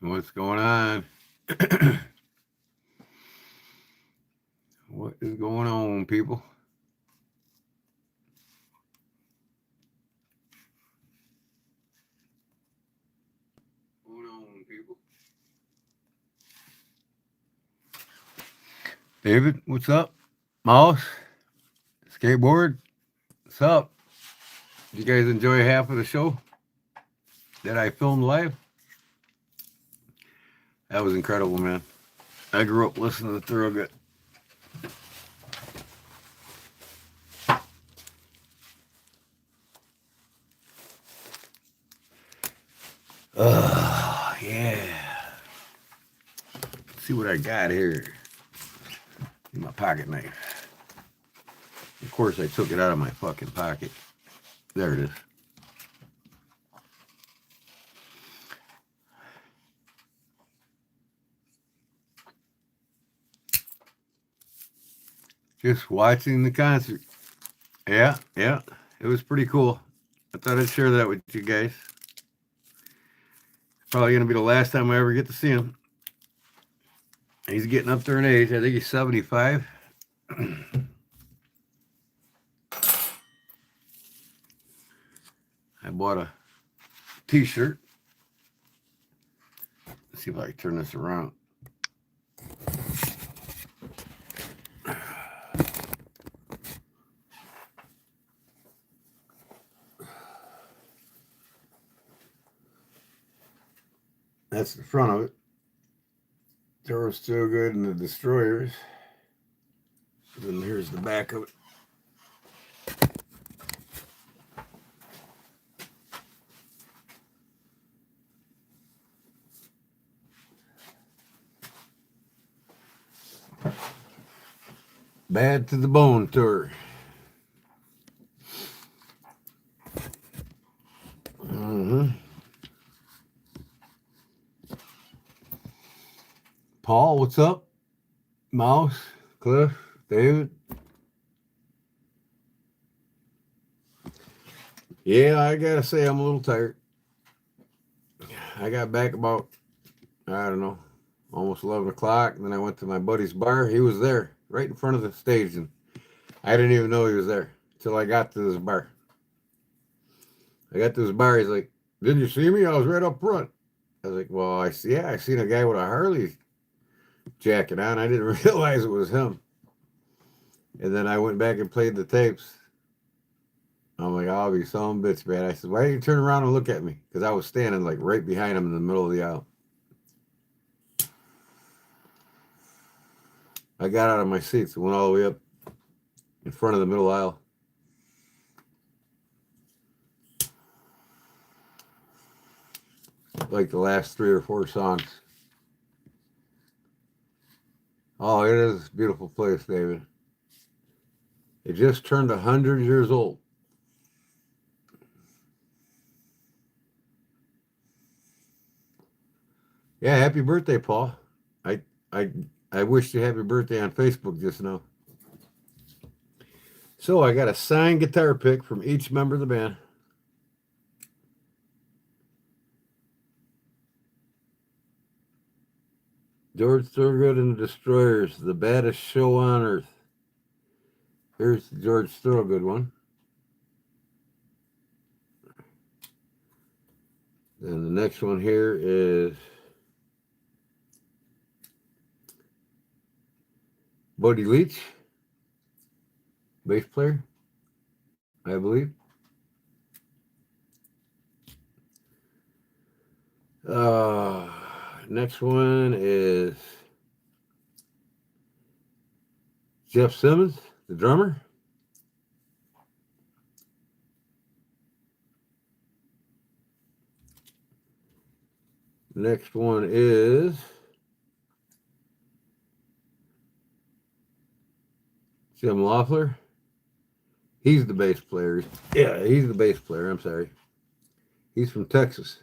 What's going on? What is going on, people? What's going on, people? David, what's up? Mouse, skateboard, what's up? Did you guys enjoy half of the show that I filmed live? That was incredible, man. I grew up listening to Thorogood. Yeah. Let's see what I got here. In my pocket knife. Of course, I took it out of my fucking pocket. There it is. Just watching the concert. Yeah. It was pretty cool. I thought I'd share that with you guys. Probably going to be the last time I ever get to see him. He's getting up there in age. I think he's 75. I bought a t-shirt. Let's see if I can turn this around. That's the front of it. Doors still good and the destroyers. And then here's the back of it. Bad to the Bone tour. Paul, what's up? Mouse, Cliff, David. Yeah, I gotta say I'm a little tired. I got back about, I don't know, almost 11 o'clock. And then I went to my buddy's bar. He was there right in front of the stage. And I didn't even know he was there until I got to this bar. I got to this bar. He's like, "Didn't you see me? I was right up front." I was like, "Well, I seen a guy with a Harley jacket on. I didn't realize it was him." And then I went back and played the tapes. I'm like, "I'll be some bitch, man." I said, "Why didn't you turn around and look at me?" Because I was standing like right behind him in the middle of the aisle. I got out of my seats and went all the way up in front of the middle aisle. Like the last 3 or 4 songs. Oh, it is a beautiful place, David. It just turned 100 years old. Yeah, happy birthday, Paul. I wished you happy birthday on Facebook just now. So I got a signed guitar pick from each member of the band. George Thorogood and the Destroyers, the baddest show on earth. Here's the George Thorogood one. And the next one here is Buddy Leach, bass player, I believe. Next one is Jeff Simmons, the drummer. Next one is Jim Loeffler. He's the bass player. Yeah, he's the bass player. I'm sorry. He's from Texas.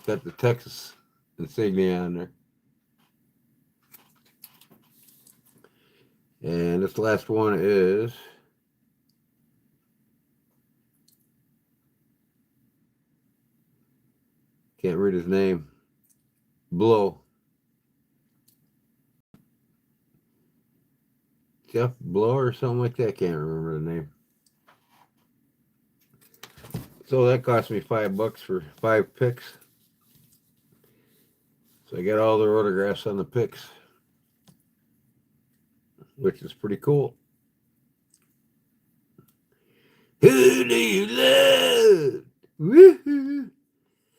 Got the Texas insignia on there. And this last one is can't read his name. Blow. Jeff Blow or something like that. Can't remember the name. So that cost me $5 for 5 picks. So I got all their autographs on the picks, which is pretty cool. Who do you love? Woo-hoo.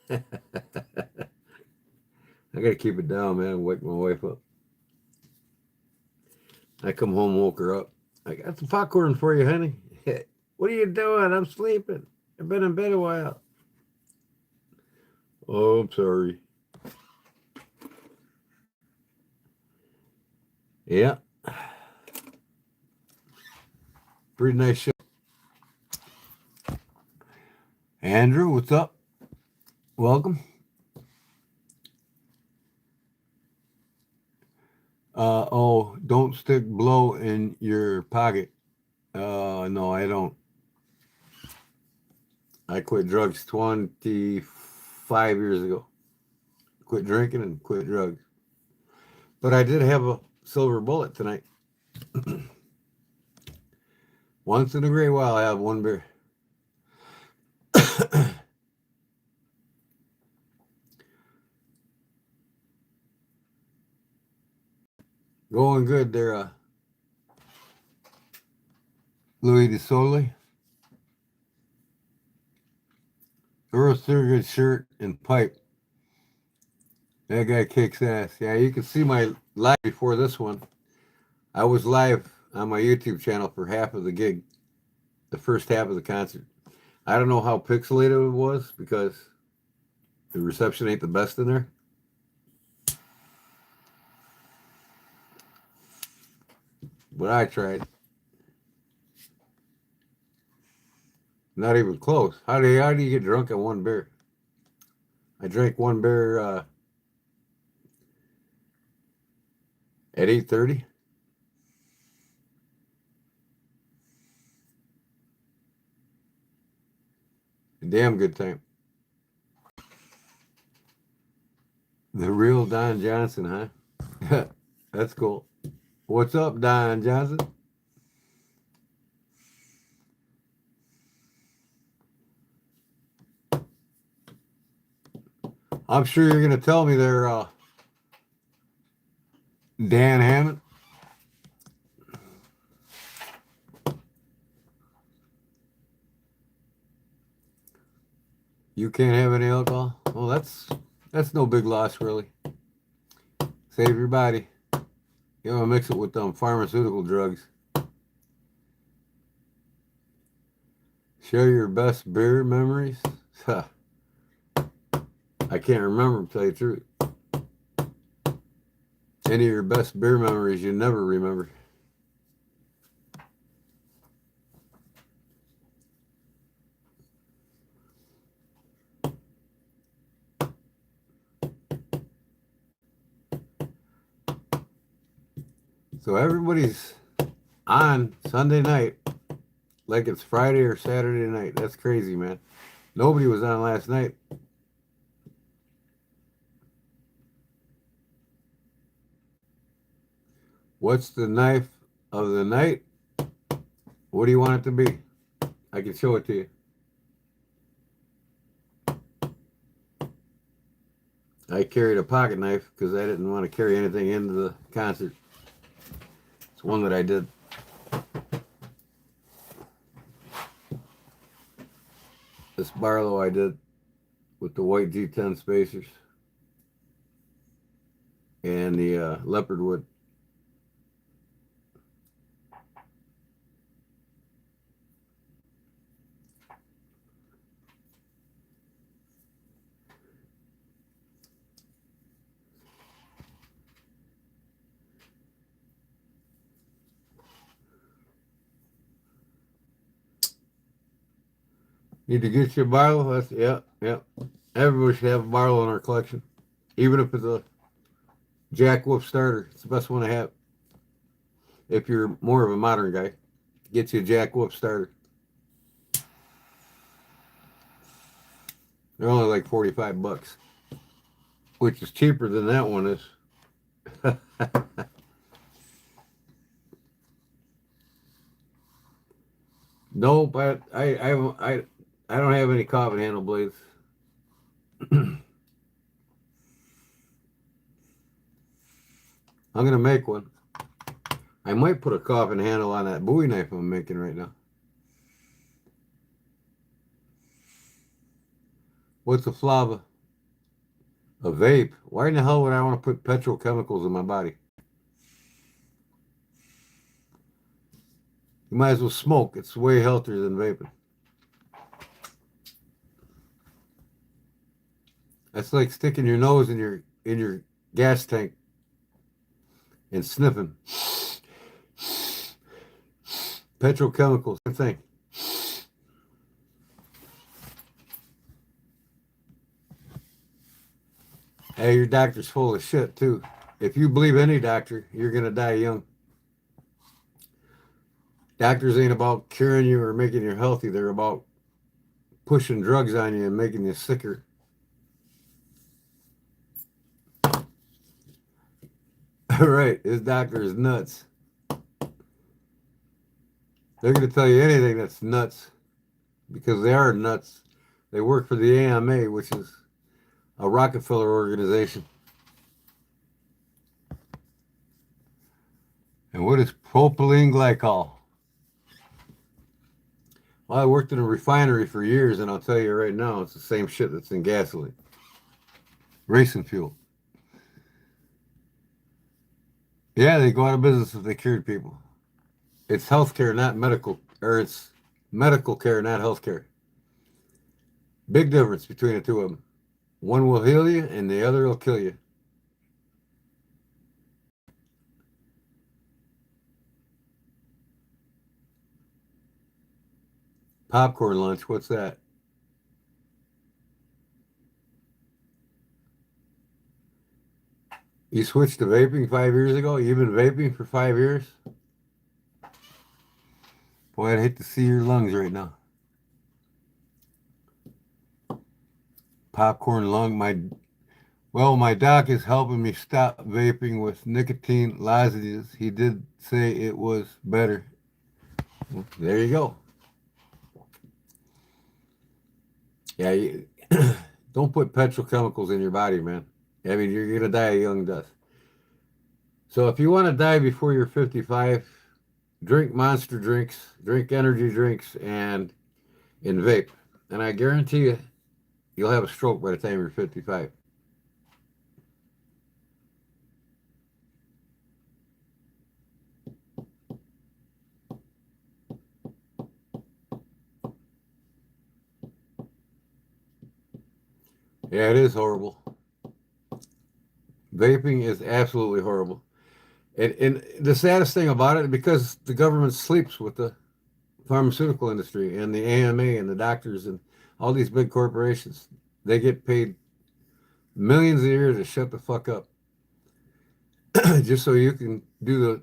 I gotta keep it down, man. Wake my wife up. I come home, woke her up. I got some popcorn for you, honey. What are you doing? I'm sleeping. I've been in bed a while. Oh, I'm sorry. Yeah. Pretty nice show. Andrew, what's up? Welcome. Don't stick blow in your pocket. No, I don't. I quit drugs 25 years ago. Quit drinking and quit drugs. But I did have a silver bullet tonight. Once in a great while, I have one beer. Going good there, Louis DeSole. Earl Thurgood shirt and pipe. That guy kicks ass. Yeah, you can see my live before this one. I was live on my YouTube channel for half of the gig, the first half of the concert. I don't know how pixelated it was because the reception ain't the best in there. But I tried. Not even close. How do you get drunk on one beer? I drank one beer at 8:30. A damn good time. The real Don Johnson, huh? That's cool. What's up, Don Johnson? I'm sure you're going to tell me there, Dan Hammond. You can't have any alcohol? Well, that's no big loss, really. Save your body. You want to mix it with pharmaceutical drugs. Share your best beer memories? I can't remember, to tell you the truth. Any of your best beer memories you never remember. So everybody's on Sunday night like it's Friday or Saturday night. That's crazy, man. Nobody was on last night. What's the knife of the night? What do you want it to be? I can show it to you. I carried a pocket knife because I didn't want to carry anything into the concert. It's one that I did. This Barlow I did with the white G10 spacers and the leopard wood. Need to get you a Barlow? That's, yeah, yeah. Everybody should have a Barlow in our collection. Even if it's a Jack Wolf starter. It's the best one to have. If you're more of a modern guy, get you a Jack Wolf starter. They're only like 45 bucks, which is cheaper than that one is. Nope, I don't have any coffin handle blades. I'm gonna make one. I might put a coffin handle on that Bowie knife I'm making right now. What's a flava? A vape. Why in the hell would I want to put petrochemicals in my body? You might as well smoke. It's way healthier than vaping. That's like sticking your nose in your gas tank and sniffing. Petrochemicals, same thing. Hey, your doctor's full of shit too. If you believe any doctor, you're gonna die young. Doctors ain't about curing you or making you healthy. They're about pushing drugs on you and making you sicker. Right, his doctor is nuts. They're going to tell you anything that's nuts because they are nuts. They work for the AMA, which is a Rockefeller organization. And what is propylene glycol? Well, I worked in a refinery for years, and I'll tell you right now, it's the same shit that's in gasoline. Racing fuel. Yeah, they go out of business if they cured people. It's healthcare, not medical, or it's medical care, not healthcare. Big difference between the two of them. One will heal you, and the other will kill you. Popcorn lunch, what's that? You switched to vaping 5 years ago? You've been vaping for 5 years? Boy, I'd hate to see your lungs right now. Popcorn lung, my doc is helping me stop vaping with nicotine lozenges. He did say it was better. Well, there you go. Yeah, don't put petrochemicals in your body, man. I mean, you're going to die a young death. So if you want to die before you're 55, drink monster drinks, drink energy drinks, and vape. And I guarantee you, you'll have a stroke by the time you're 55. Yeah, it is horrible. Vaping is absolutely horrible. And the saddest thing about it, because the government sleeps with the pharmaceutical industry and the AMA and the doctors and all these big corporations, they get paid millions a year to shut the fuck up, just so you can do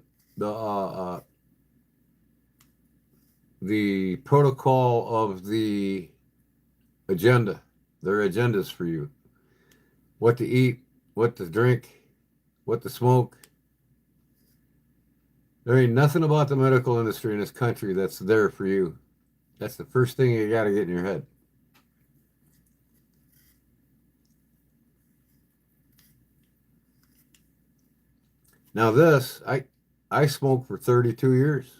the protocol of the agenda, their agendas for you, what to eat, what to drink, what to smoke. There ain't nothing about the medical industry in this country that's there for you. That's the first thing you got to get in your head. Now this, I smoked for 32 years.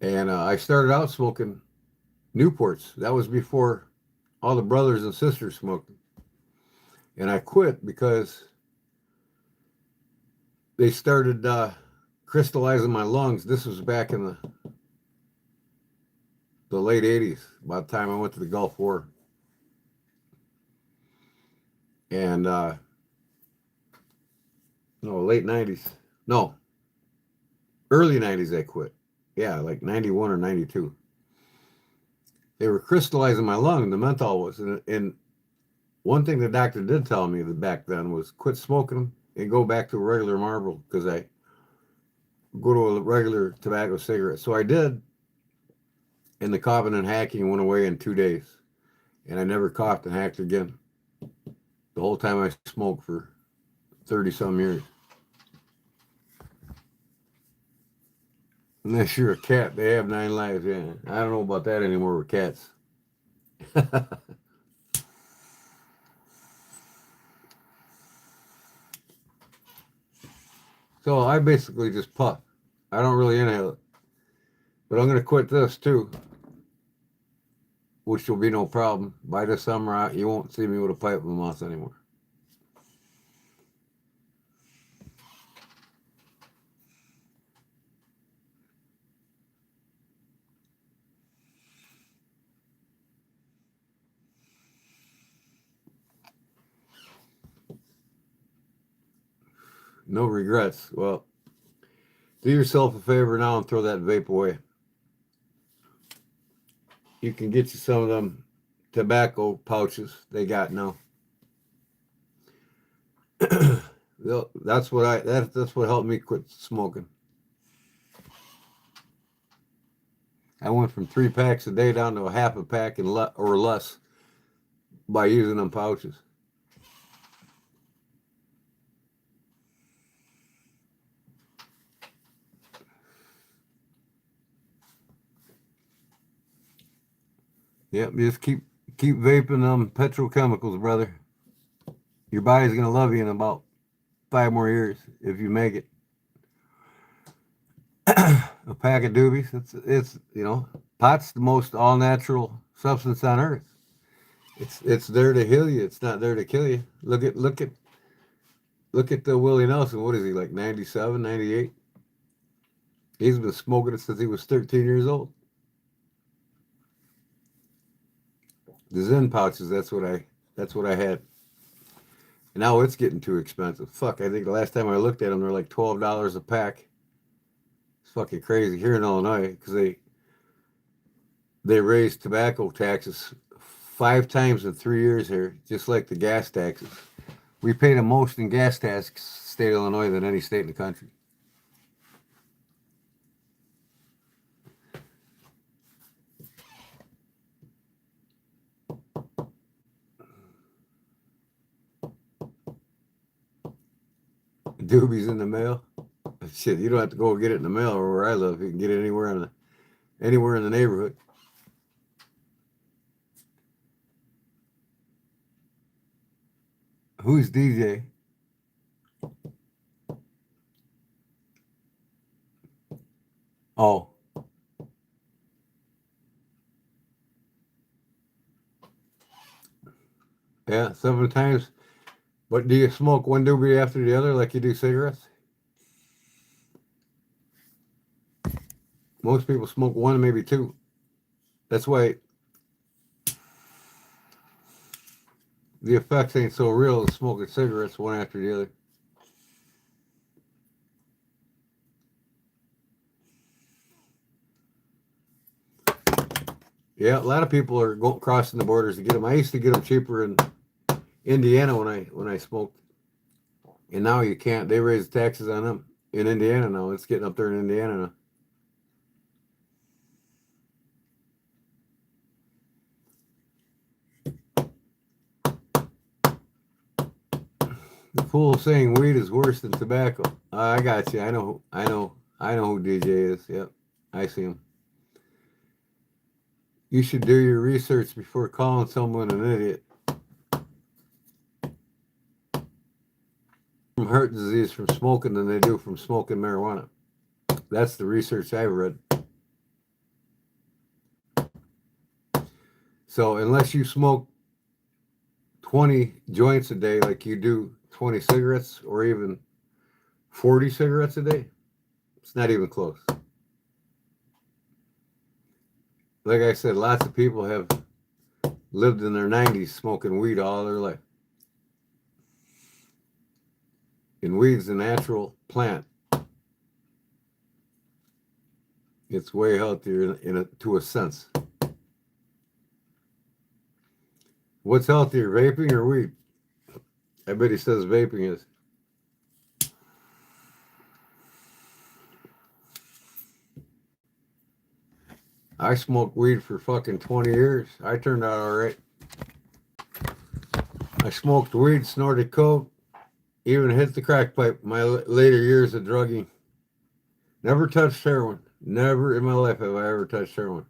And I started out smoking Newports. That was before all the brothers and sisters smoked them. And I quit because they started crystallizing my lungs. This was back in the late 80s, about the time I went to the Gulf War. And no, late 90s. No, early 90s I quit. Yeah, like 91 or 92. they were crystallizing my lung. The menthol was, and one thing the doctor did tell me back then was quit smoking them and go back to a regular Marlboro because I go to a regular tobacco cigarette. So I did, and the coughing and hacking went away in 2 days, and I never coughed and hacked again. The whole time I smoked for 30 some years. Unless you're a cat, they have 9 lives. Yeah, I don't know about that anymore with cats. So I basically just puff. I don't really inhale it. But I'm going to quit this too, which will be no problem. By this summer, you won't see me with a pipe in my mouth anymore. No regrets. Well, do yourself a favor now and throw that vape away. You can get you some of them tobacco pouches they got now. That's what helped me quit smoking. I went from 3 packs a day down to a half a pack or less by using them pouches. Yep, just keep vaping them petrochemicals, brother. Your body's gonna love you in about 5 more years if you make it. A pack of doobies. It's pot's the most all natural substance on earth. It's there to heal you. It's not there to kill you. Look at the Willie Nelson. What is he, like 97, 98? He's been smoking it since he was 13 years old. The Zen pouches. That's what I had. And now it's getting too expensive. Fuck, I think the last time I looked at them, they're like $12 a pack. It's fucking crazy here in Illinois because they raised tobacco taxes 5 times in 3 years here, just like the gas taxes. We pay the most in gas tax state of Illinois than any state in the country. Doobies in the mail. Shit, you don't have to go get it in the mail or where I live. You can get it anywhere in the neighborhood. Who's DJ? Oh. Yeah, 7 times. But do you smoke one doobie after the other like you do cigarettes? Most people smoke one, maybe 2. That's why the effects ain't so real as smoking cigarettes one after the other. Yeah, a lot of people are crossing the borders to get them. I used to get them cheaper in Indiana when I smoked, and now you can't. They raise taxes on them in Indiana now. It's getting up there in Indiana now. The fool saying weed is worse than tobacco. I got you. I know who DJ is. Yep, I see him. You should do your research before calling someone an idiot. From heart disease from smoking than they do from smoking marijuana. That's the research I've read. So unless you smoke 20 joints a day like you do 20 cigarettes or even 40 cigarettes a day, it's not even close. Like I said, lots of people have lived in their 90s smoking weed all their life. And weed's a natural plant. It's way healthier to a sense. What's healthier, vaping or weed? I bet he says vaping is. I smoked weed for fucking 20 years. I turned out all right. I smoked weed, snorted coke, even hit the crack pipe in my later years of drugging. Never touched heroin. Never in my life have I ever touched heroin.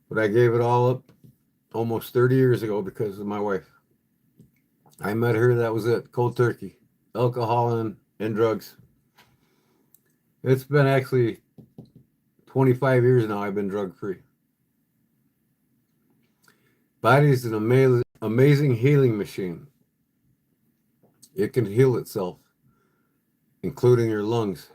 But I gave it all up almost 30 years ago because of my wife. I met her, that was it. Cold turkey. Alcohol and drugs. It's been actually 25 years now I've been drug free. Body is an amazing healing machine. It can heal itself, including your lungs.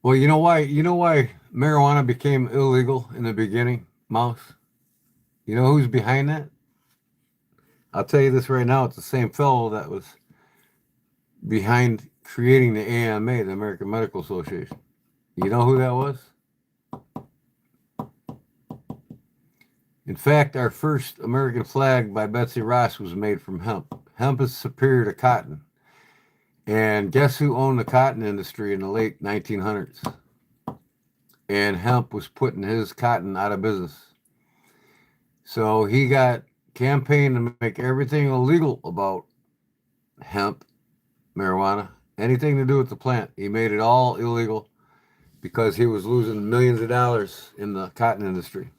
Well, you know why? You know why marijuana became illegal in the beginning, Mouse? You know who's behind that? I'll tell you this right now. It's the same fellow that was behind creating the AMA, the American Medical Association. You know who that was? In fact, our first American flag by Betsy Ross was made from hemp. Hemp is superior to cotton. And guess who owned the cotton industry in the late 1900s? And hemp was putting his cotton out of business. So he got campaigned to make everything illegal about hemp, marijuana, anything to do with the plant. He made it all illegal because he was losing millions of dollars in the cotton industry.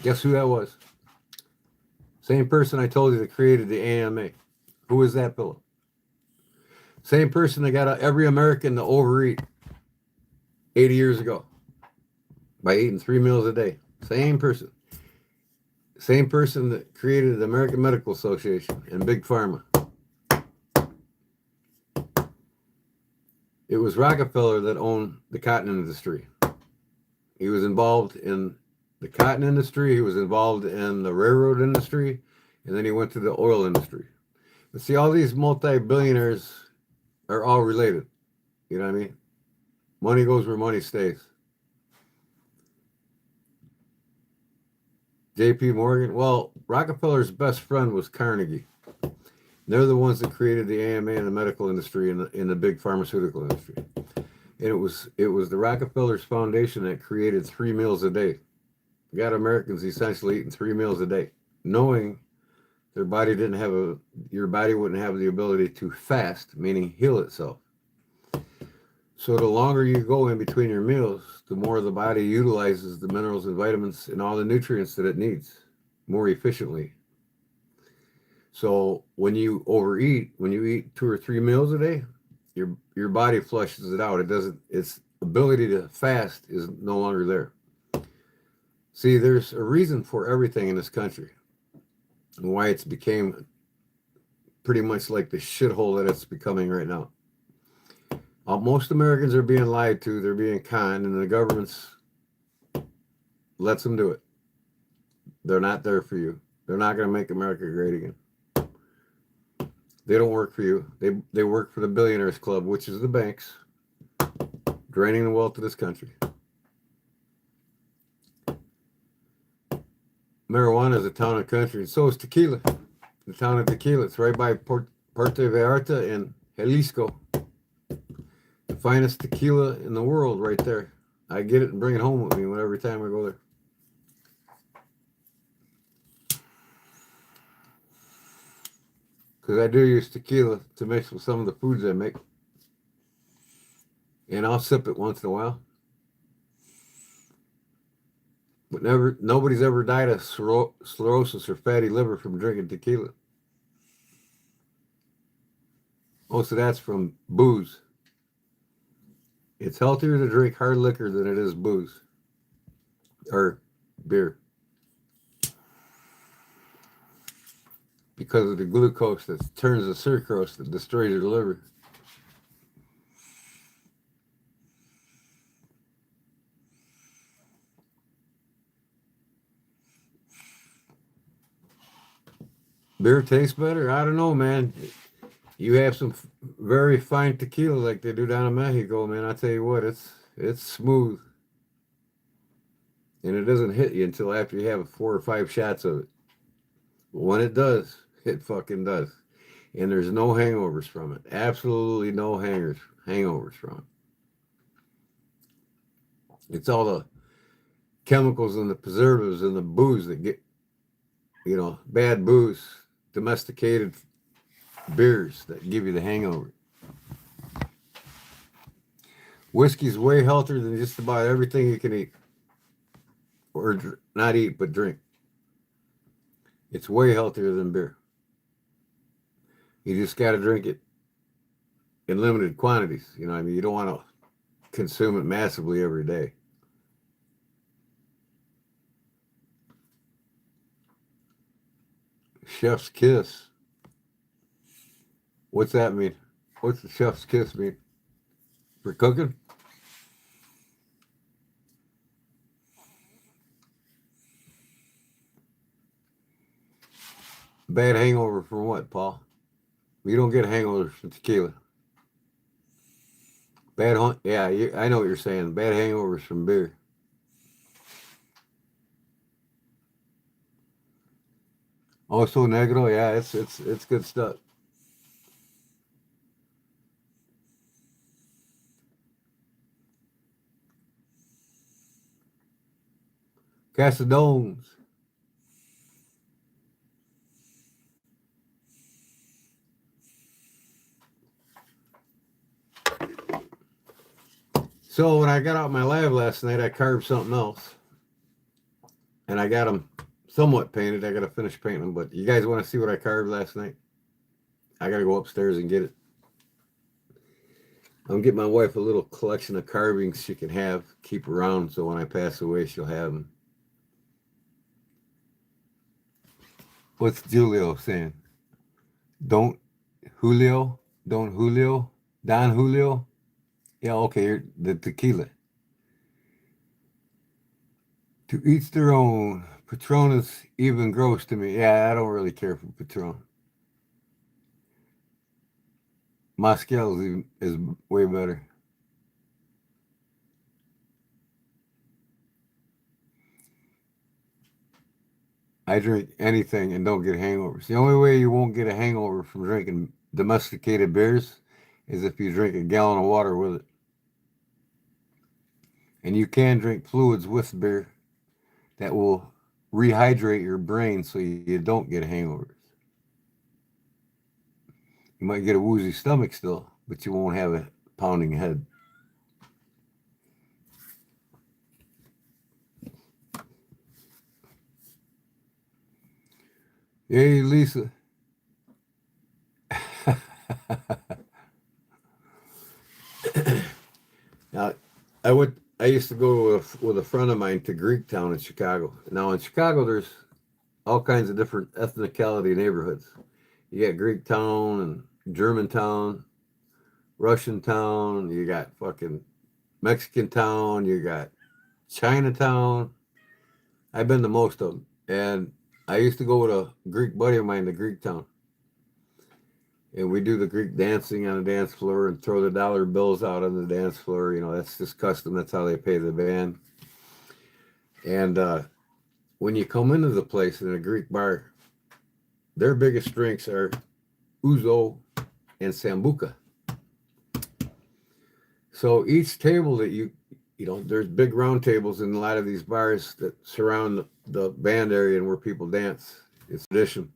Guess who that was? Same person I told you that created the AMA. Who is that fellow? Same person that got every American to overeat 80 years ago by eating 3 meals a day. Same person. Same person that created the American Medical Association and Big Pharma. It was Rockefeller that owned the cotton industry. He was involved in the cotton industry. He was involved in the railroad industry. And then he went to the oil industry. But see, all these multi-billionaires are all related. You know what I mean? Money goes where money stays. J.P. Morgan. Well, Rockefeller's best friend was Carnegie. They're the ones that created the AMA in the medical industry and in the big pharmaceutical industry. And it was the Rockefeller's Foundation that created 3 meals a day. You got Americans essentially eating 3 meals a day, knowing their body didn't have your body wouldn't have the ability to fast, meaning heal itself. So the longer you go in between your meals, the more the body utilizes the minerals and vitamins and all the nutrients that it needs more efficiently. So when you overeat, when you eat 2 or 3 meals a day, your body flushes it out. Its ability to fast is no longer there. See, there's a reason for everything in this country and why it's became pretty much like the shithole that it's becoming right now. Most Americans are being lied to, they're being conned, and the government's lets them do it. They're not there for you. They're not going to make America great again. They don't work for you. They work for the billionaires club, which is the banks, draining the wealth of this country. Marijuana is a town and country, and so is tequila. The town of Tequila. It's right by Puerto Vallarta and Jalisco. The finest tequila in the world right there. I get it and bring it home with me every time I go there. Because I do use tequila to mix with some of the foods I make. And I'll sip it once in a while. But nobody's ever died of cirrhosis or fatty liver from drinking tequila. Most of that's from booze. It's healthier to drink hard liquor than it is booze or beer because of the glucose that turns to sucrose that destroys your liver. Beer tastes better? I don't know, man. You have some very fine tequila like they do down in Mexico, man. I tell you what, it's smooth. and it doesn't hit you until after you have 4 or 5 shots of it. But when it does, it fucking does. And there's no hangovers from it. Absolutely no hangovers from it. It's all the chemicals and the preservatives and the booze that get, bad booze, domesticated beers that give you the hangover. Whiskey's way healthier than just about everything you can eat. Or not eat, but drink. It's way healthier than beer. You just got to drink it in limited quantities. You know what I mean? You don't want to consume it massively every day. Chef's kiss. What's that mean? What's the chef's kiss mean? For cooking? Bad hangover from what, Paul? You don't get hangovers from tequila. Yeah, I know what you're saying. Bad hangovers from beer. Also Negro, yeah, it's good stuff. Casadones. So when I got out of my lab last night, I carved something else. And I got them somewhat painted. I got to finish painting them. But you guys want to see what I carved last night? I got to go upstairs and get it. I'm getting my wife a little collection of carvings she can have, keep around, so when I pass away, she'll have them. What's Julio saying? Don't Julio? Don't Julio? Don Julio? Yeah, okay, the tequila. To each their own. Patron is even gross to me. Yeah, I don't really care for Patron. Moscato is way better. I drink anything and don't get hangovers. The only way you won't get a hangover from drinking domesticated beers is if you drink a gallon of water with it. And you can drink fluids with beer that will rehydrate your brain so you don't get hangovers. You might get a woozy stomach still, but you won't have a pounding head. Hey, Lisa. Now, I used to go with a friend of mine to Greektown in Chicago. Now in Chicago, there's all kinds of different ethnicality neighborhoods. You got Greektown and Germantown, Russian town. You got fucking Mexican town. You got Chinatown. I've been to most of them, and I used to go with a Greek buddy of mine to Greektown. And we do the Greek dancing on the dance floor and throw the dollar bills out on the dance floor. That's just custom. That's how they pay the band. And when you come into the place in a Greek bar, their biggest drinks are ouzo and sambuca. So each table that there's big round tables in a lot of these bars that surround the band area and where people dance. It's tradition.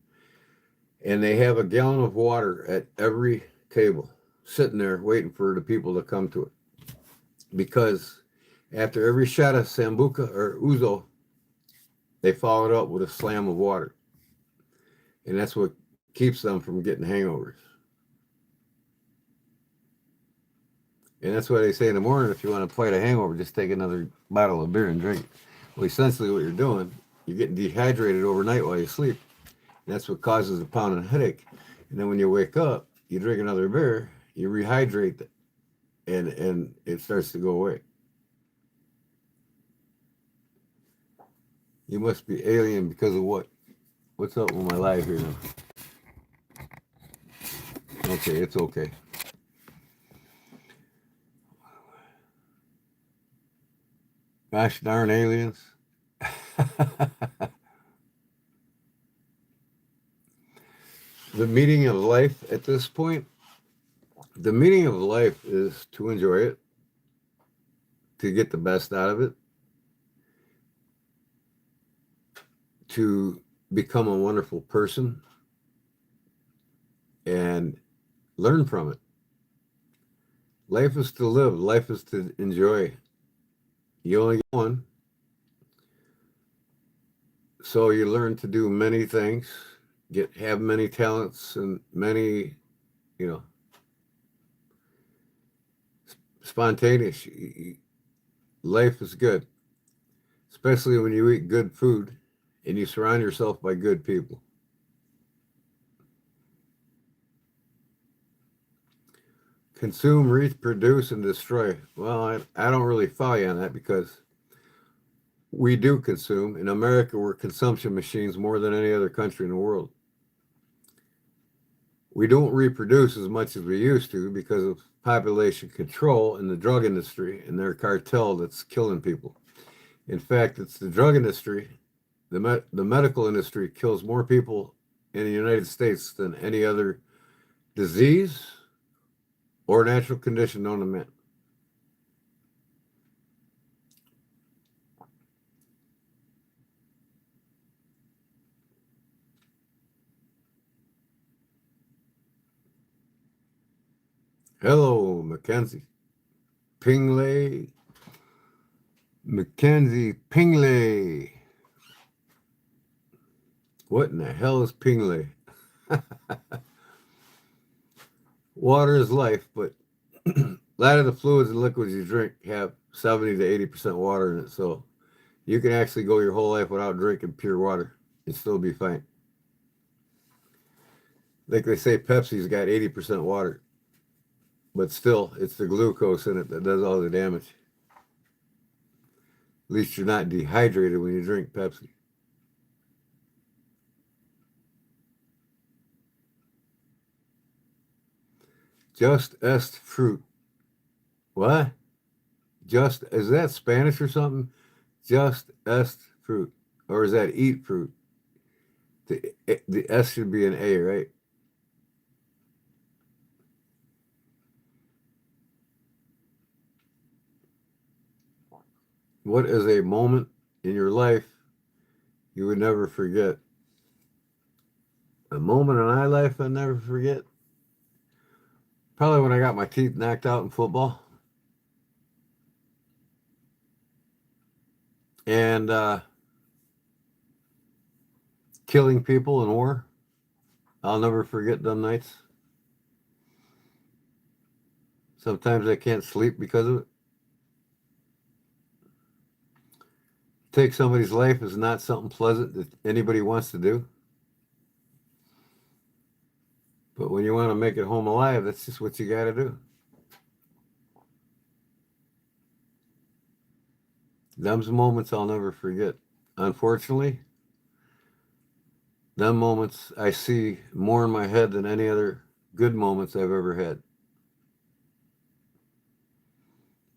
And they have a gallon of water at every table, sitting there waiting for the people to come to it. Because after every shot of sambuca or ouzo, they follow it up with a slam of water. And that's what keeps them from getting hangovers. And that's why they say in the morning, if you want to fight a hangover, just take another bottle of beer and drink it. Well, essentially what you're doing, you're getting dehydrated overnight while you sleep. That's what causes a pounding headache. And then when you wake up, you drink another beer, you rehydrate it, and it starts to go away. You must be alien because of what? What's up with my live here now? Okay, it's okay. Gosh darn aliens. The meaning of life at this point, the meaning of life is to enjoy it, to get the best out of it, to become a wonderful person and learn from it. Life is to live, life is to enjoy. You only get one, so you learn to do many things, have many talents and many, you know, spontaneous. Life is good, especially when you eat good food and you surround yourself by good people. Consume, reproduce, and destroy. Well, I don't really follow you on that because we do consume. In America, we're consumption machines more than any other country in the world. We don't reproduce as much as we used to because of population control in the drug industry and their cartel that's killing people. In fact, it's the drug industry, the medical industry kills more people in the United States than any other disease or natural condition known to man. Hello, Mackenzie. Pingley. Mackenzie Pingley. What in the hell is Pingley? Water is life, but a lot of the fluids and liquids you drink have 70 to 80% water in it. So you can actually go your whole life without drinking pure water and still be fine. Like they say, Pepsi's got 80% water, but still, it's the glucose in it that does all the damage. At least you're not dehydrated when you drink Pepsi. Just est fruit. What? Just, is that Spanish or something? Just est fruit. Or is that eat fruit? The S should be an A, right? What is a moment in your life you would never forget? A moment in my life I never forget? Probably when I got my teeth knocked out in football. And killing people in war. I'll never forget them nights. Sometimes I can't sleep because of it. Take somebody's life is not something pleasant that anybody wants to do. But when you want to make it home alive, that's just what you got to do. Them's moments I'll never forget. Unfortunately, them moments I see more in my head than any other good moments I've ever had.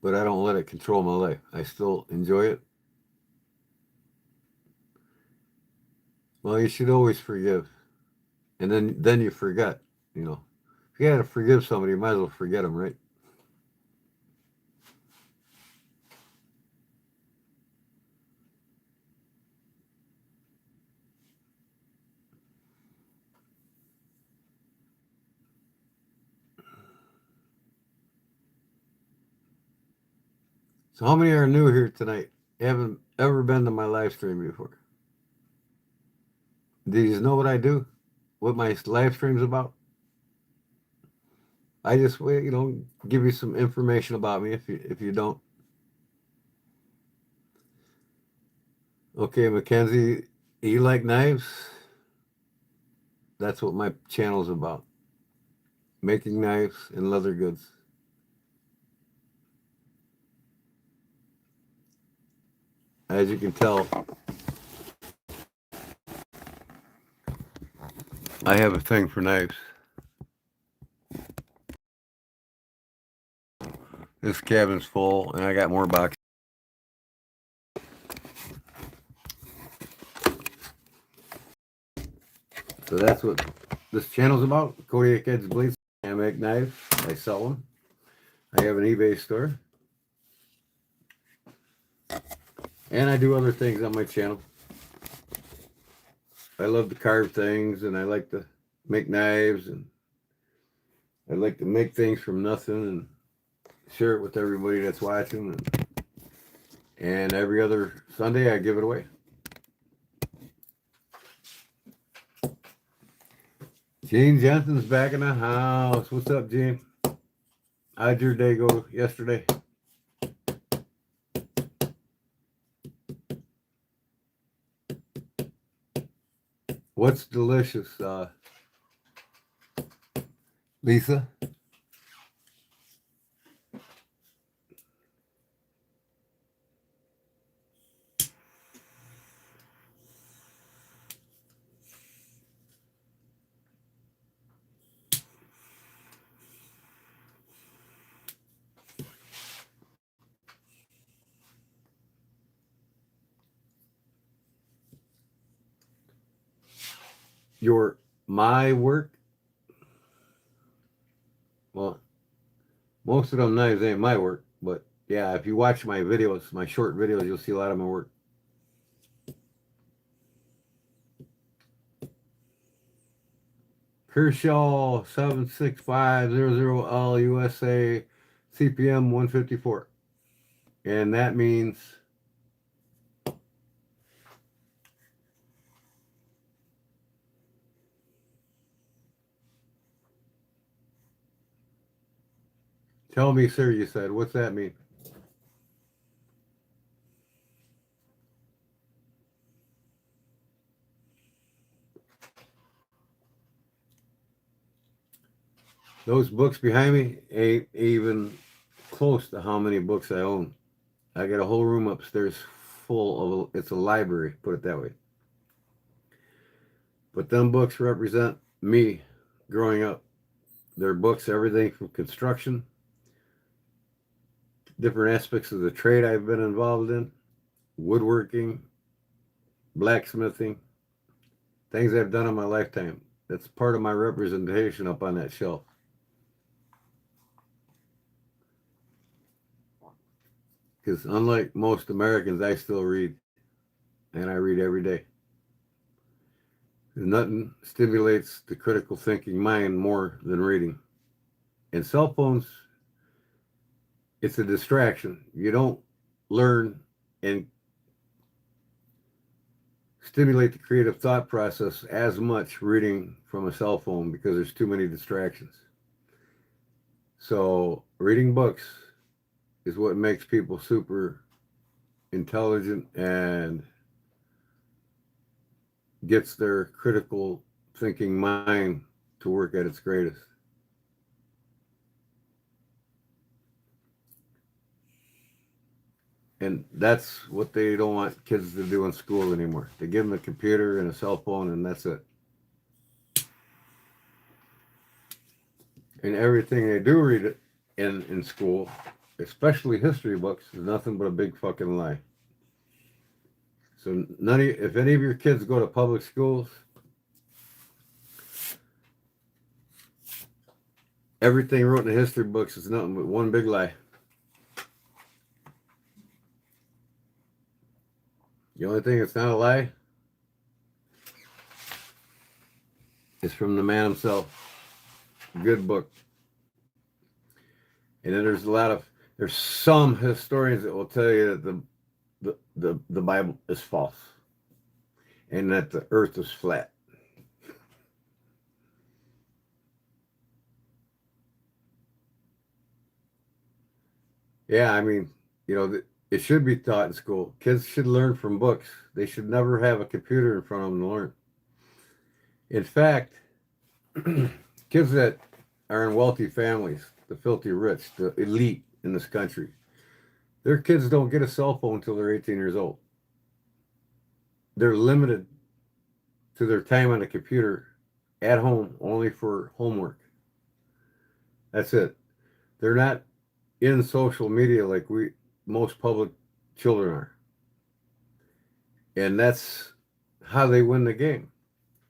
But I don't let it control my life. I still enjoy it. Well, you should always forgive. And then you forget, you know. If you got to forgive somebody, you might as well forget them, right? So how many are new here tonight? Haven't ever been to my live stream before. Do you know what I do? What my live stream's about? I just, give you some information about me if you don't. Okay, Mackenzie, you like knives? That's what my channel's about. Making knives and leather goods. As you can tell, I have a thing for knives. This cabin's full, and I got more boxes. So that's what this channel's about. Kodiak Edge Blades. I make knives. I sell them. I have an eBay store. And I do other things on my channel. I love to carve things, and I like to make knives, and I like to make things from nothing and share it with everybody that's watching. And every other Sunday, I give it away. Gene Jensen's back in the house. What's up, Gene? How'd your day go yesterday? What's delicious, Lisa? My work? Well, most of them knives ain't my work, but yeah, if you watch my videos, my short videos, you'll see a lot of my work. Kershaw 76500L USA CPM 154. And that means tell me, sir, you said. What's that mean? Those books behind me ain't even close to how many books I own. I got a whole room upstairs full of, it's a library, put it that way. But them books represent me growing up. They're books, everything from construction, different aspects of the trade I've been involved in, woodworking, blacksmithing, things I've done in my lifetime. That's part of my representation up on that shelf. Because unlike most Americans, I still read, and I read every day. Nothing stimulates the critical thinking mind more than reading. And cell phones, it's a distraction. You don't learn and stimulate the creative thought process as much reading from a cell phone because there's too many distractions. So reading books is what makes people super intelligent and gets their critical thinking mind to work at its greatest. And that's what they don't want kids to do in school anymore. They give them a computer and a cell phone, and that's it. And everything they do read it in school, especially history books, is nothing but a big fucking lie. So if any of your kids go to public schools, everything wrote in the history books is nothing but one big lie. The only thing that's not a lie is from the man himself. Good book. And then there's some historians that will tell you that the Bible is false and that the earth is flat. Yeah, I mean, it should be taught in school. Kids should learn from books. They should never have a computer in front of them to learn. In fact, kids that are in wealthy families, the filthy rich, the elite in this country, their kids don't get a cell phone until they're 18 years old. They're limited to their time on the computer at home only for homework. That's it. They're not in social media like most public children are. And that's how they win the game.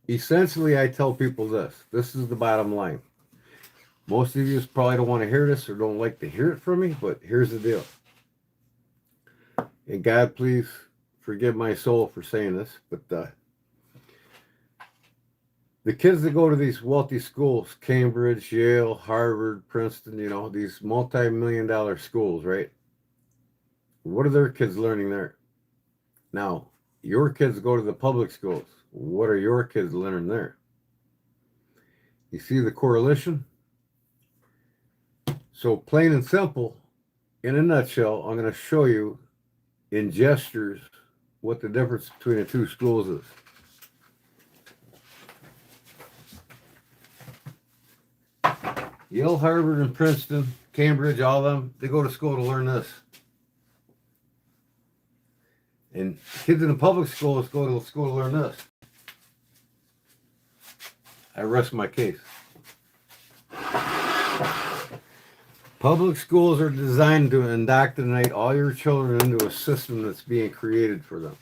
essentially, I tell people this. This is the bottom line. Most of you probably don't want to hear this or don't like to hear it from me, but here's the deal. And God, please forgive my soul for saying this, but the kids that go to these wealthy schools, Cambridge, Yale, Harvard, Princeton, these multi-million-dollar schools, right? What are their kids learning there? Now, your kids go to the public schools. What are your kids learning there? You see the correlation? So plain and simple, in a nutshell, I'm going to show you in gestures what the difference between the two schools is. Yale, Harvard, and Princeton, Cambridge, all of them, they go to school to learn this. And kids in the public schools go to school to learn this. I rest my case. Public schools are designed to indoctrinate all your children into a system that's being created for them.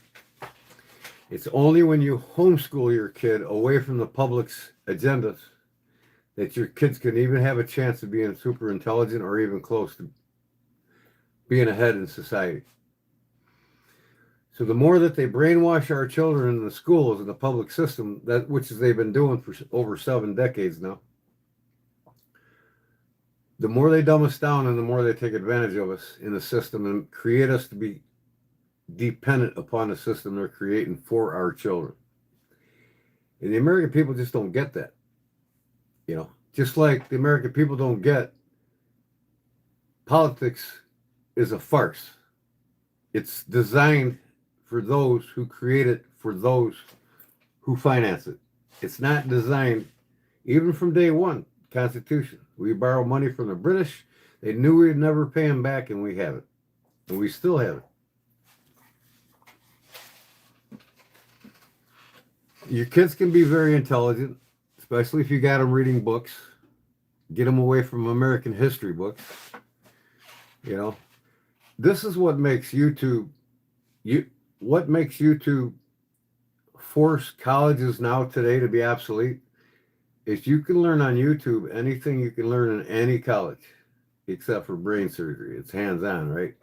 It's only when you homeschool your kid away from the public's agendas that your kids can even have a chance of being super intelligent or even close to being ahead in society. So the more that they brainwash our children in the schools and the public system, which they've been doing for over 7 decades now, the more they dumb us down and the more they take advantage of us in the system and create us to be dependent upon the system they're creating for our children. And the American people just don't get that. Just like the American people don't get politics is a farce. It's designed for those who create it, for those who finance it. It's not designed, even from day one, Constitution. We borrow money from the British. They knew we'd never pay them back, and we have it. And we still have it. Your kids can be very intelligent, especially if you got them reading books. Get them away from American history books. This is what makes YouTube force colleges now today to be obsolete. Is you can learn on YouTube anything you can learn in any college, except for brain surgery. It's hands-on, right?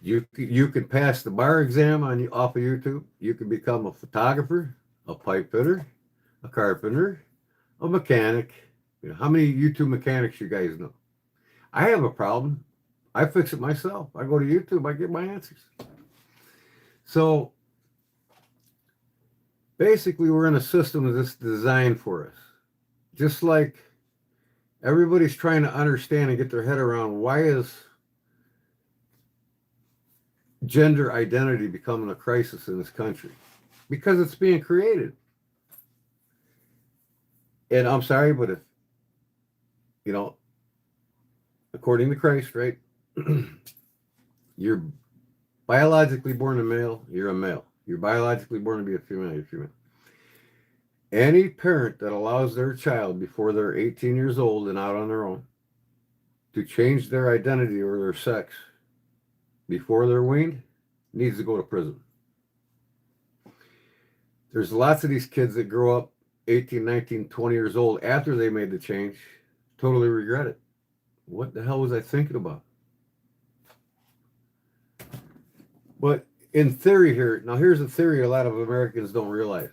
You can pass the bar exam off of YouTube. You can become a photographer, a pipe fitter, a carpenter, a mechanic. How many YouTube mechanics you guys know? I have a problem. I fix it myself. I go to YouTube. I get my answers. So basically, we're in a system that's designed for us. Just like everybody's trying to understand and get their head around, why is gender identity becoming a crisis in this country? Because it's being created. And I'm sorry, but if, according to Christ, right? You're biologically born a male, you're a male. You're biologically born to be a female, you're a female. Any parent that allows their child before they're 18 years old and out on their own to change their identity or their sex before they're weaned needs to go to prison. There's lots of these kids that grow up 18, 19, 20 years old after they made the change, totally regret it. What the hell was I thinking about? But in theory here, now here's a theory a lot of Americans don't realize.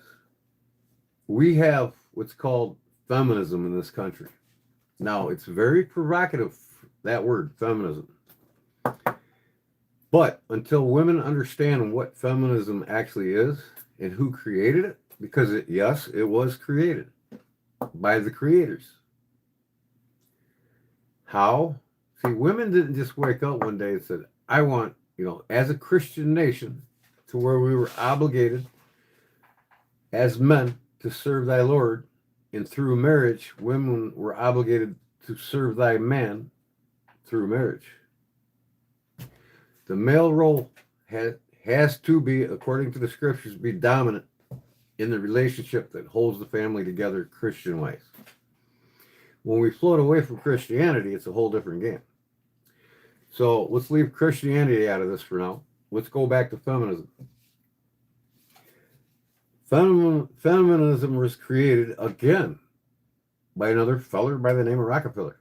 We have what's called feminism in this country. Now, it's very provocative, that word, feminism. But until women understand what feminism actually is and who created it, because it was created by the creators. How? See, women didn't just wake up one day and said, I want, as a Christian nation, to where we were obligated as men to serve thy Lord, and through marriage, women were obligated to serve thy man through marriage. The male role has to be, according to the scriptures, be dominant in the relationship that holds the family together Christian-wise. When we float away from Christianity, it's a whole different game. So let's leave Christianity out of this for now. Let's go back to feminism. Feminism was created again by another feller by the name of Rockefeller.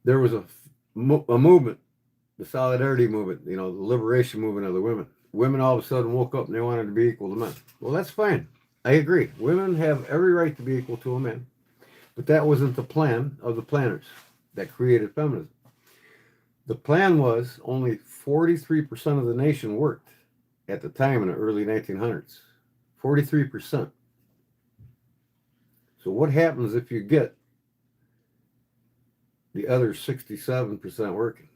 There was a movement, the solidarity movement, the liberation movement of the women. Women all of a sudden woke up and they wanted to be equal to men. Well, that's fine. I agree. Women have every right to be equal to a man. But that wasn't the plan of the planners that created feminism. The plan was only 43% of the nation worked at the time in the early 1900s. 43%. So what happens if you get the other 67% working?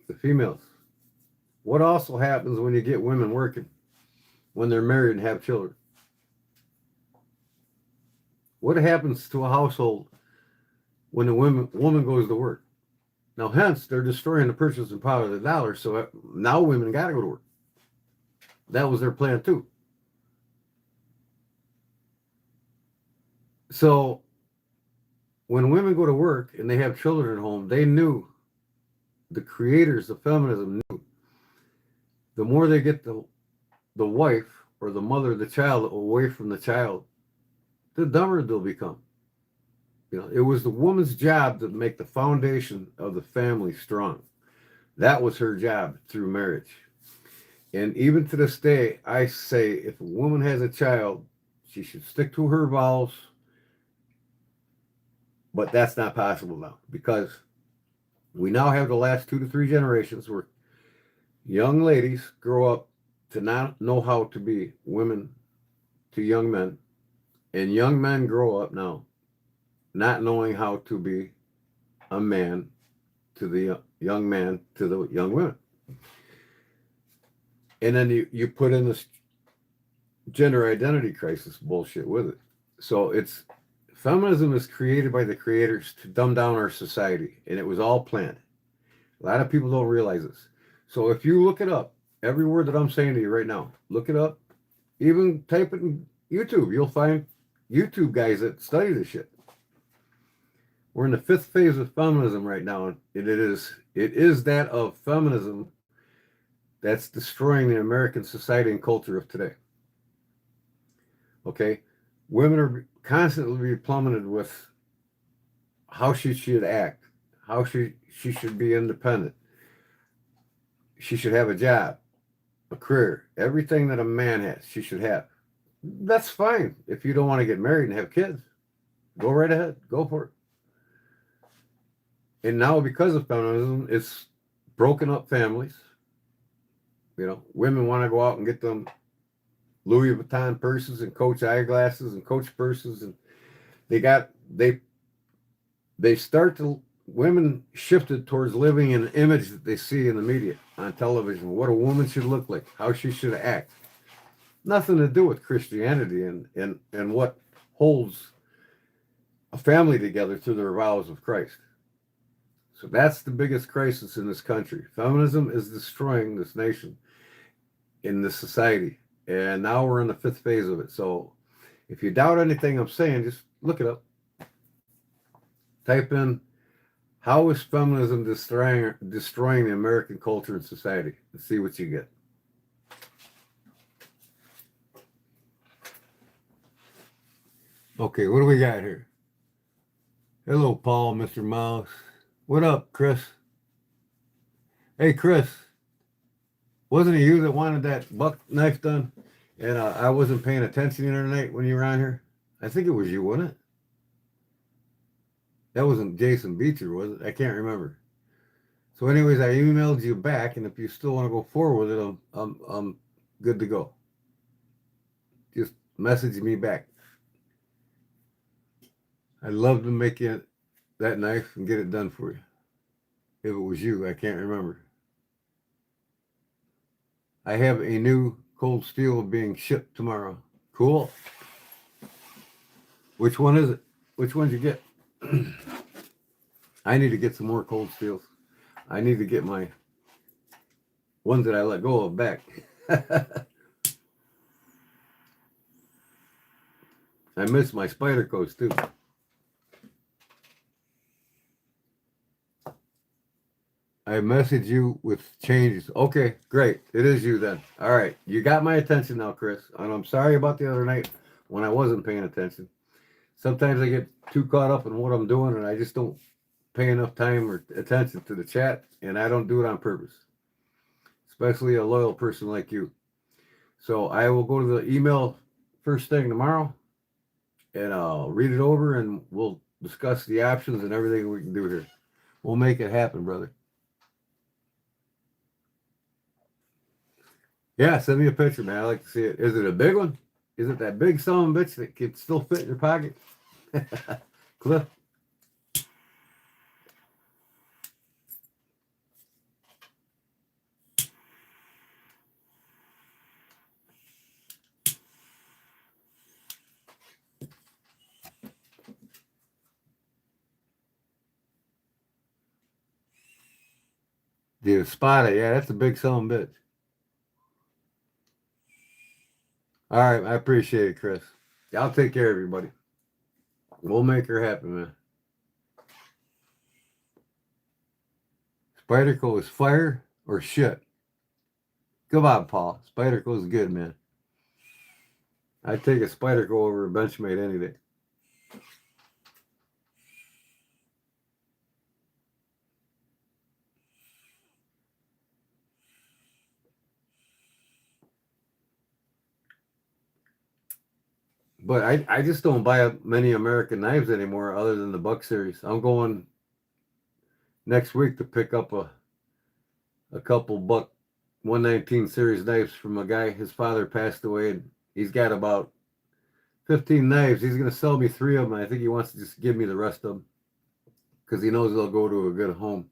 The females. What also happens when you get women working, when they're married and have children? What happens to a household when the woman goes to work? Now, hence, they're destroying the purchasing power of the dollar, so now women got to go to work. That was their plan, too. So, when women go to work and they have children at home, they knew, the creators of feminism knew, the more they get the wife or the mother of the child away from the child, the dumber they'll become. It was the woman's job to make the foundation of the family strong. That was her job through marriage. And even to this day, I say if a woman has a child, she should stick to her vows. But that's not possible now because we now have the last 2 to 3 generations where young ladies grow up to not know how to be women to young men, and young men grow up now not knowing how to be a man to the young man to the young women. And then you put in this gender identity crisis bullshit with it. So feminism is created by the creators to dumb down our society, and it was all planned. A lot of people don't realize this. So if you look it up, every word that I'm saying to you right now, look it up. Even type it in YouTube. You'll find YouTube guys that study this shit. We're in the 5th phase of feminism right now, and it is that of feminism that's destroying the American society and culture of today. Okay? Women are constantly plummeted with how she should act, how she should be independent. She should have a job, a career, everything that a man has, she should have. That's fine. If you don't want to get married and have kids, go right ahead, go for it. And now because of feminism, it's broken up families. Women want to go out and get them Louis Vuitton purses and Coach eyeglasses and Coach purses, and women shifted towards living in an image that they see in the media, on television, what a woman should look like, how she should act. Nothing to do with Christianity and what holds a family together through the vows of Christ. So that's the biggest crisis in this country. Feminism is destroying this nation, in this society. And now we're in the 5th phase of it. So if you doubt anything I'm saying, just look it up. Type in, how is feminism destroying the American culture and society? And see what you get. Okay, what do we got here? Hello, Paul, Mr. Mouse. What up, Chris? Hey, Chris. Wasn't it you that wanted that buck knife done? And I wasn't paying attention the other night when you were on here? I think it was you, wasn't it? That wasn't Jason Beecher, was it? I can't remember. So anyways, I emailed you back, and if you still want to go forward with it, I'm good to go. Just message me back. I'd love to make you that knife and get it done for you. If it was you, I can't remember. I have a new cold steel being shipped tomorrow. Cool. Which one is it? Which one did you get? I need to get some more cold steels. I need to get my ones that I let go of back. I miss my spider coats too. I message you with changes. Okay, great. It is you then. All right. You got my attention now, Chris. And I'm sorry about the other night when I wasn't paying attention. Sometimes I get too caught up in what I'm doing and I just don't pay enough time or attention to the chat. And I don't do it on purpose, especially a loyal person like you. So I will go to the email first thing tomorrow and I'll read it over and we'll discuss the options and everything we can do here. We'll make it happen, brother. Yeah, send me a picture, man. I like to see it. Is it a big one? Is it that big son of a bitch that can still fit in your pocket? Cliff? Dude, spot it. Yeah, that's a big son of a bitch. All right, I appreciate it, Chris. I'll take care of everybody. We'll make her happen, man. Spyderco is fire or shit? Come on, Paul. Spyderco is good, man. I'd take a Spyderco over a Benchmade any day. But I just don't buy many American knives anymore other than the Buck series. I'm going next week to pick up a couple Buck 119 series knives from a guy. His father passed away and he's got about 15 knives. He's going to sell me 3 of them. I think he wants to just give me the rest of them because he knows they'll go to a good home.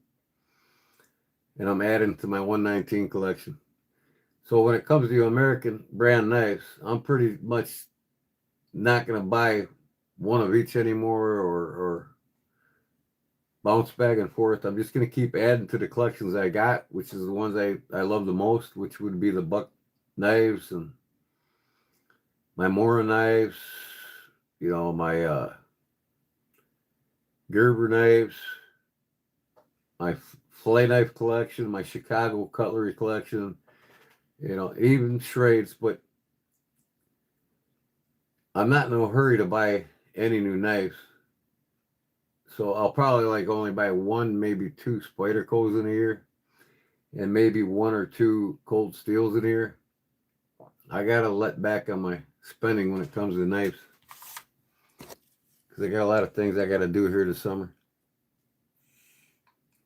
And I'm adding to my 119 collection. So when it comes to American brand knives, I'm pretty much not going to buy one of each anymore or bounce back and forth. I'm just going to keep adding to the collections I got, which is the ones I love the most, which would be the Buck knives and my Mora knives, you know, my Gerber knives, my fillet knife collection, my Chicago cutlery collection, you know, even Schrades, but I'm not in a hurry to buy any new knives. So I'll probably like only buy 1, maybe 2 Spydercos in a year and maybe 1 or 2 Cold Steels in a year. I got to let back on my spending when it comes to knives because I got a lot of things I got to do here this summer.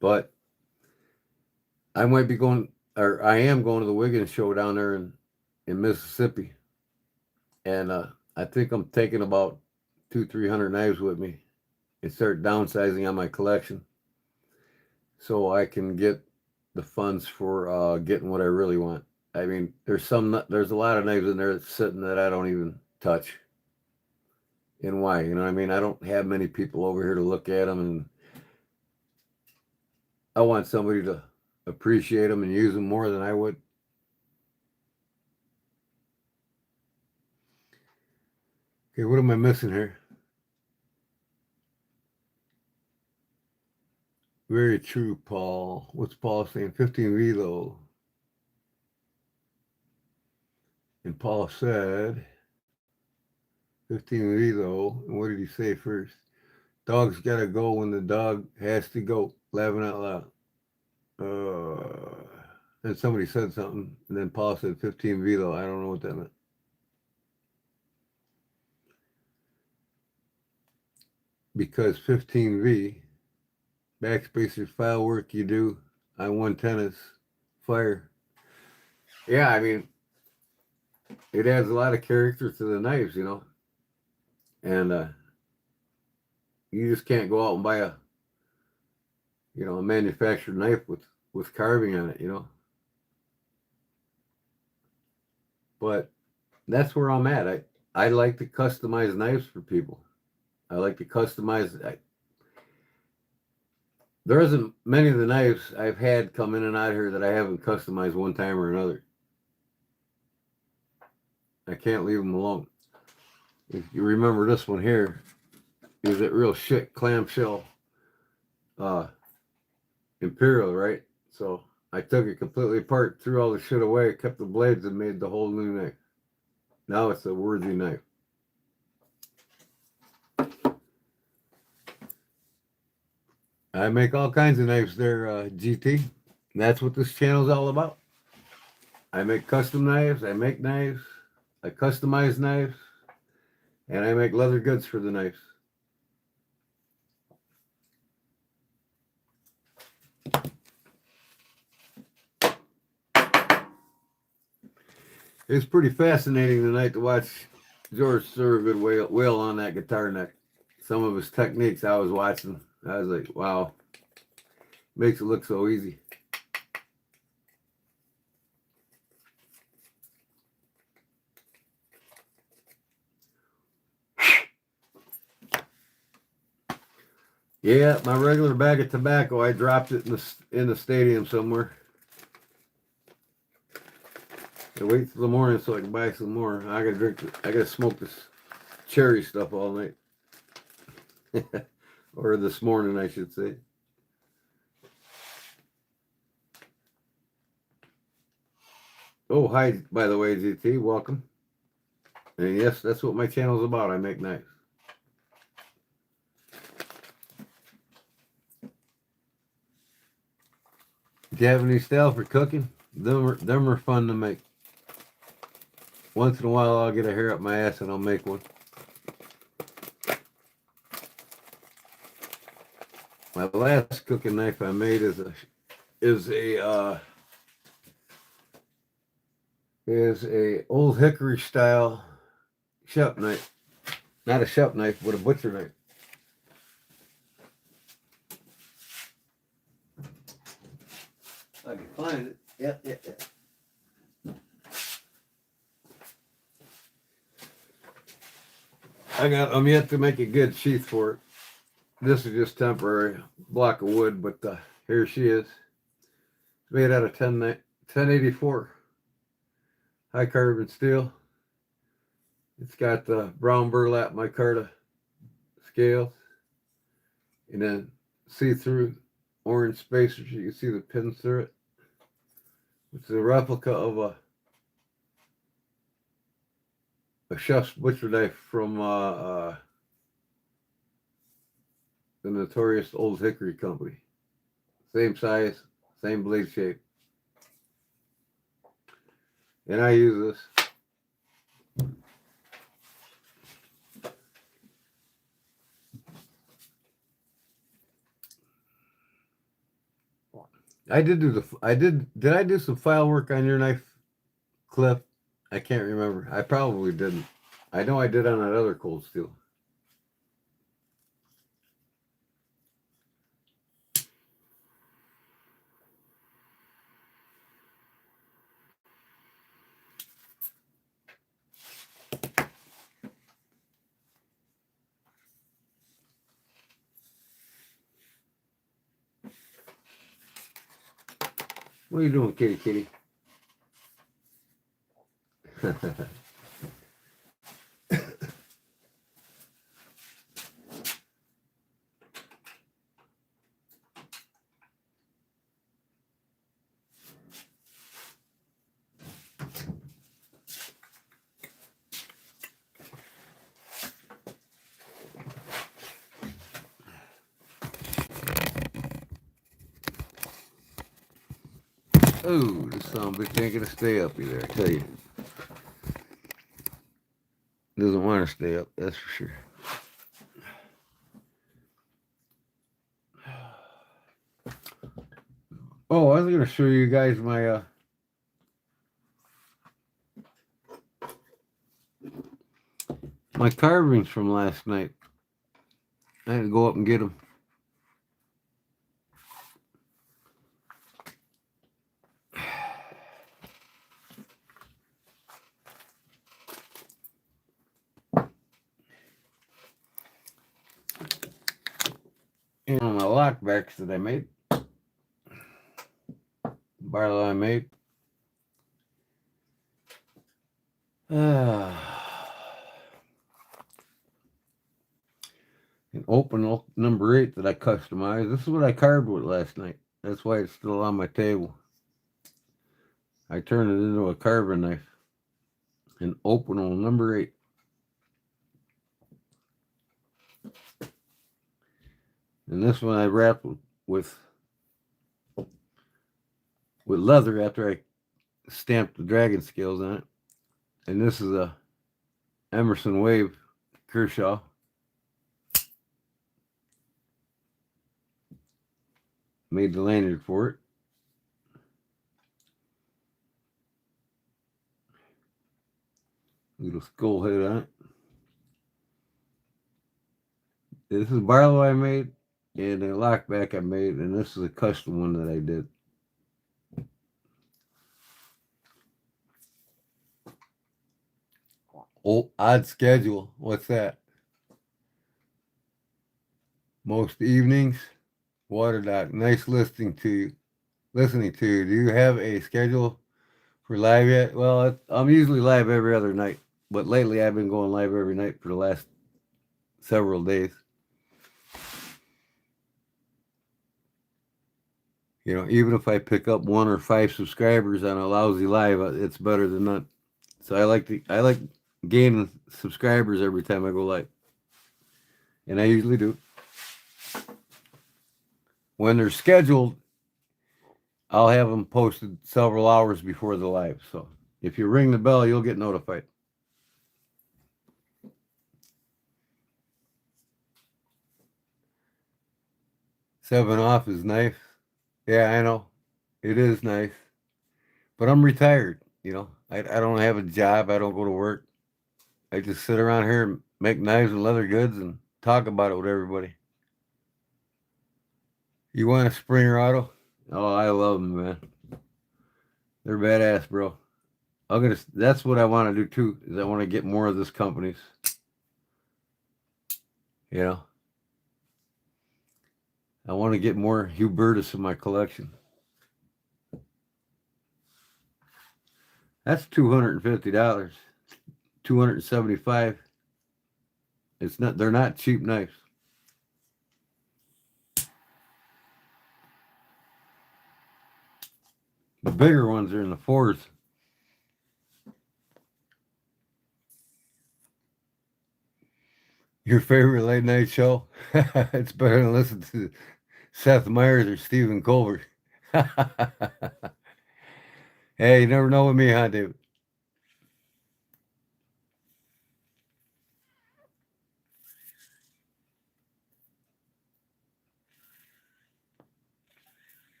But I might be going, or I am going to the Wiggins show down there in Mississippi. And I think I'm taking about 200-300 knives with me and start downsizing on my collection so I can get the funds for getting what I really want. I mean, there's a lot of knives in there that's sitting that I don't even touch. And why? You know what I mean? I don't have many people over here to look at them, and I want somebody to appreciate them and use them more than I would. Okay, what am I missing here? Very true, Paul. What's Paul saying? 15 though. And Paul said 15 though. And what did he say first? Dog's got to go when the dog has to go. Laughing out loud. Then somebody said something. And then Paul said 15 though. I don't know what that meant. Because 15V, backspacer file work you do on 110 is fire. Yeah, I mean, it adds a lot of character to the knives, you know. And you just can't go out and buy a manufactured knife with carving on it, you know. But that's where I'm at. I like to customize knives for people. I like to customize. There isn't many of the knives I've had come in and out here that I haven't customized one time or another. I can't leave them alone. If you remember this one here, it was that real shit clamshell Imperial, right? So I took it completely apart, threw all the shit away, kept the blades, and made the whole new knife. Now it's a worthy knife. I make all kinds of knives there, GT. That's what this channel is all about. I make custom knives, I make knives, I customize knives, and I make leather goods for the knives. It's pretty fascinating tonight to watch George Thorogood wail on that guitar neck. Some of his techniques I was watching, I was like, wow, makes it look so easy. Yeah, my regular bag of tobacco, I dropped it in the stadium somewhere. I wait till the morning so I can buy some more. I gotta smoke this cherry stuff all night. Or this morning, I should say. Oh, hi, by the way, GT, welcome. And yes, that's what my channel's about. I make knives. Do you have any style for cooking? Them are fun to make. Once in a while, I'll get a hair up my ass and I'll make one. My last cooking knife I made is a old hickory style chef knife. Not a chef knife, but a butcher knife. I can find it. Yeah. I'm yet to make a good sheath for it. This is just temporary block of wood, but here she is. It's made out of 1084 high carbon steel. It's got the brown burlap micarta scales, and then see-through orange spacers. You can see the pins through it. It's a replica of a chef's butcher knife from the notorious Old Hickory Company. Same size, same blade shape. And I use this. Did I do some file work on your knife, Cliff? I can't remember. I probably didn't. I know I did on that other cold steel. What are you doing, kitty? Oh, this son of a bitch ain't gonna stay up either, I tell you. Doesn't want to stay up, that's for sure. Oh, I was gonna show you guys my carvings from last night. I had to go up and get them. And my lockbacks that I made. Barlow I made. An open number 8 that I customized. This is what I carved with last night. That's why it's still on my table. I turned it into a carving knife. An Opinel number 8. And this one I wrapped with leather after I stamped the dragon scales on it. And this is a Emerson Wave Kershaw. Made the lanyard for it. Little skull head on it. This is Barlow I made, and a lockback I made, and this is a custom one that I did. Oh, odd schedule. What's that? Most evenings, Water Doc. Nice listening to you. Do you have a schedule for live yet? Well, I'm usually live every other night, but lately I've been going live every night for the last several days. You know, even if I pick up 1 or 5 subscribers on a lousy live, it's better than none. So I like gaining subscribers every time I go live, and I usually do. When they're scheduled, I'll have them posted several hours before the live. So if you ring the bell, you'll get notified. $7 off is nice. Yeah, I know. It is nice. But I'm retired, you know. I don't have a job. I don't go to work. I just sit around here and make knives and leather goods and talk about it with everybody. You want a Springer Auto? Oh, I love them, man. They're badass, bro. That's what I want to do too, is I want to get more of this company's. You know. I want to get more Hubertus in my collection. That's $250. $275. They're not cheap knives. The bigger ones are in the 4s. Your favorite late night show? It's better than listen to Seth Meyers or Stephen Colbert. Hey, you never know with me, huh, David?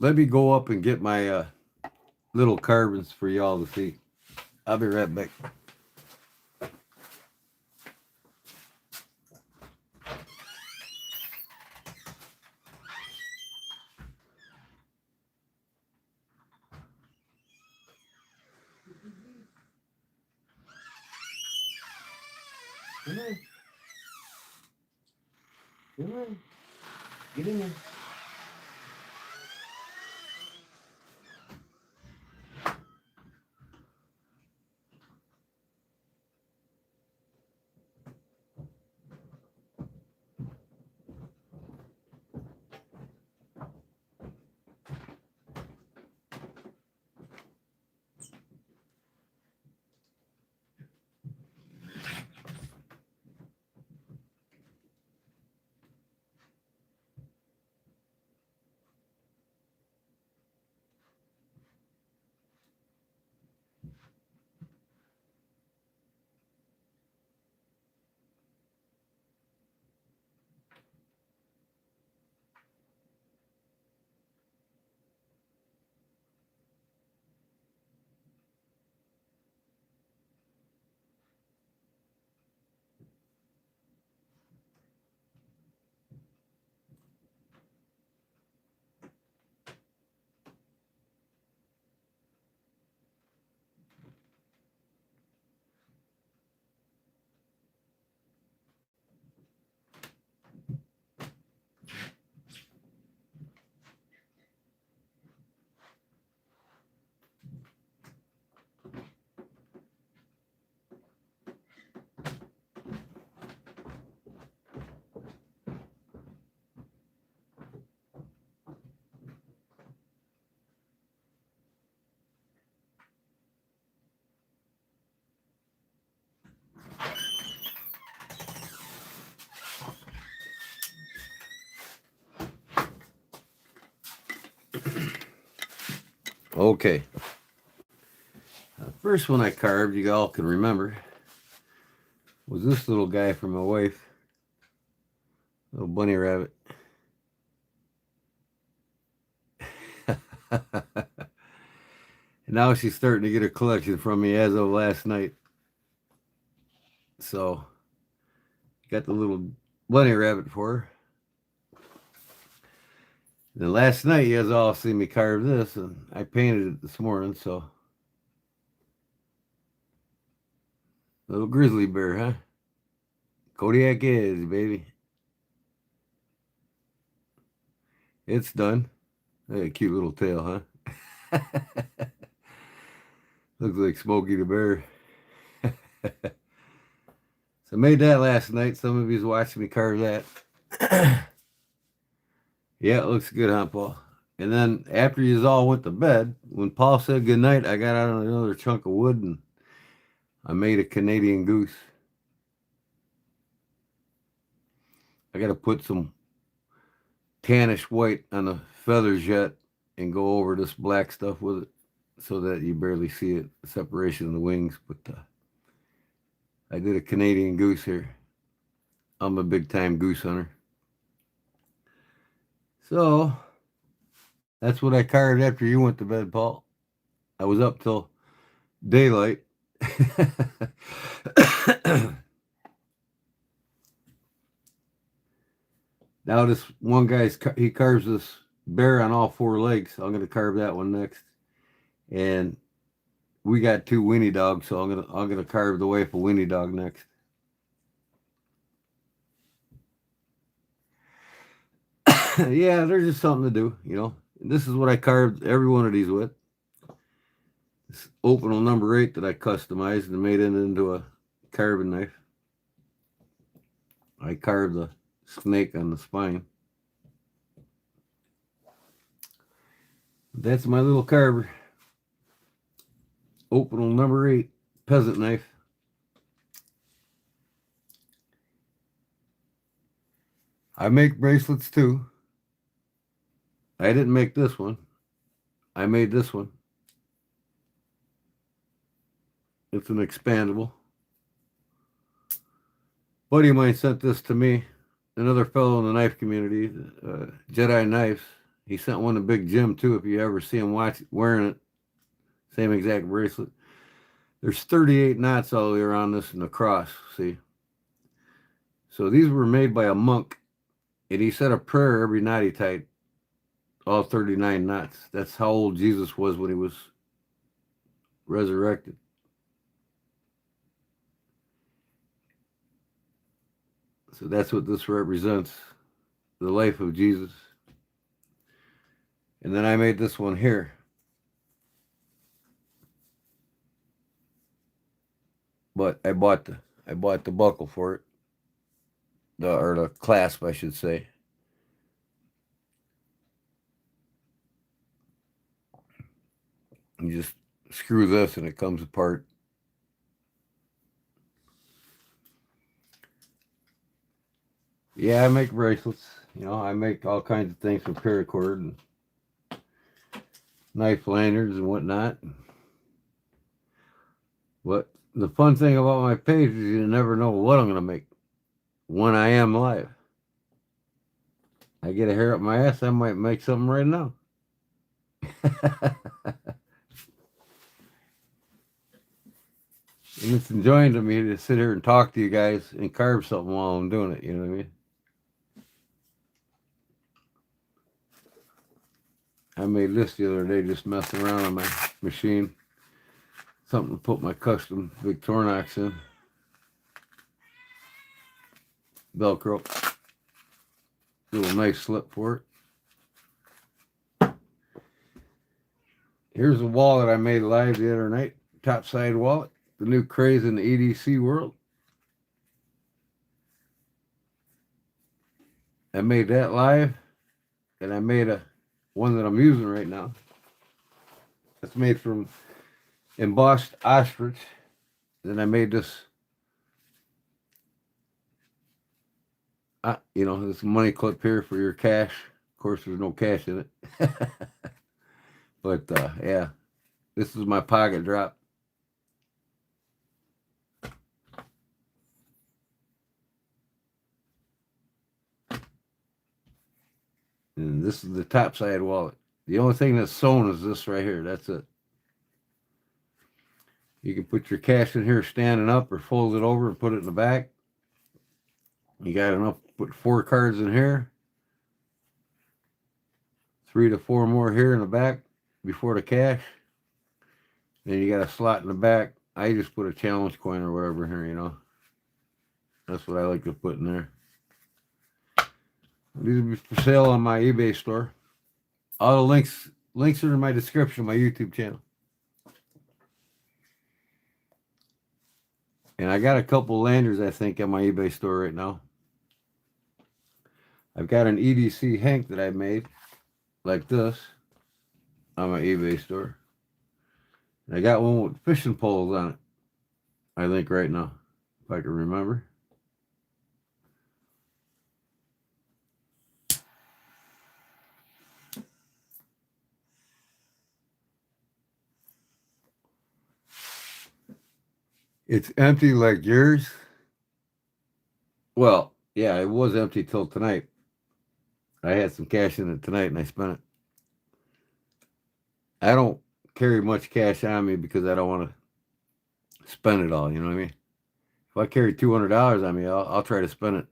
Let me go up and get my little carbons for y'all to see. I'll be right back. Come on. Come on. Get in there. Okay. The first one I carved, you all can remember, was this little guy for my wife. Little bunny rabbit. And now she's starting to get a collection from me as of last night. So, got the little bunny rabbit for her. Then last night, you guys all seen me carve this, and I painted it this morning, so. Little grizzly bear, huh? Kodiak is, baby. It's done. Hey, a cute little tail, huh? Looks like Smokey the Bear. So I made that last night. Some of you's watching me carve that. Yeah, it looks good, huh, Paul? And then after you all went to bed, when Paul said goodnight, I got out another chunk of wood and I made a Canadian goose. I got to put some tannish white on the feathers yet and go over this black stuff with it so that you barely see it, the separation of the wings. But I did a Canadian goose here. I'm a big-time goose hunter. So that's what I carved after you went to bed, Paul. I was up till daylight. Now this one he carves this bear on all four legs. I'm going to carve that one next. And we got two weenie dogs, so I'm gonna carve the wife a weenie dog next. Yeah, there's just something to do, you know. And this is what I carved every one of these with. This opal number 8 that I customized and made it into a carving knife. I carved the snake on the spine. That's my little carver. Opal number 8 peasant knife. I make bracelets too. I didn't make this one. I made this one. It's an expandable. Buddy of mine sent this to me. Another fellow in the knife community, Jedi Knives. He sent one to Big Jim too. If you ever see him wearing it, same exact bracelet. There's 38 knots all the way around this in the cross. See, so these were made by a monk, and he said a prayer every knot he tied. All 39 knots. That's how old Jesus was when he was resurrected. So that's what this represents, the life of Jesus. And then I made this one here. But I bought the buckle for it. Or the clasp, I should say. You just screw this and it comes apart. Yeah, I make bracelets. You know, I make all kinds of things from paracord and knife lanyards and whatnot. But the fun thing about my page is you never know what I'm going to make when I am live. I get a hair up my ass, I might make something right now. And it's enjoying to me to sit here and talk to you guys and carve something while I'm doing it, you know what I mean? I made this the other day just messing around on my machine. Something to put my custom Victorinox in. Velcro. Little nice slip for it. Here's a wallet I made live the other night. Topside wallet. The new craze in the EDC world. I made that live. And I made one that I'm using right now. It's made from embossed ostrich. Then I made this, this money clip here for your cash. course, there's no cash in it. But yeah, this is my pocket drop. And this is the top side wallet. The only thing that's sewn is this right here. That's it. You can put your cash in here standing up or fold it over and put it in the back. You got enough to put 4 cards in here. 3 to 4 more here in the back before the cash. Then you got a slot in the back. I just put a challenge coin or whatever in here, you know. That's what I like to put in there. These will be for sale on my eBay store. All the links are in my description of my YouTube channel. And I got a couple landers, I think, on my eBay store right now. I've got an EDC Hank that I made, like this, on my eBay store. And I got one with fishing poles on it, I think, right now, if I can remember. It's empty like yours. Well, yeah, it was empty till tonight. I had some cash in it tonight and I spent it. I don't carry much cash on me because I don't want to spend it all, you know what I mean? If I carry $200 on me, I'll try to spend it.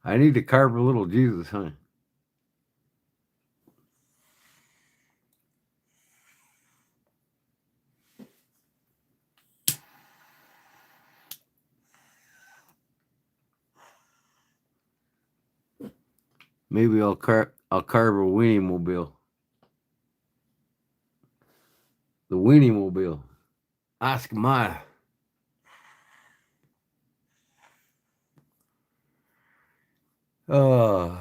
I need to carve a little Jesus, huh? Maybe I'll carve a weenie mobile. The weenie mobile. Ask my. Yeah,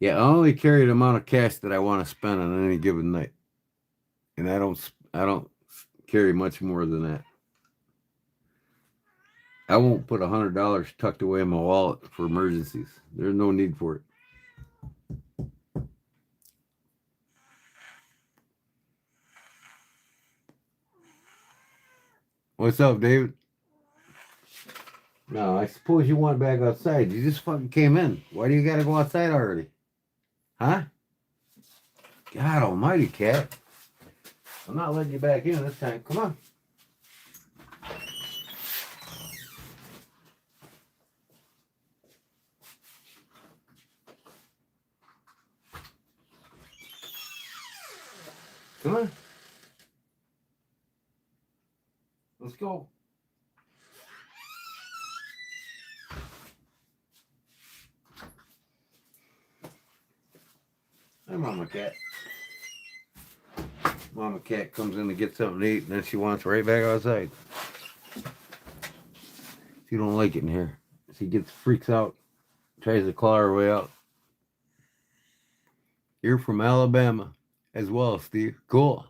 I only carry the amount of cash that I want to spend on any given night. And I don't carry much more than that. I won't put $100 tucked away in my wallet for emergencies. There's no need for it. What's up, David? No, I suppose you want back outside. You just fucking came in. Why do you gotta go outside already? Huh? God almighty, cat. I'm not letting you back in this time. Come on. Come on. Let's go. Hi, Mama Cat. Mama Cat comes in to get something to eat, and then she wants right back outside. She don't like it in here. She freaks out, tries to claw her way out. You're from Alabama as well, Steve. Cool.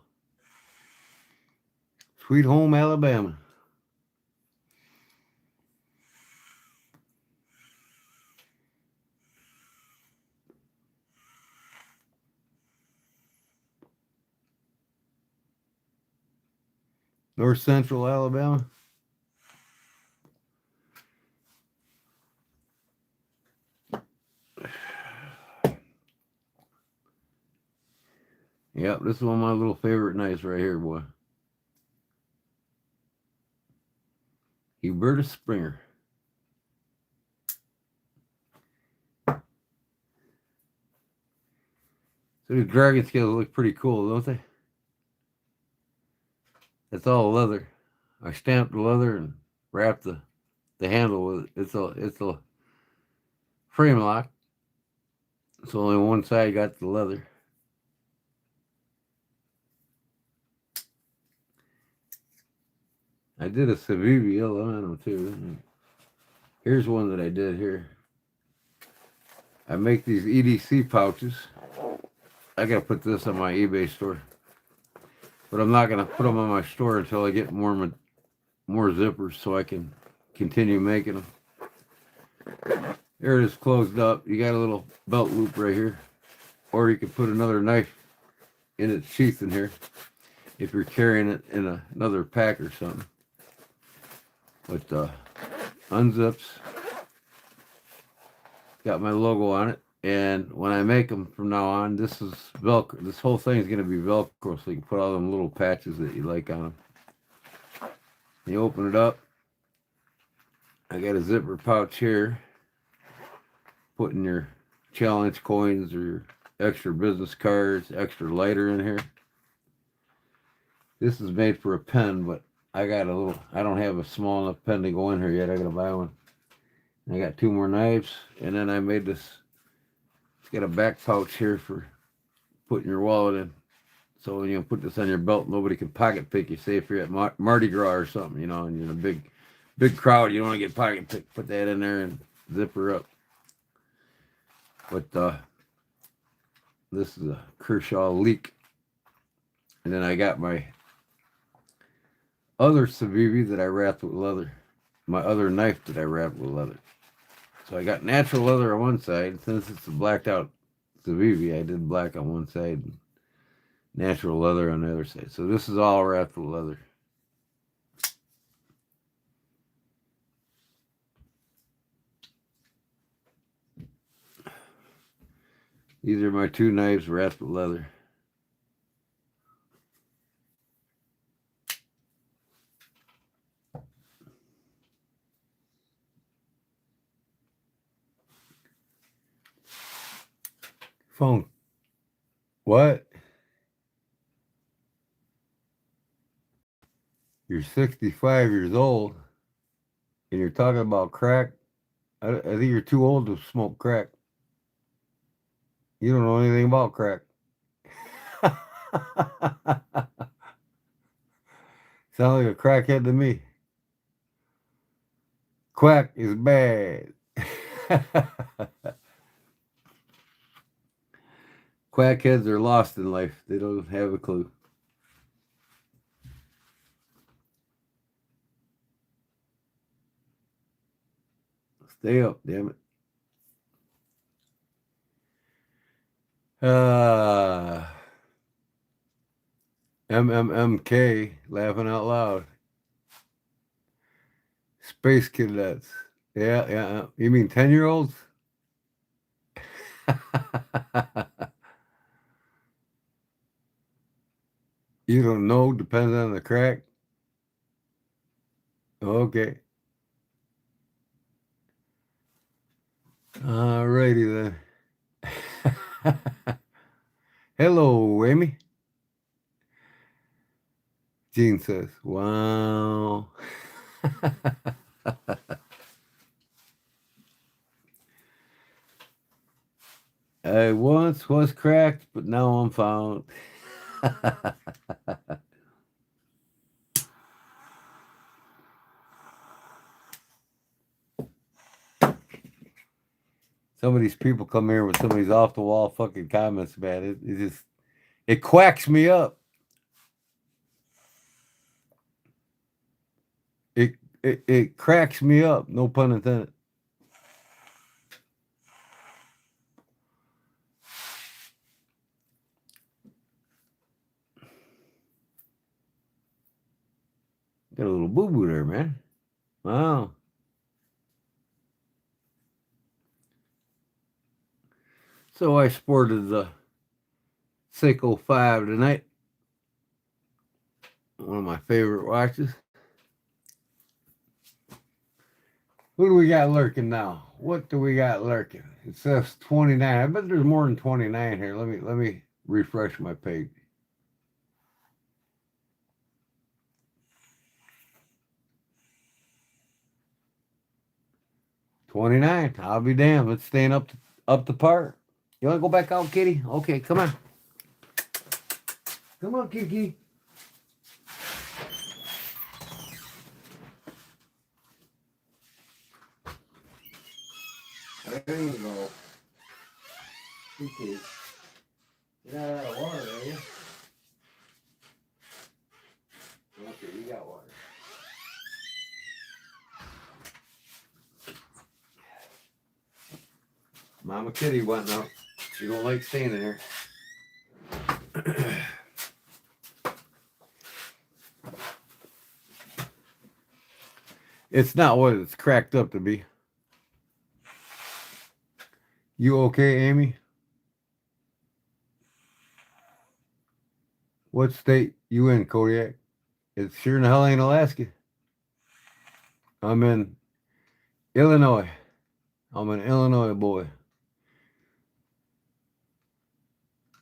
Sweet home Alabama. North Central Alabama. Yep, this is one of my little favorite nights right here, boy. Hubertus Springer. So these dragon scales look pretty cool, don't they? It's all leather. I stamped the leather and wrapped the handle with it. It's a frame lock. So only one side got the leather. I did a Civivi yellow on them too. Here's one that I did here. I make these EDC pouches. I gotta put this on my eBay store, but I'm not gonna put them on my store until I get more zippers so I can continue making them. There it is, closed up. You got a little belt loop right here, or you could put another knife in its sheath in here if you're carrying it in another pack or something. But unzips, got my logo on it, and when I make them from now on, this is Velcro. This whole thing is going to be Velcro, so you can put all them little patches that you like on them. You open it up. I got a zipper pouch here, putting your challenge coins or your extra business cards, extra lighter in here. This is made for a pen, but I don't have a small enough pen to go in here yet. I gotta buy one. I got 2 more knives, and then I made this. It's got a back pouch here for putting your wallet in. So when you put this on your belt, nobody can pocket pick you. Say if you're at Mardi Gras or something, you know, and you're in a big crowd, you don't want to get pocket picked. Put that in there and zip her up. But this is a Kershaw leak. And then I got my other Civivi that I wrapped with leather. My other knife that I wrapped with leather. So I got natural leather on one side. Since it's a blacked out Civivi, I did black on one side and natural leather on the other side. So this is all wrapped with leather. These are my 2 knives wrapped with leather. Phone. What? You're 65 years old and you're talking about crack? I think you're too old to smoke crack. You don't know anything about crack. Sound like a crackhead to me. Quack is bad. Quackheads are lost in life. They don't have a clue. Stay up, damn it. MMMK, laughing out loud. Space cadets. Yeah. You mean 10-year-olds? You don't know, depends on the crack. Okay. Alrighty then. Hello, Amy. Jean says, wow. I once was cracked, but now I'm found. Some of these people come here with some of these off the wall fucking comments, man. It quacks me up. It cracks me up, no pun intended. Got a little boo-boo there, man. Wow. So I sported the Seiko 5 tonight. One of my favorite watches. Who do we got lurking now? What do we got lurking? It says 29. I bet there's more than 29 here. Let me refresh my page. 29. I'll be damned. It's staying up the par. You want to go back out, kitty? Okay, come on. Come on, Kiki. There you go. Kiki. You're not out of water, are you? Okay, you got water. Mama Kitty wanting out. She don't like staying in here. It's not what it's cracked up to be. You okay, Amy? What state you in, Kodiak? It sure in the hell ain't Alaska. I'm in Illinois. I'm an Illinois boy.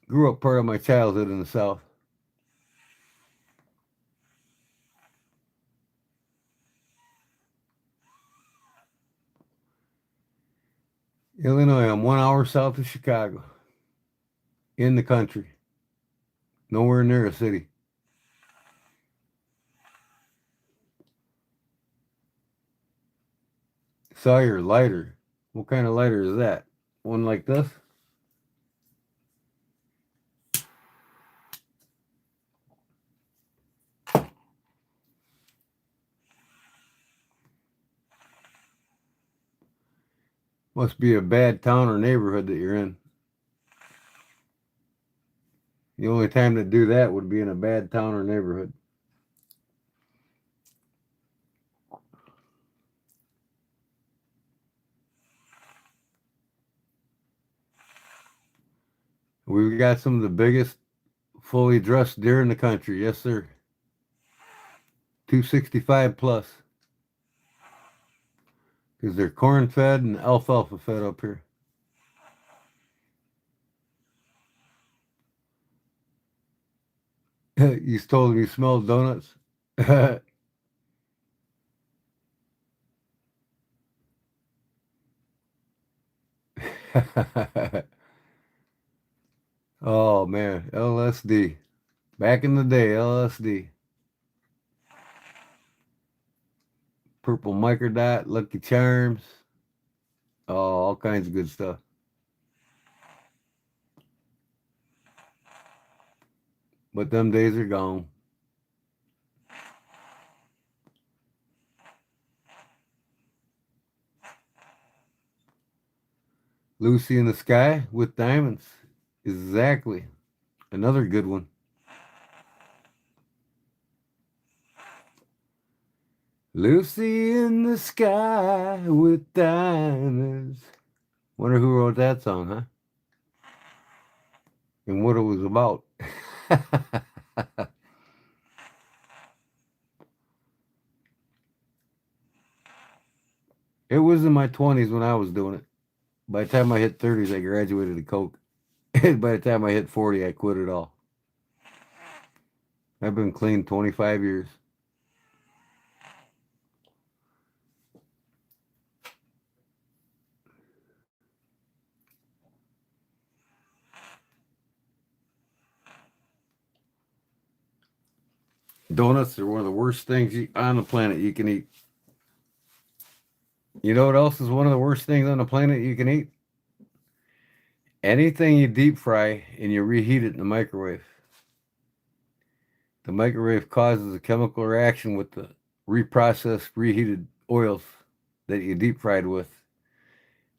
Grew up part of my childhood in the South. Illinois, I'm 1 hour south of Chicago. In the country. Nowhere near a city. Saw your lighter. What kind of lighter is that? One like this? Must be a bad town or neighborhood that you're in. The only time to do that would be in a bad town or neighborhood. We've got some of the biggest fully dressed deer in the country. Yes, sir. 265 plus. Because they're corn fed and alfalfa fed up here. You told me you smelled donuts. Oh man, LSD. Back in the day, LSD. Purple microdot, Lucky Charms. Oh, all kinds of good stuff. But them days are gone. Lucy in the Sky with Diamonds. Exactly. Another good one. Lucy in the Sky with Diamonds. Wonder who wrote that song, huh? And what it was about. It was in my 20s when I was doing it. By the time I hit 30s, I graduated to Coke. And by the time I hit 40, I quit it all. I've been clean 25 years. Donuts are one of the worst things on the planet you can eat. You know what else is one of the worst things on the planet you can eat? Anything you deep fry and you reheat it in the microwave. The microwave causes a chemical reaction with the reprocessed, reheated oils that you deep fried with,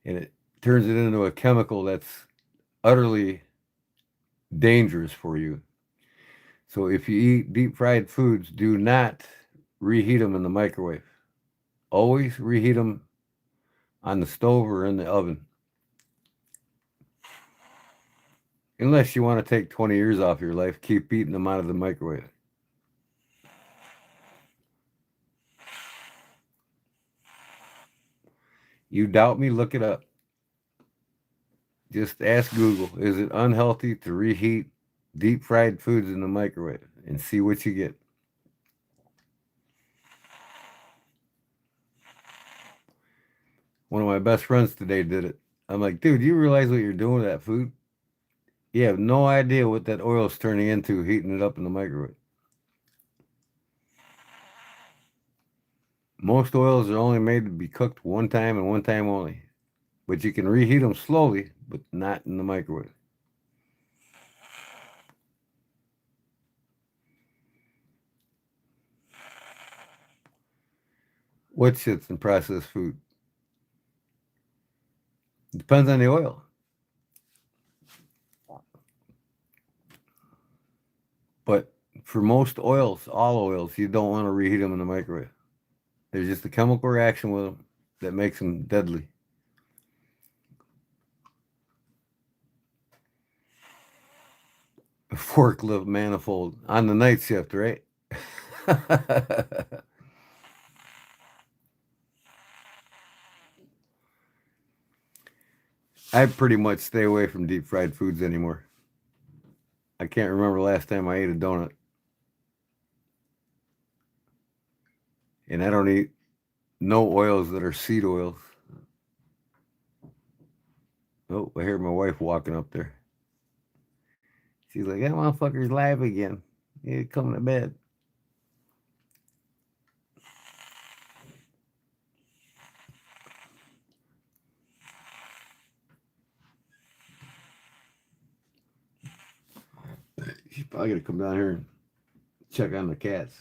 and it turns it into a chemical that's utterly dangerous for you. So if you eat deep fried foods, do not reheat them in the microwave. Always reheat them on the stove or in the oven. Unless you want to take 20 years off your life, keep eating them out of the microwave. You doubt me? Look it up. Just ask Google, is it unhealthy to reheat deep fried foods in the microwave? And see what you get. One of my best friends today did it. I'm like, dude, you realize what you're doing with that food? You have no idea what that oil is turning into heating it up in the microwave. Most oils are only made to be cooked one time and one time only. But you can reheat them slowly, but not in the microwave. What shit's in processed food? Depends on the oil. But for most oils, all oils, you don't want to reheat them in the microwave. There's just a chemical reaction with them that makes them deadly. A forklift manifold on the night shift, right? I pretty much stay away from deep fried foods anymore. I can't remember the last time I ate a donut. And I don't eat no oils that are seed oils. Oh, I hear my wife walking up there. She's like, that motherfucker's live again. He's coming to bed. She's probably going to come down here and check on the cats.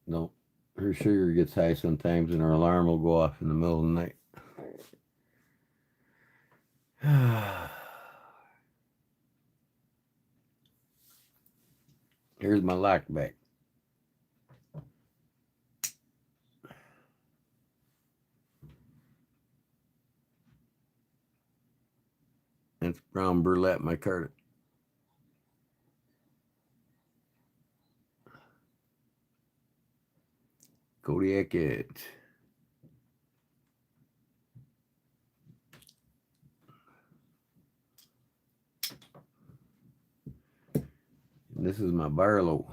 No, her sugar gets high sometimes and her alarm will go off in the middle of the night. Here's my lock back. That's brown burlap micarta. Kodiak edge. And this is my Barlow.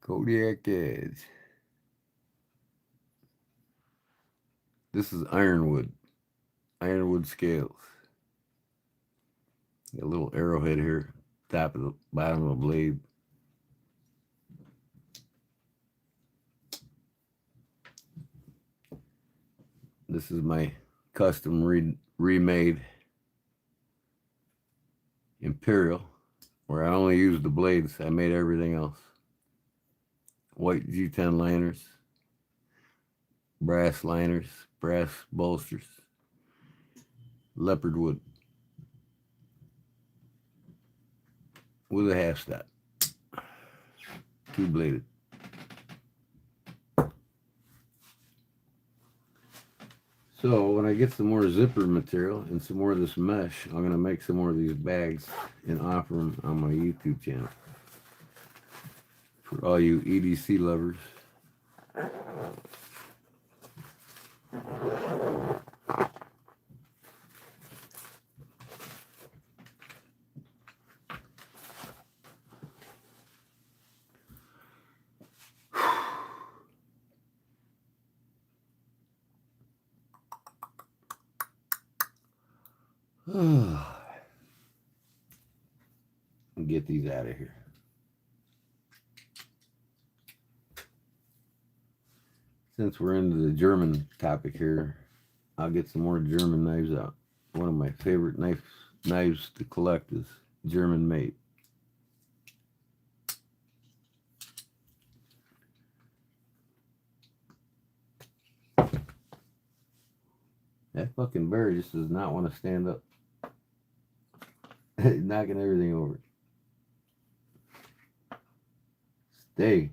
Kodiak edge. This is ironwood. Ironwood scales. Got a little arrowhead here, top of the bottom of the blade. This is my custom remade Imperial, where I only used the blades. I made everything else. White G10 liners, brass liners, brass bolsters, leopard wood with a half stop, two bladed. So when I get some more zipper material and some more of this mesh, I'm going to make some more of these bags and offer them on my YouTube channel. For all you EDC lovers. Get these out of here. Since we're into the German topic here, I'll get some more German knives out. One of my favorite knives to collect is German made. That fucking bear just does not want to stand up. He's knocking everything over. Stay.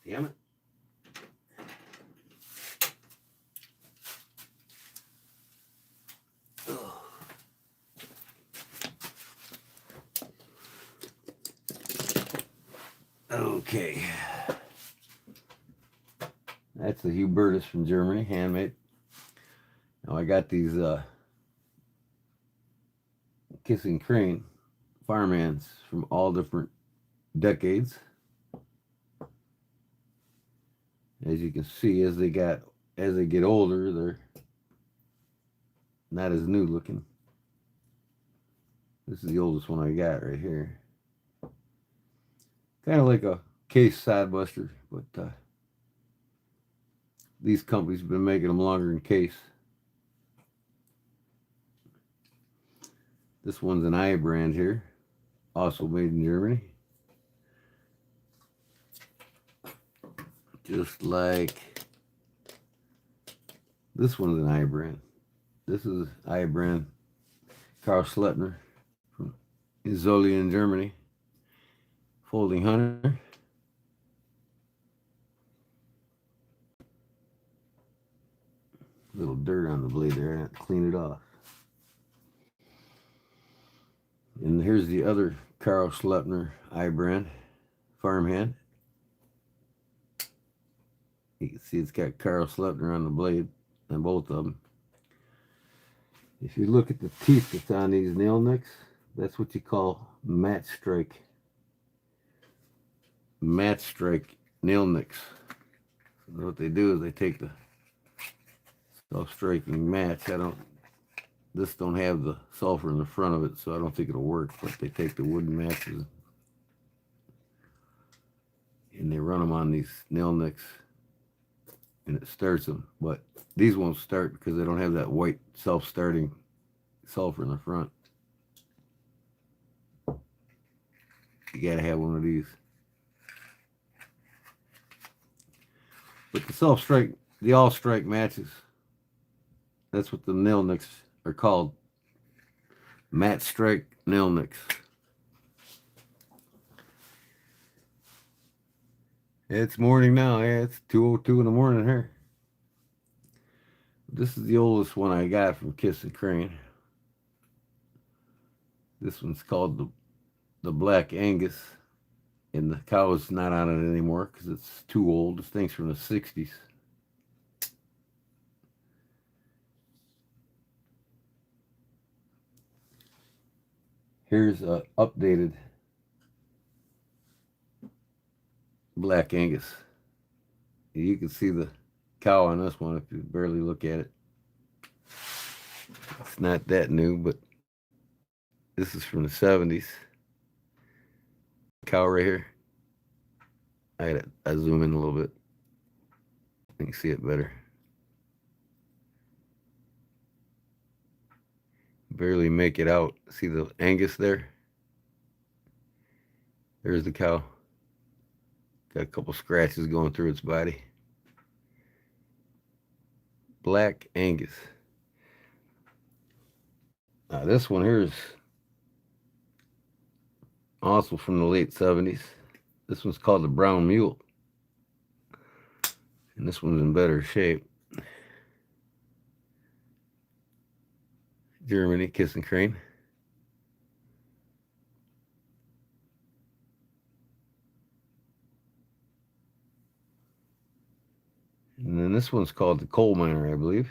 Damn it. Okay. That's the Hubertus from Germany, handmade. Now I got these Kissing Crane farmhands from all different decades. As you can see, as they get older, they're not as new looking. This is the oldest one I got right here. Kind of like a case sidebuster, but these companies have been making them longer in case. This one's an I brand here, also made in Germany. Just like this one's an I brand. This is I brand Karl Slettner from Isoli in Germany. Folding Hunter. Little dirt on the blade there. I have to clean it off. And here's the other Karl Slettner I brand farmhand. You can see it's got Karl Slettner on the blade on both of them. If you look at the teeth that's on these nail nicks, that's what you call match strike. Match strike nail nicks. So what they do is they take the self-striking match. This don't have the sulfur in the front of it, so I don't think it'll work, but they take the wooden matches and they run them on these nail nicks and it starts them. But these won't start because they don't have that white self-starting sulfur in the front. You gotta have one of these. But the self-strike, the all-strike matches, that's what the nail nicks are called. Matte strike nail nicks. It's morning now. Yeah, it's 2:02 in the morning here. This is the oldest one I got from Kissing Crane. This one's called the Black Angus. And the cow is not on it anymore because it's too old. This thing's from the 60s. Here's an updated Black Angus. You can see the cow on this one if you barely look at it. It's not that new, but this is from the 70s. Cow right here. I zoom in a little bit. You can see it better. Barely make it out. See the Angus there? There's the cow. Got a couple scratches going through its body. Black Angus. Now this one here is also from the late 70s. This one's called the Brown Mule. And this one's in better shape. Germany, Kissing Crane. And then this one's called the Coal Miner, I believe.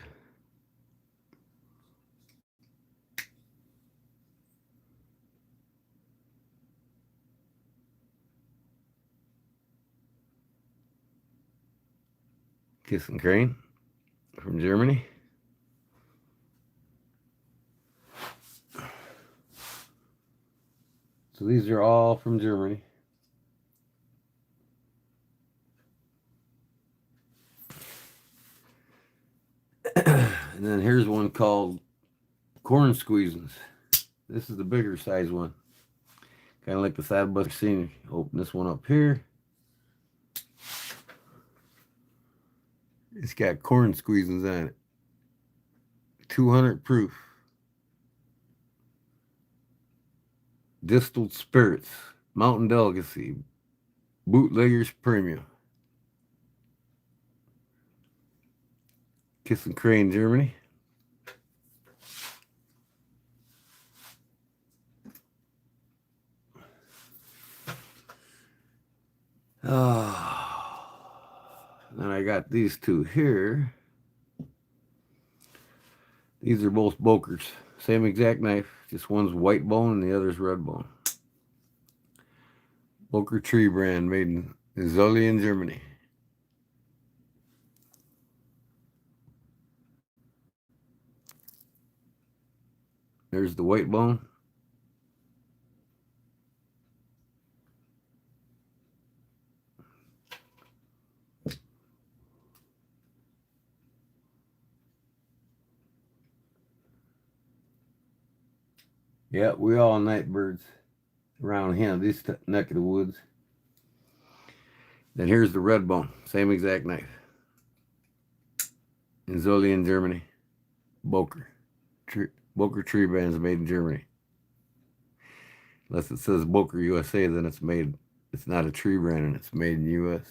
Kissing Crane from Germany. So these are all from Germany. And then here's one called Corn Squeezins. This is the bigger size one. Kind of like the sidebuster scene. Open this one up here. It's got corn squeezins on it. 200 proof. Distilled spirits. Mountain Delicacy. Bootleggers Premium. Kiss and Crane, Germany. Oh, then I got these two here. These are both Bokers. Same exact knife, just one's white bone and the other's red bone. Boker tree brand made in Zollian, Germany. There's the white bone. Yeah, we all night birds around here, this neck of the woods. Then here's the red bone, same exact knife. In Zollian, Germany. Boker. Boker tree brands made in Germany. Unless it says Boker USA, then it's not a tree brand and it's made in the US.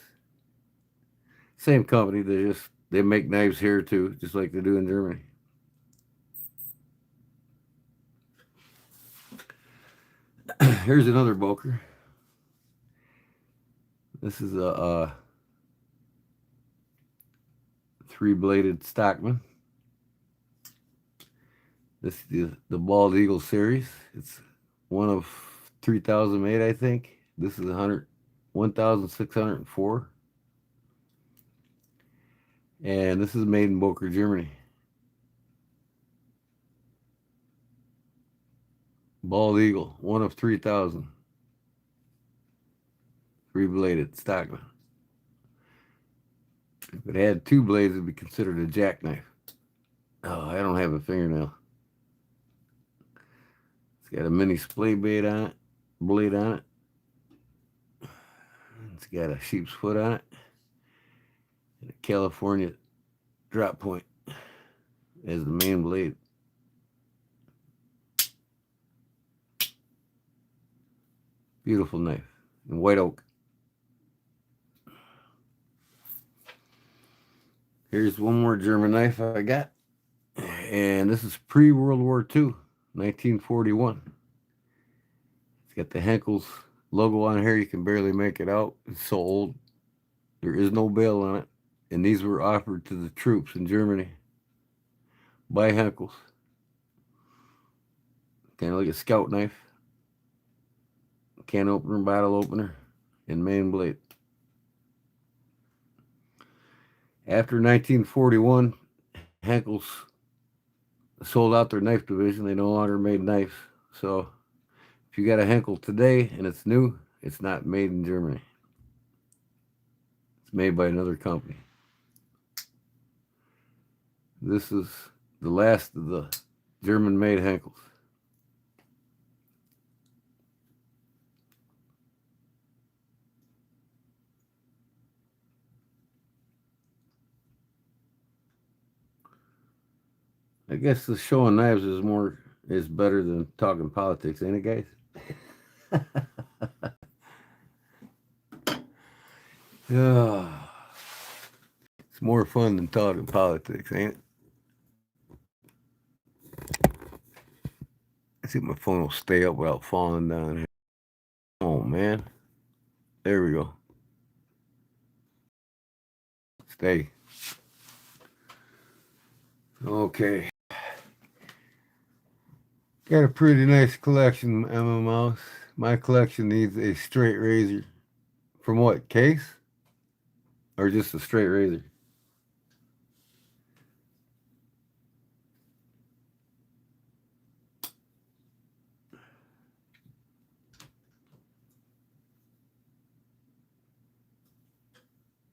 Same company, they make knives here too, just like they do in Germany. Here's another Boker. This is a three-bladed Stockman. This is the Bald Eagle series. It's one of 3,000 made, I think. This is 1,604. And this is made in Boker, Germany. Bald Eagle, one of 3,000. Three-bladed Stockman. If it had two blades, it'd be considered a jackknife. Oh, I don't have a fingernail. It's got a mini splay blade on it. It's got a sheep's foot on it. And a California drop point as the main blade. Beautiful knife. And white oak. Here's one more German knife I got. And this is pre-World War II, 1941. It's got the Henkel's logo on here. You can barely make it out. It's so old. There is no bail on it. And these were offered to the troops in Germany by Henkel's. Kind of like a scout knife. Can opener, bottle opener, and main blade. After 1941, Henkel's sold out their knife division. They no longer made knives. So if you got a Henkel today and it's new, it's not made in Germany. It's made by another company. This is the last of the German-made Henkels. I guess the showing knives is better than talking politics, ain't it, guys? Yeah. It's more fun than talking politics, ain't it? I see if my phone will stay up without falling down here. Oh, man. There we go. Stay. Okay. Got a pretty nice collection, Emma Mouse. My collection needs a straight razor. From what, case? Or just a straight razor?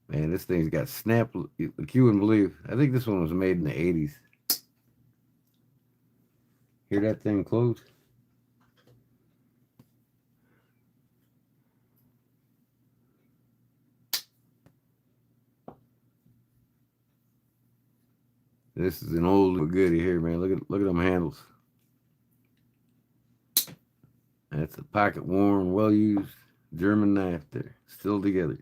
Man, this thing's got snap, like you wouldn't believe. I think this one was made in the 80s. Hear that thing close? This is an old goodie here, man. Look at them handles. That's a pocket worn, well used German knife there, still together.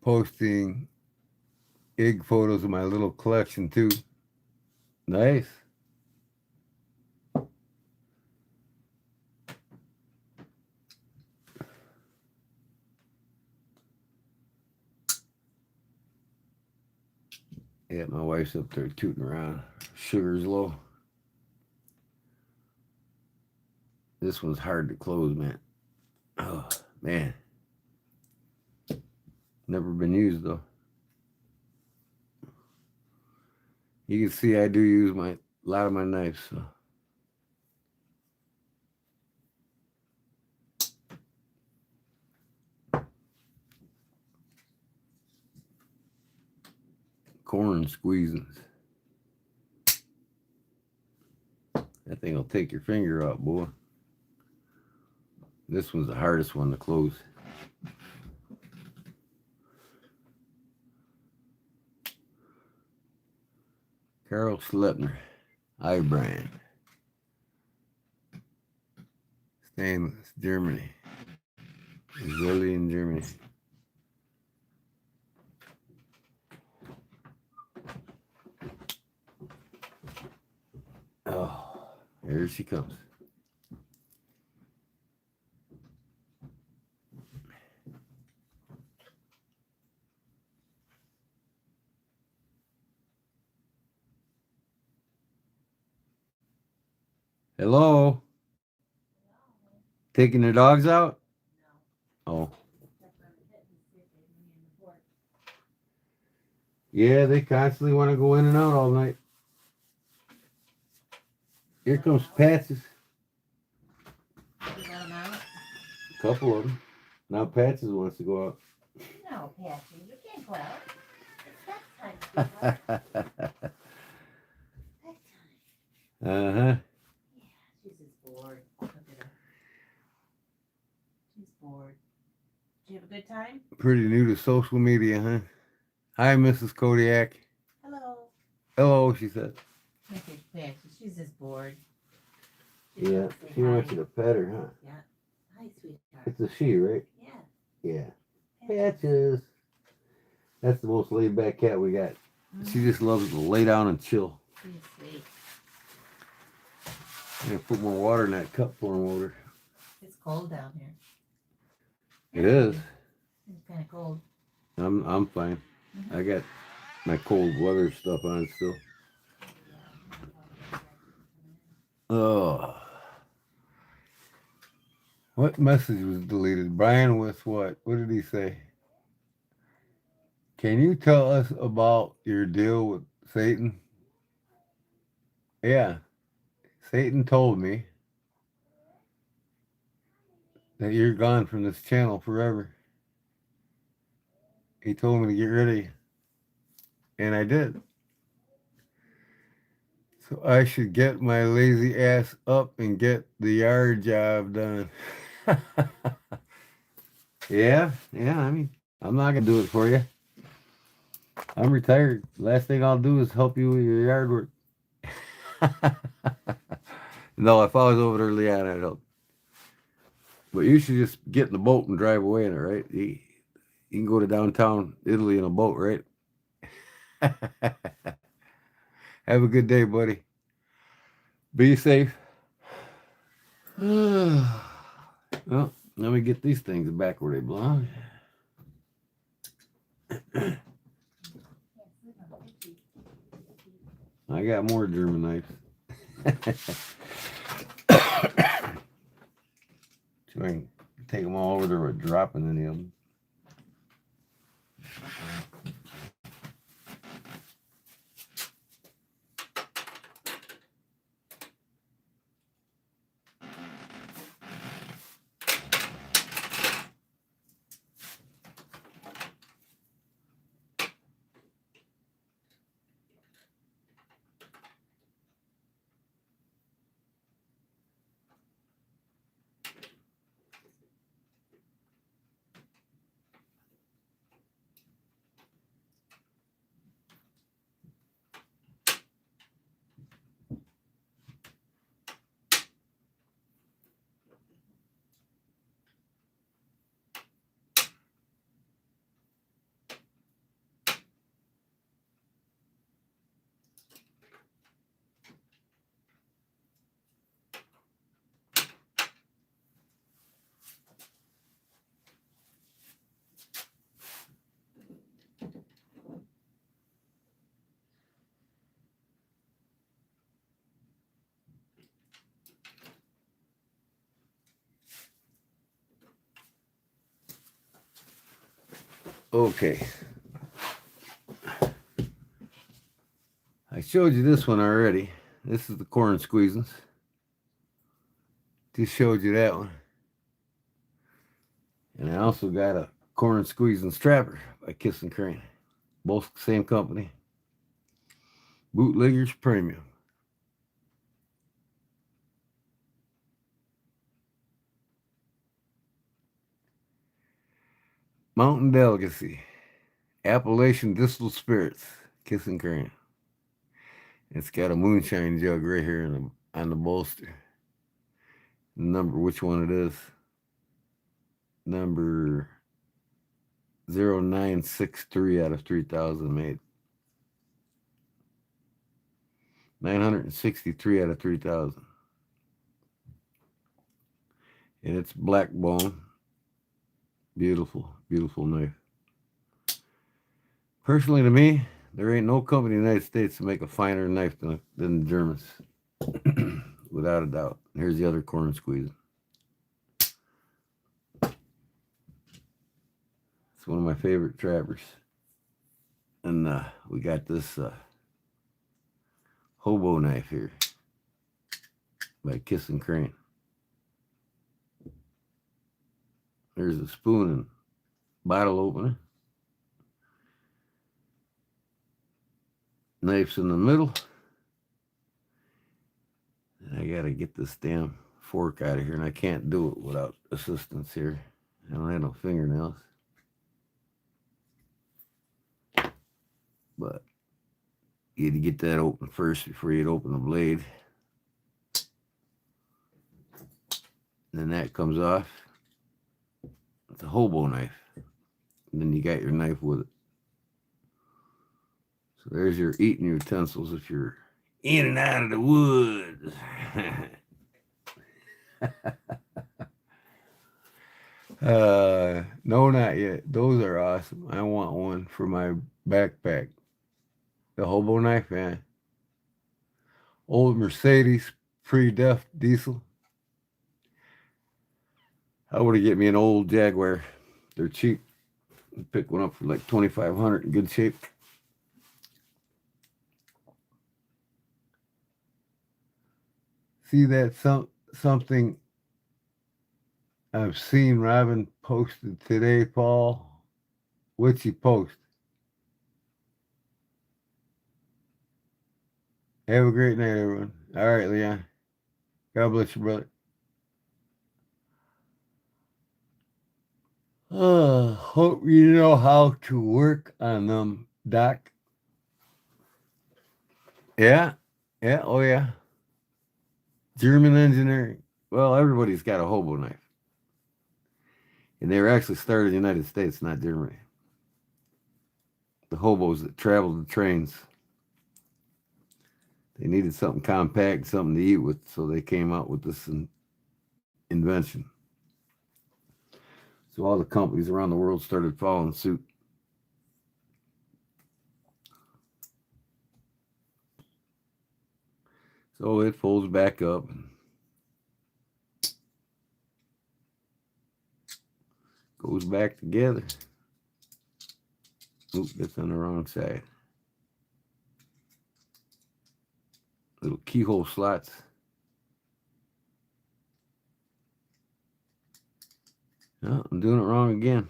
posting egg photos of my little collection too. Nice. Yeah, my wife's up there tooting around. Sugar's low. This one's hard to close, man. Oh, man. Never been used, though. You can see I do use a lot of my knives, so. Corn squeezing. That thing will take your finger out, boy. This one's the hardest one to close. Carol Schleppner, Brand. Stainless, Germany. Brazilian, Germany. Oh, here she comes. Hello? Taking the dogs out? Oh. Yeah, they constantly want to go in and out all night. Here comes Patches. You got them out? A couple of them. Now Patches wants to go out. No, Patches, you can't go out. It's that time. That time. Uh-huh. Yeah, she's just bored. Look at her. She's bored. Did you have a good time? Pretty new to social media, huh? Hi, Mrs. Kodiak. Hello. Hello, she said. Look at Patches. She's just bored. Yeah, she wants you to pet her, huh? Yeah. Hi, sweetheart. It's a she, right? Yeah. Yeah. Patches. That's the most laid back cat we got. She just loves to lay down and chill. She's sweet. I'm gonna put more water in that cup for him over. It's cold down here. It is. It's kind of cold. I'm fine. I got my cold weather stuff on still. Oh. What message was deleted? Brian with what? What did he say? Can you tell us about your deal with Satan? Yeah. Satan told me that you're gone from this channel forever. He told me to get rid of you. And I did. So I should get my lazy ass up and get the yard job done. Yeah, I mean, I'm not going to do it for you. I'm retired. Last thing I'll do is help you with your yard work. No, if I was over there, Leanne, I'd help. But you should just get in the boat and drive away in it, right? You can go to downtown Italy in a boat, right? Have a good day, buddy. Be safe. Well, let me get these things back where they belong. I got more German knives. So I can take them all over there without dropping any of them. Okay. I showed you this one already. This is the corn squeezins. Just showed you that one. And I also got a corn squeezing strapper by Kiss and Crane. Both the same company. Bootleggers Premium. Mountain Delicacy. Appalachian Distilled Spirits. Kiss and Crane. It's got a moonshine jug right here on the bolster. Number, which one it is. Number 0963 out of 3,000 made. 963 out of 3,000. And it's black bone. Beautiful, beautiful knife. Personally, to me, there ain't no company in the United States to make a finer knife than the Germans. Without a doubt. Here's the other corn squeeze. It's one of my favorite trappers. And we got this hobo knife here by Kiss and Crane. There's a spoon and bottle opener. Knife's in the middle. And I gotta get this damn fork out of here, and I can't do it without assistance here. I don't have no fingernails. But you had to get that open first before you'd open the blade. And then that comes off. It's a hobo knife. And then you got your knife with it. So there's your eating utensils if you're in and out of the woods. No, not yet. Those are awesome. I want one for my backpack. The hobo knife, man. Old Mercedes pre-def diesel. I would get me an old Jaguar. They're cheap. Pick one up for like $2,500 in good shape. See that something I've seen Robin posted today, Paul? What's he post? Have a great night, everyone. All right, Leon. God bless you, brother. Hope you know how to work on them, Doc. Yeah, oh yeah. German engineering. Well, everybody's got a hobo knife. And they were actually started in the United States, not Germany. The hobos that traveled the trains. They needed something compact, something to eat with, so they came out with this invention. So all the companies around the world started following suit. So it folds back up. Goes back together. Oop, that's on the wrong side. Little keyhole slots. Oh, I'm doing it wrong again.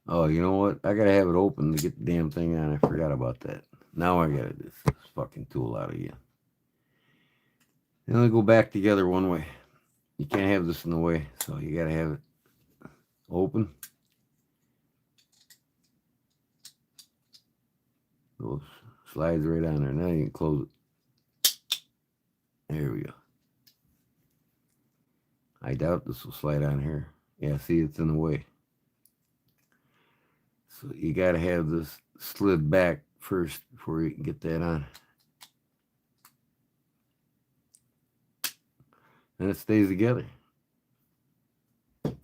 Oh, you know what? I gotta have it open to get the damn thing on. I forgot about that. Now I gotta do this fucking tool out of you. They only go back together one way. You can't have this in the way, so you gotta have it open. Goes, slides right on there. Now you can close it. There we go. I doubt this will slide on here. Yeah, see, it's in the way. So you gotta have this slid back first before you can get that on. And it stays together.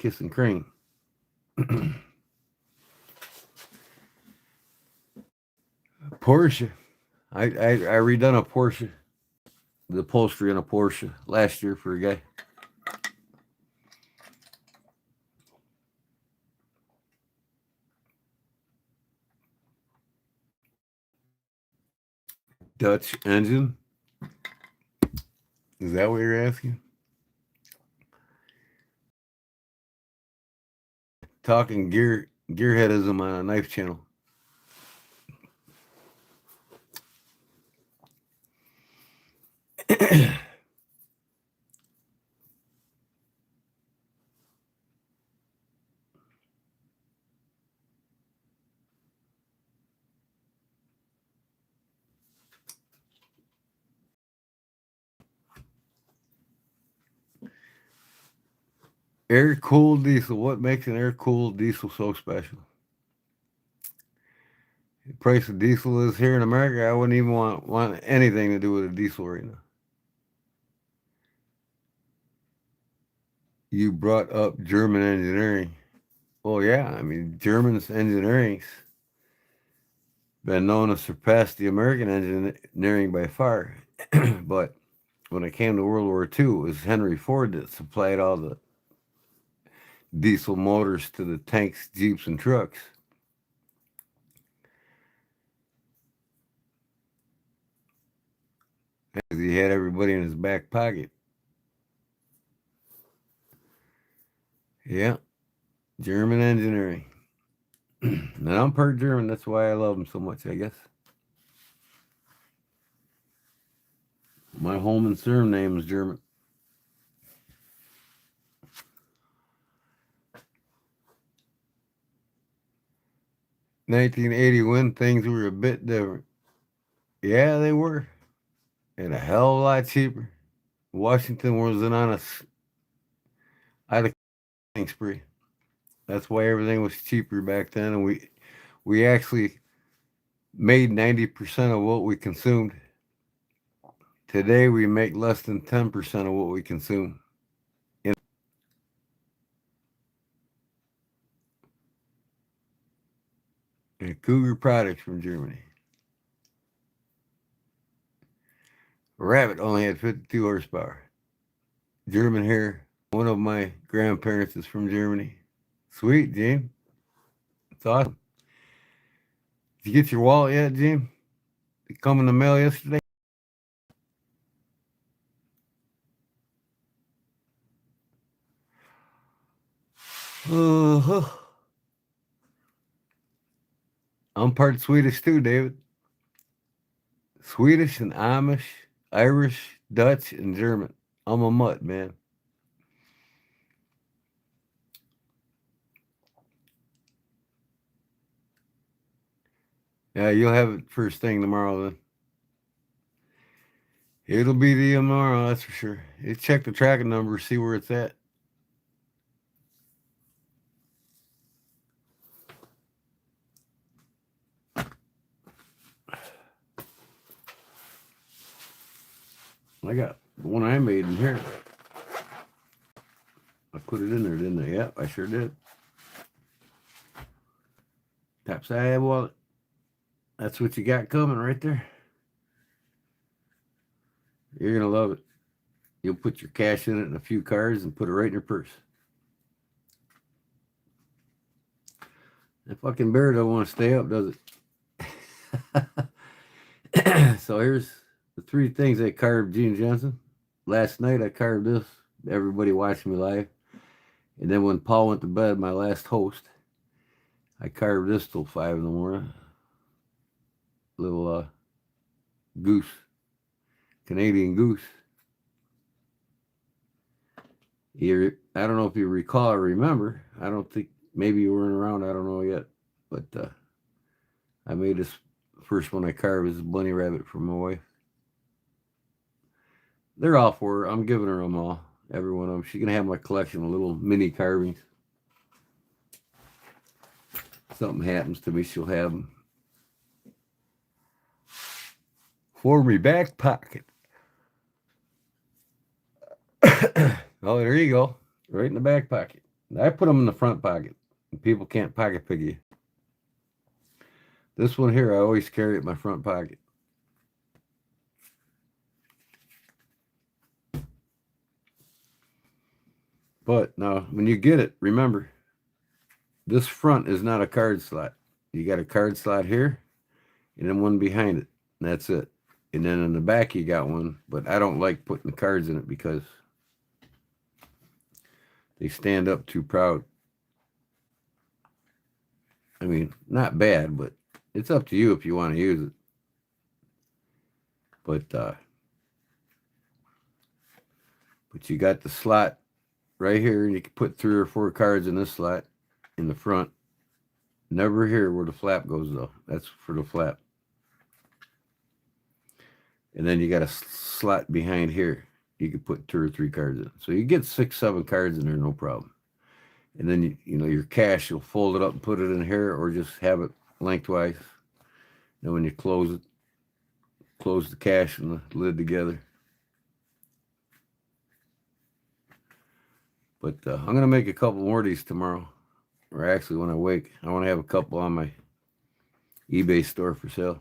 kissing cream. Porsche. I redone a Porsche, the upholstery in a Porsche last year for a guy. Dutch engine. Is that what you're asking? Talking gearheadism on a knife channel. Air-cooled diesel. What makes an air-cooled diesel so special? The price of diesel is here in America. I wouldn't even want anything to do with a diesel right now. You brought up German engineering. Well, yeah, I mean, German's engineering's been known to surpass the American engineering by far. But when it came to World War II, it was Henry Ford that supplied all the diesel motors to the tanks, jeeps, and trucks. As he had everybody in his back pocket. Yeah, German engineering. And I'm part German. That's why I love him so much, I guess. My home and surname is German. (1981) things were a bit different. Yeah, they were. And a hell of a lot cheaper. Washington wasn't on a spree. That's why everything was cheaper back then, and we actually made 90% of what we consumed. Today we make less than 10% of what we consume. And Cougar products from Germany. Rabbit only had 52 horsepower. German hair. One of my grandparents is from Germany. Sweet, Gene. It's awesome. Did you get your wallet yet, Gene? It come in the mail yesterday? Uh-huh. I'm part Swedish too, David. Swedish and Amish, Irish, Dutch, and German. I'm a mutt, man. Yeah, you'll have it first thing tomorrow then. It'll be the tomorrow, that's for sure. You check the tracking number, see where it's at. I got the one I made in here. I put it in there, didn't I? Yep, I sure did. Topside wallet. That's what you got coming right there. You're going to love it. You'll put your cash in it and a few cards and put it right in your purse. That fucking bear don't want to stay up, does it? So here's the three things I carved Gene Jensen. Last night I carved this. Everybody watched me live. And then when Paul went to bed, my last host, I carved this till 5 in the morning. Little goose. Canadian goose. I don't know if you recall or remember. I don't think, maybe you weren't around. I don't know yet. But I made this first one I carved is a bunny rabbit for my wife. They're all for her. I'm giving her them all. Every one of them. She can have my collection of little mini carvings. Something happens to me, she'll have them. For me back pocket. Oh, there you go. Right in the back pocket. I put them in the front pocket. People can't pocket pick you. This one here, I always carry it in my front pocket. But now, when you get it, remember, this front is not a card slot. You got a card slot here, and then one behind it. And that's it. And then in the back, you got one. But I don't like putting the cards in it because they stand up too proud. I mean, not bad, but it's up to you if you want to use it. But you got the slot right here, and you can put 3 or 4 cards in this slot in the front. Never here where the flap goes, though. That's for the flap. And then you got a slot behind here. You can put 2 or 3 cards in. So you get 6, 7 cards in there, no problem. And then, you know, your cash, you'll fold it up and put it in here, or just have it lengthwise. Then when you close it, close the cash and the lid together. But I'm going to make a couple more of these tomorrow. Or actually, when I wake, I want to have a couple on my eBay store for sale.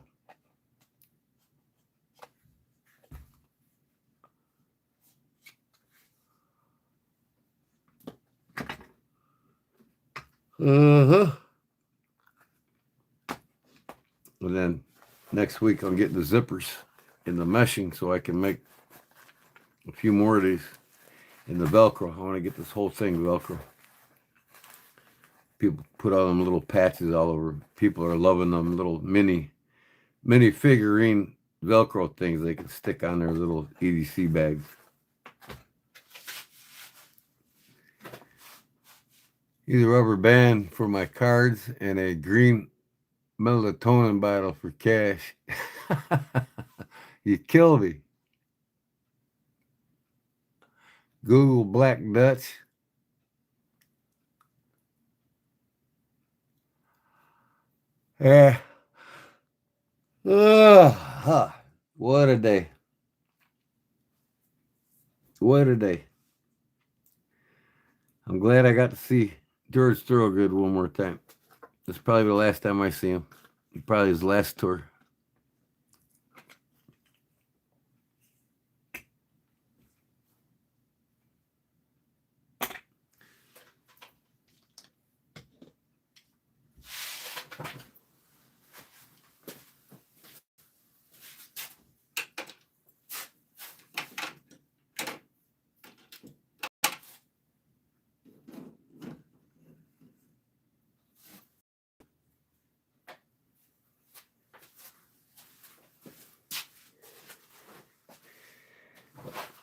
And then next week, I'm getting the zippers and the meshing so I can make a few more of these. And the Velcro. I want to get this whole thing Velcro. People put all them little patches all over. People are loving them little mini figurine Velcro things they can stick on their little EDC bags. Here's a rubber band for my cards and a green melatonin bottle for cash. You kill me. Google Black Dutch. Yeah. What a day. What a day. I'm glad I got to see George Thorogood one more time. This is probably the last time I see him. Probably his last tour.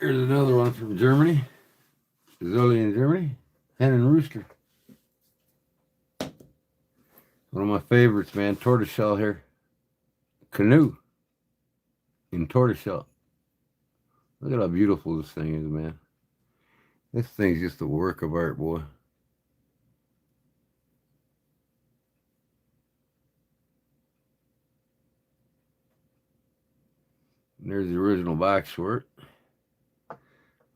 Here's another one from Germany. Is only in Germany. Hen and Rooster. One of my favorites, man. Tortoiseshell here. Canoe in tortoiseshell. Look at how beautiful this thing is, man. This thing's just a work of art, boy. And there's the original box short.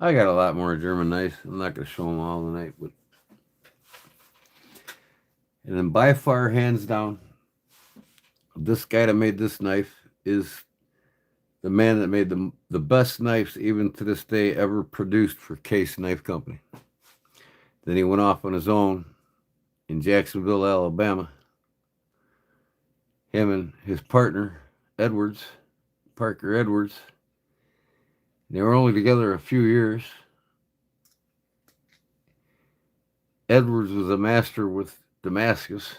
I got a lot more German knives. I'm not going to show them all tonight, but. And then by far, hands down, this guy that made this knife is the man that made the best knives, even to this day, ever produced for Case Knife Company. Then he went off on his own in Jacksonville, Alabama. Him and his partner, Parker Edwards. They were only together a few years. Edwards was a master with Damascus,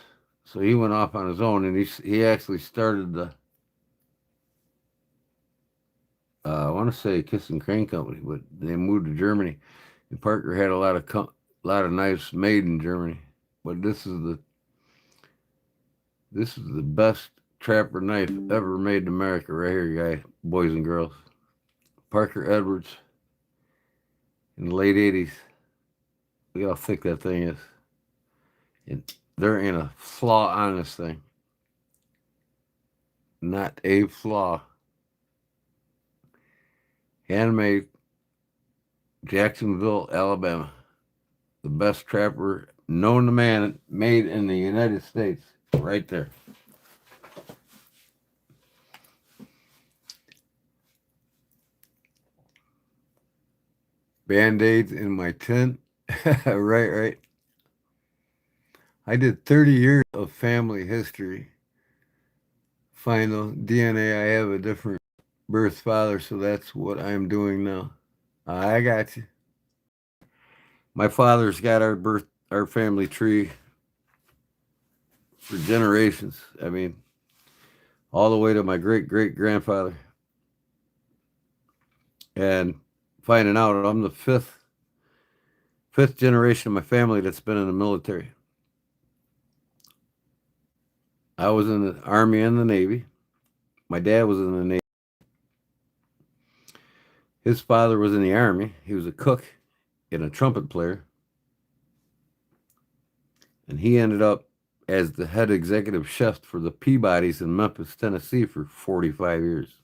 so he went off on his own, and he actually started the I want to say Kiss and Crane Company, but they moved to Germany, and Parker had a lot of knives made in Germany. But this is the best trapper knife ever made in America, right here, guys, boys and girls. Parker Edwards in the late 80s. Look how thick that thing is. And there ain't a flaw on this thing. Not a flaw. Handmade, Jacksonville, Alabama. the best trapper known to man made in the United States. Right there. Band-aids in my tent. Right. I did 30 years of family history. Final DNA, I have a different birth father, so that's what I'm doing now. I got you. My father's got our family tree for generations. I mean, all the way to my great grandfather. And finding out I'm the fifth generation of my family that's been in the military. I was in the Army and the Navy. My dad was in the Navy. His father was in the Army. He was a cook and a trumpet player. And he ended up as the head executive chef for the Peabodys in Memphis, Tennessee for 45 years.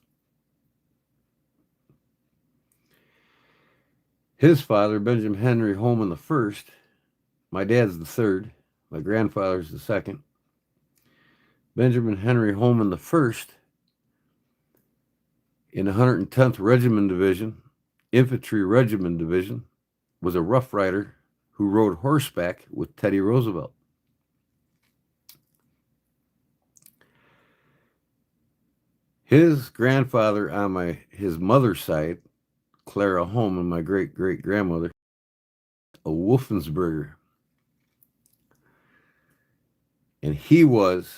His father, Benjamin Henry Holman the first, my dad's the third, my grandfather's the second. Benjamin Henry Holman the first in the 110th Regiment Division, Infantry Regiment Division, was a Rough Rider who rode horseback with Teddy Roosevelt. His grandfather on his mother's side, Clara Holman, my great-grandmother, a Wolfensberger. And he was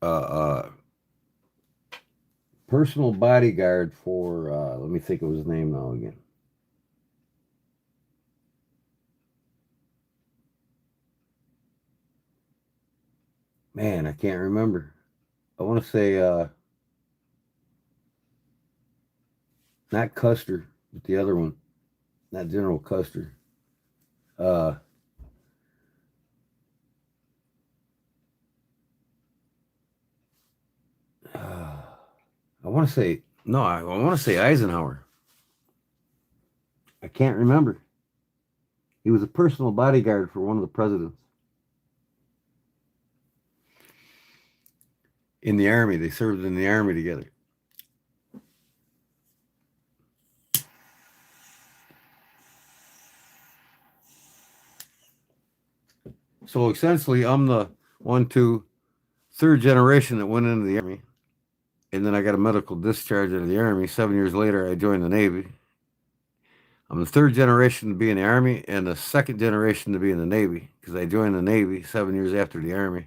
a personal bodyguard for, let me think of his name now again. Man, I can't remember. I want to say, not Custer, but the other one. Not General Custer. I want to say, no, I want to say Eisenhower. I can't remember. He was a personal bodyguard for one of the presidents. In the Army. They served in the Army together. So essentially, I'm the third generation that went into the Army. And then I got a medical discharge out of the Army. 7 years later, I joined the Navy. I'm the third generation to be in the Army and the second generation to be in the Navy because I joined the Navy 7 years after the Army.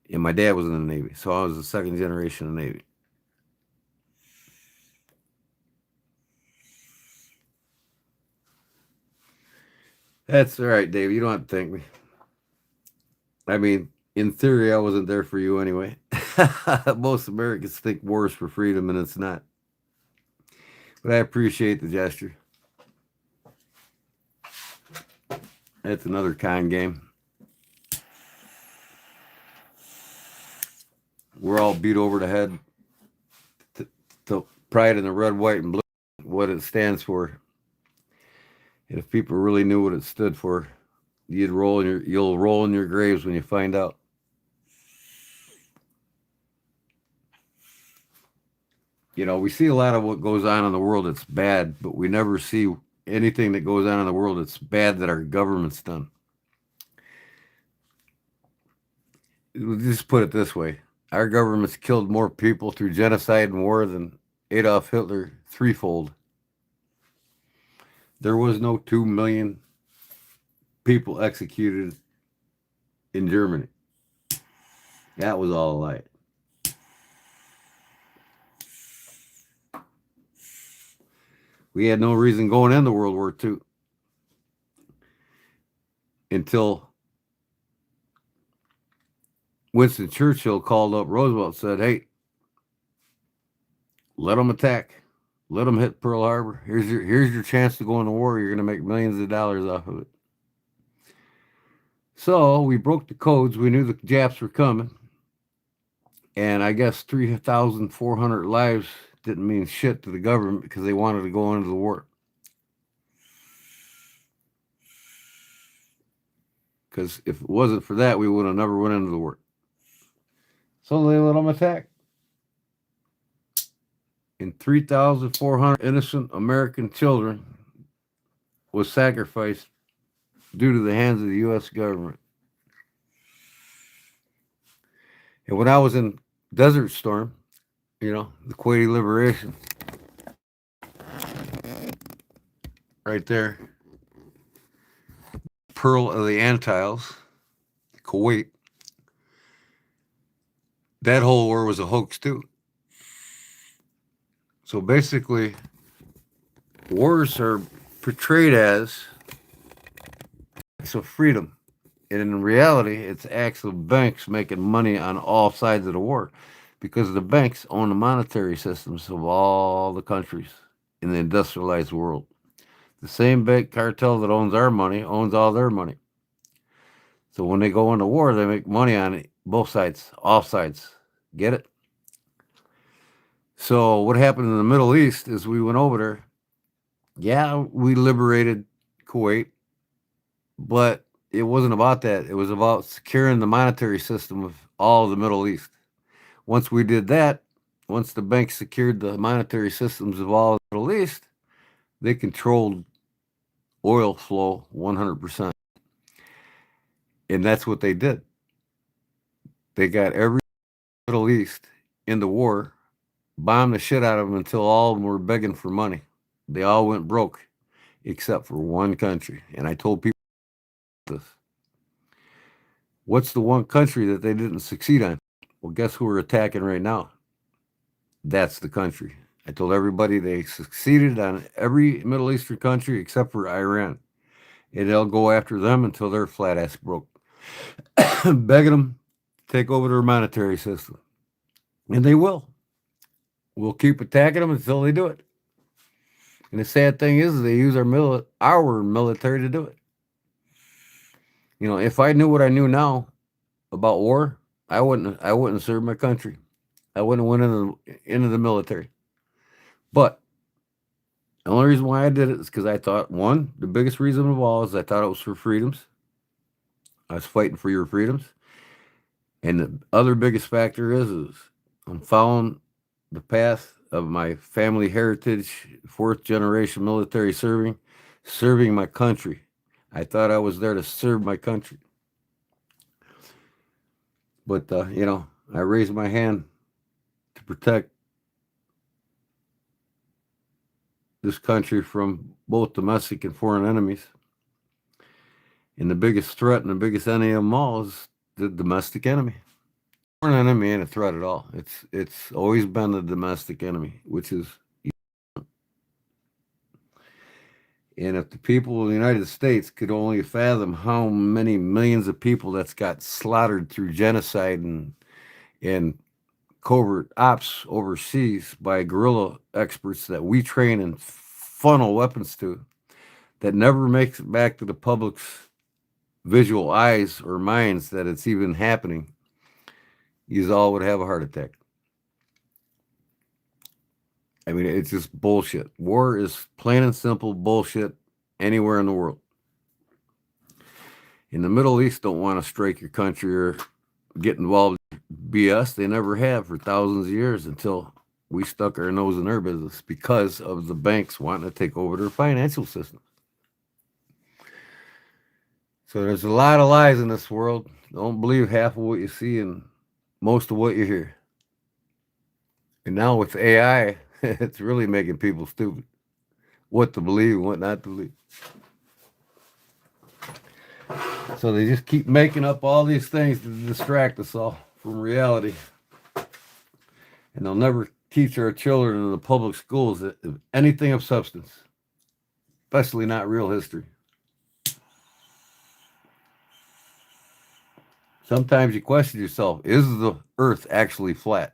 And my dad was in the Navy, so I was the second generation in the Navy. That's all right, Dave. You don't have to thank me. I mean, in theory, I wasn't there for you anyway. Most Americans think war is for freedom, and it's not. But I appreciate the gesture. That's another con game. We're all beat over the head to pride in the red, white, and blue, what it stands for. And if people really knew what it stood for, you'll roll in your graves when you find out. You know, we see a lot of what goes on in the world that's bad, but we never see anything that goes on in the world that's bad that our government's done. We'll just put it this way. Our government's killed more people through genocide and war than Adolf Hitler threefold. There was no 2 million people executed in Germany. That was all a lie. We had no reason going into World War II until Winston Churchill called up Roosevelt and said, hey, let them attack. Let them hit Pearl Harbor. Here's your chance to go into war. You're going to make millions of dollars off of it. So we broke the codes. We knew the Japs were coming. And I guess 3,400 lives didn't mean shit to the government because they wanted to go into the war. because if it wasn't for that, we would have never went into the war. So they let them attack. And 3,400 innocent American children was sacrificed due to the hands of the U.S. government. And when I was in Desert Storm, the Kuwaiti liberation, right there, Pearl of the Antilles, Kuwait, that whole war was a hoax too. So basically, wars are portrayed as acts of freedom. And in reality, it's acts of banks making money on all sides of the war, because the banks own the monetary systems of all the countries in the industrialized world. The same bank cartel that owns our money owns all their money. So when they go into war, they make money on it, both sides, all sides. Get it? So what happened in the Middle East is we went over there. Yeah, we liberated Kuwait, but it wasn't about that. It was about securing the monetary system of all the Middle East. Once we did that, once the banks secured the monetary systems of all the Middle East, they controlled oil flow 100%. And that's what they did. They got every Middle East in the war, bombed the shit out of them until all of them were begging for money. They all went broke, except for one country. And I told people this. What's the one country that they didn't succeed on? Well, guess who we're attacking right now? That's the country. I told everybody they succeeded on every Middle Eastern country except for Iran. And they'll go after them until they're flat ass broke. Begging them to take over their monetary system. And they will. We'll keep attacking them until they do it. And the sad thing is they use our military to do it. If I knew what I knew now about war, I wouldn't serve my country. I wouldn't have went into the military. But the only reason why I did it is because I thought, one, the biggest reason of all is I thought it was for freedoms. I was fighting for your freedoms. And the other biggest factor is I'm following the path of my family heritage, fourth generation military serving my country. I thought I was there to serve my country. But, I raised my hand to protect this country from both domestic and foreign enemies. And the biggest threat and the biggest enemy of them all is the domestic enemy. Foreign enemy ain't a threat at all. It's always been the domestic enemy, which is. And if the people of the United States could only fathom how many millions of people that's got slaughtered through genocide and covert ops overseas by guerrilla experts that we train and funnel weapons to, that never makes it back to the public's visual eyes or minds that it's even happening, you all would have a heart attack. I mean, it's just bullshit. War is plain and simple bullshit anywhere in the world. In the Middle East, don't want to strike your country or get involved in BS. They never have for thousands of years until we stuck our nose in their business because of the banks wanting to take over their financial system. So there's a lot of lies in this world. Don't believe half of what you see and most of what you hear. And now with AI, it's really making people stupid. What to believe and what not to believe. So they just keep making up all these things to distract us all from reality. And they'll never teach our children in the public schools anything of substance, especially not real history. Sometimes you question yourself, is the earth actually flat?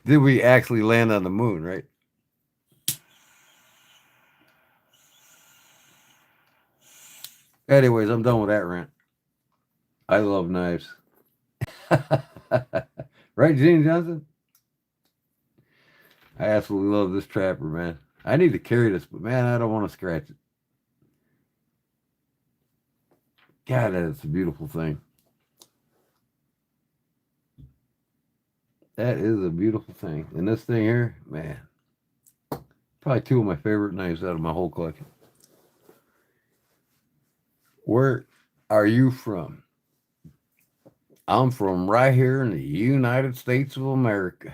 Did we actually land on the moon, right? Anyways, I'm done with that rant. I love knives. Right, Gene Johnson? I absolutely love this trapper, man. I need to carry this, but man, I don't want to scratch it. God, that is a beautiful thing. That is a beautiful thing. And this thing here, man, probably two of my favorite knives out of my whole collection. Where are you from? I'm from right here in the United States of America.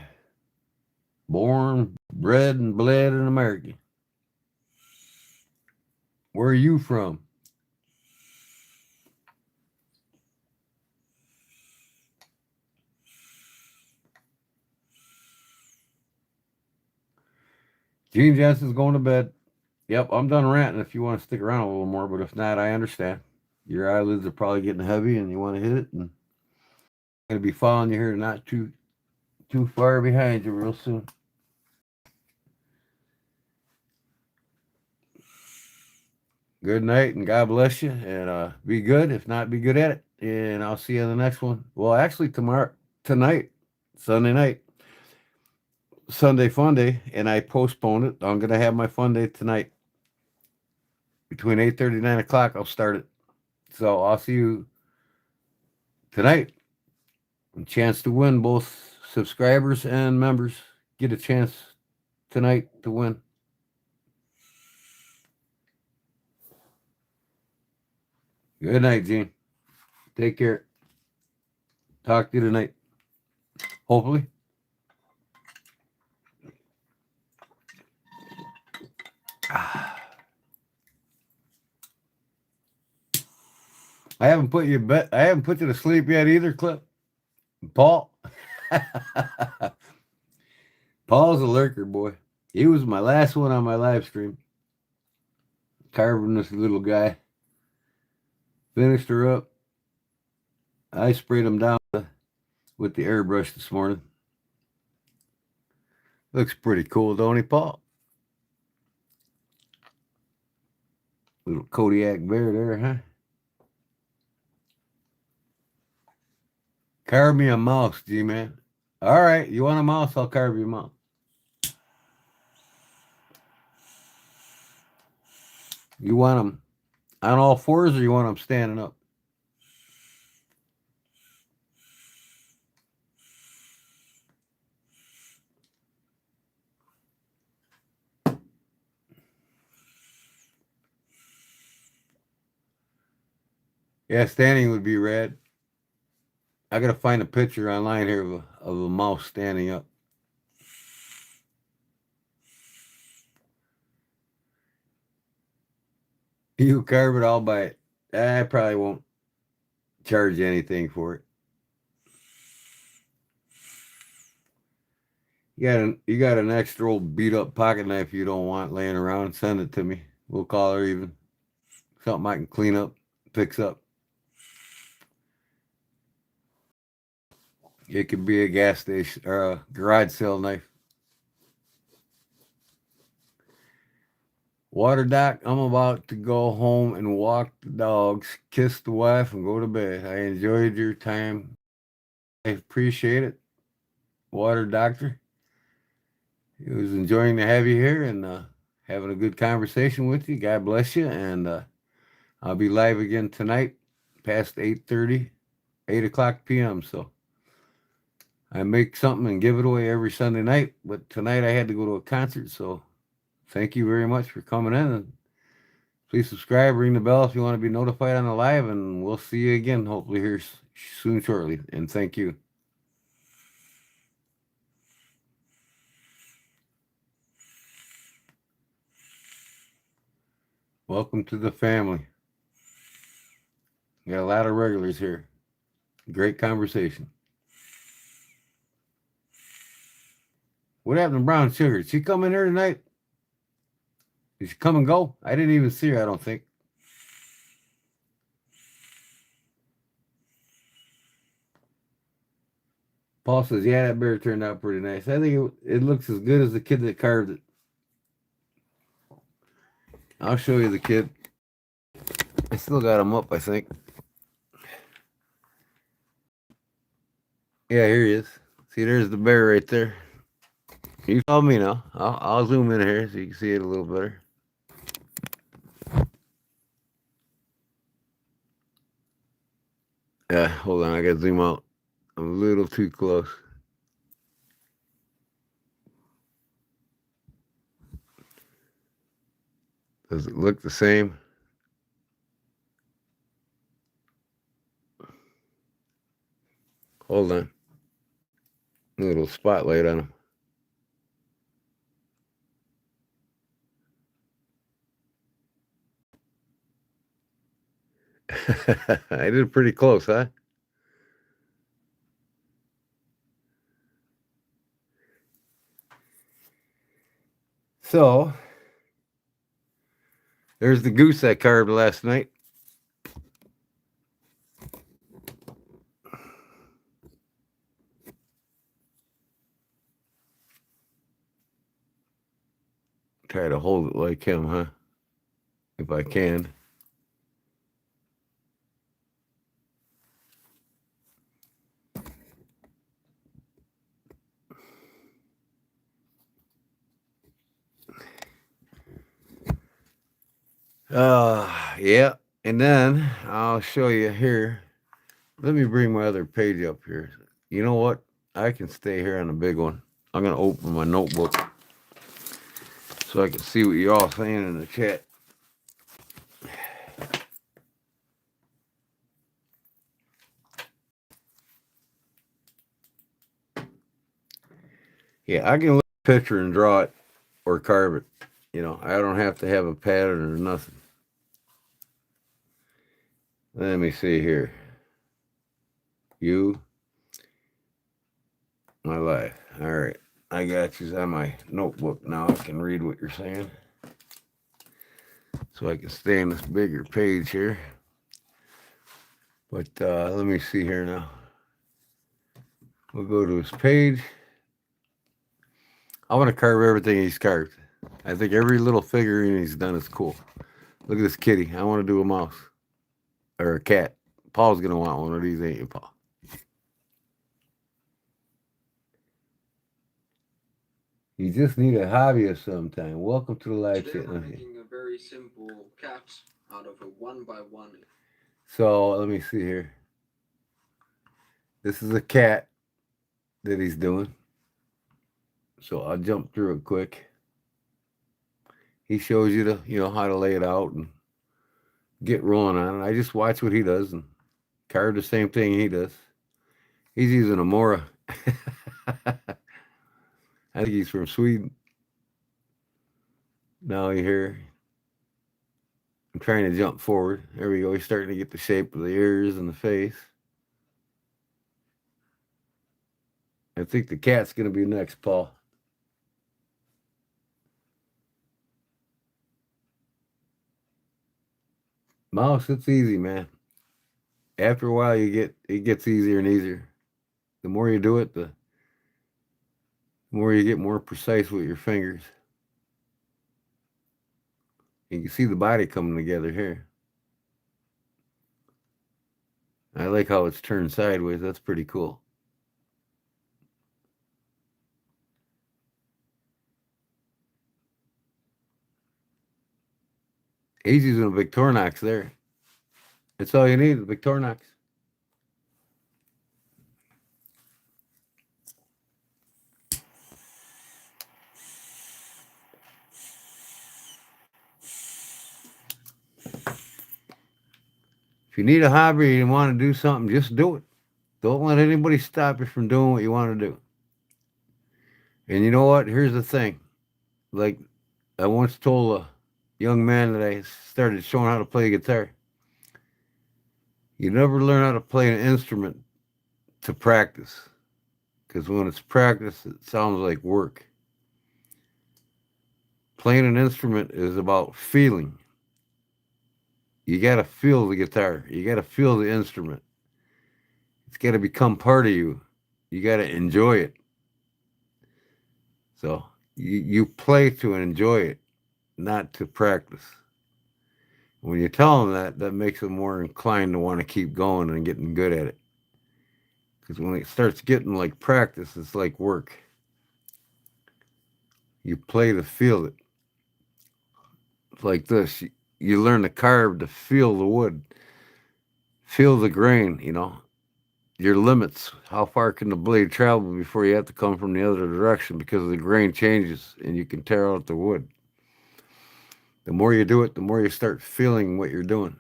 Born, bred, and bled in America. Where are you from? Gene Jensen's going to bed. Yep, I'm done ranting if you want to stick around a little more, but if not, I understand. Your eyelids are probably getting heavy and you want to hit it, and I'm going to be following you here not too far behind you real soon. Good night and God bless you, and be good. If not, be good at it. And I'll see you in the next one. Well, actually, tonight, Sunday night, Sunday fun day, and I postponed it. I'm going to have my fun day tonight. Between 8:30 and 9 o'clock, I'll start it. So I'll see you tonight. A chance to win. Both subscribers and members get a chance tonight to win. Good night, Gene. Take care. Talk to you tonight. Hopefully. I haven't put you to sleep yet either, Clip. Paul. Paul's a lurker, boy. He was my last one on my live stream. Carving this little guy. Finished her up. I sprayed him down with the airbrush this morning. Looks pretty cool, don't he, Paul? Little Kodiak bear there, huh? Carve me a mouse, G-Man. All right, you want a mouse? I'll carve you a mouse. You want them on all fours or you want them standing up? Yeah, standing would be rad. I gotta find a picture online here of a mouse standing up. You carve it, I'll buy it. I probably won't charge you anything for it. You got an extra old beat up pocket knife you don't want laying around, send it to me. We'll call her even. Something I can clean up, fix up. It could be a gas station or a garage sale knife. Water Doc, I'm about to go home and walk the dogs, kiss the wife, and go to bed. I enjoyed your time. I appreciate it. Water Doctor. It was enjoying to have you here and having a good conversation with you. God bless you. And I'll be live again tonight past 8:30, 8 o'clock p.m. So I make something and give it away every Sunday night. But tonight I had to go to a concert. So thank you very much for coming in. And please subscribe, ring the bell if you want to be notified on the live. And we'll see you again, hopefully here soon, shortly. And thank you. Welcome to the family. We got a lot of regulars here. Great conversation. What happened to Brown Sugar? Did she come in here tonight? Did she come and go? I didn't even see her, I don't think. Paul says, yeah, that bear turned out pretty nice. I think it looks as good as the kid that carved it. I'll show you the kid. I still got him up, I think. Yeah, here he is. See, there's the bear right there. You follow me now. I'll zoom in here so you can see it a little better. Hold on, I gotta zoom out. I'm a little too close. Does it look the same? Hold on. A little spotlight on him. I did pretty close, huh? So, there's the goose I carved last night. Try to hold it like him, huh? If I can. Yeah. And then I'll show you here. Let me bring my other page up here. You know what? I can stay here on the big one. I'm going to open my notebook so I can see what you're all saying in the chat. Yeah, I can look at a picture and draw it or carve it. You know, I don't have to have a pattern or nothing. Let me see here. You, my life. All right. I got you on my notebook now. I can read what you're saying. So I can stay on this bigger page here. But let me see here now. We'll go to his page. I want to carve everything he's carved. I think every little figurine he's done is cool. Look at this kitty. I want to do a mouse or a cat. Paul's going to want one of these, ain't you, Paul? You just need a hobbyist sometime. Welcome to the live chat. Today we're making a very simple cat out of a 1x1. So let me see here. This is a cat that he's doing. So I'll jump through it quick. He shows you how to lay it out and get rolling on it. I just watch what he does and carve the same thing he does. He's using a Mora. I think he's from Sweden. Now you hear. I'm trying to jump forward. There we go. He's starting to get the shape of the ears and the face. I think the cat's going to be next, Paul. Mouse, it's easy, man. After a while, it gets easier and easier. The more you do it, the more you get more precise with your fingers. You can see the body coming together here. I like how it's turned sideways. That's pretty cool. He's using a Victorinox there. That's all you need, a Victorinox. If you need a hobby and you want to do something, just do it. Don't let anybody stop you from doing what you want to do. And you know what? Here's the thing. Like, I once told a young man that I started showing how to play guitar. You never learn how to play an instrument to practice. Because when it's practice, it sounds like work. Playing an instrument is about feeling. You got to feel the guitar. You got to feel the instrument. It's got to become part of you. You got to enjoy it. So you play to enjoy it, not to practice. When you tell them that makes them more inclined to want to keep going and getting good at it. Because when it starts getting like practice, it's like work. You play to feel it. It's like this. You learn to carve to feel the wood. feel the grain, you know, your limits. How far can the blade travel before you have to come from the other direction because the grain changes and you can tear out the wood. The more you do it, the more you start feeling what you're doing.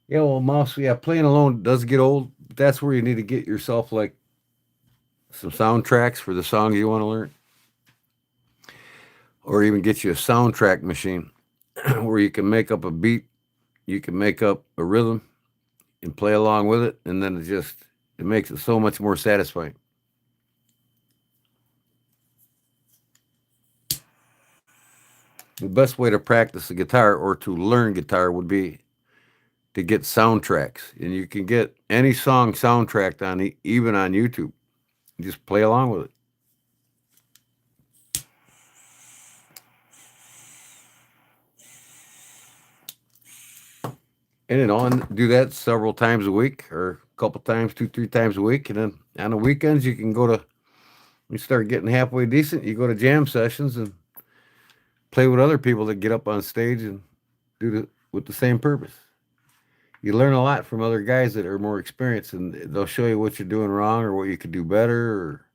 Yeah, well, mouse, yeah, playing alone does get old. That's where you need to get yourself like some soundtracks for the songs you want to learn, or even get you a soundtrack machine where you can make up a beat, you can make up a rhythm and play along with it, and then it makes it so much more satisfying. The best way to practice the guitar or to learn guitar would be to get soundtracks, and you can get any song soundtracked on even on YouTube. Just play along with it. And do that several times a week or a couple times, 2, 3 times a week. And then on the weekends, you can you start getting halfway decent. You go to jam sessions and play with other people that get up on stage and with the same purpose. You learn a lot from other guys that are more experienced, and they'll show you what you're doing wrong or what you could do better or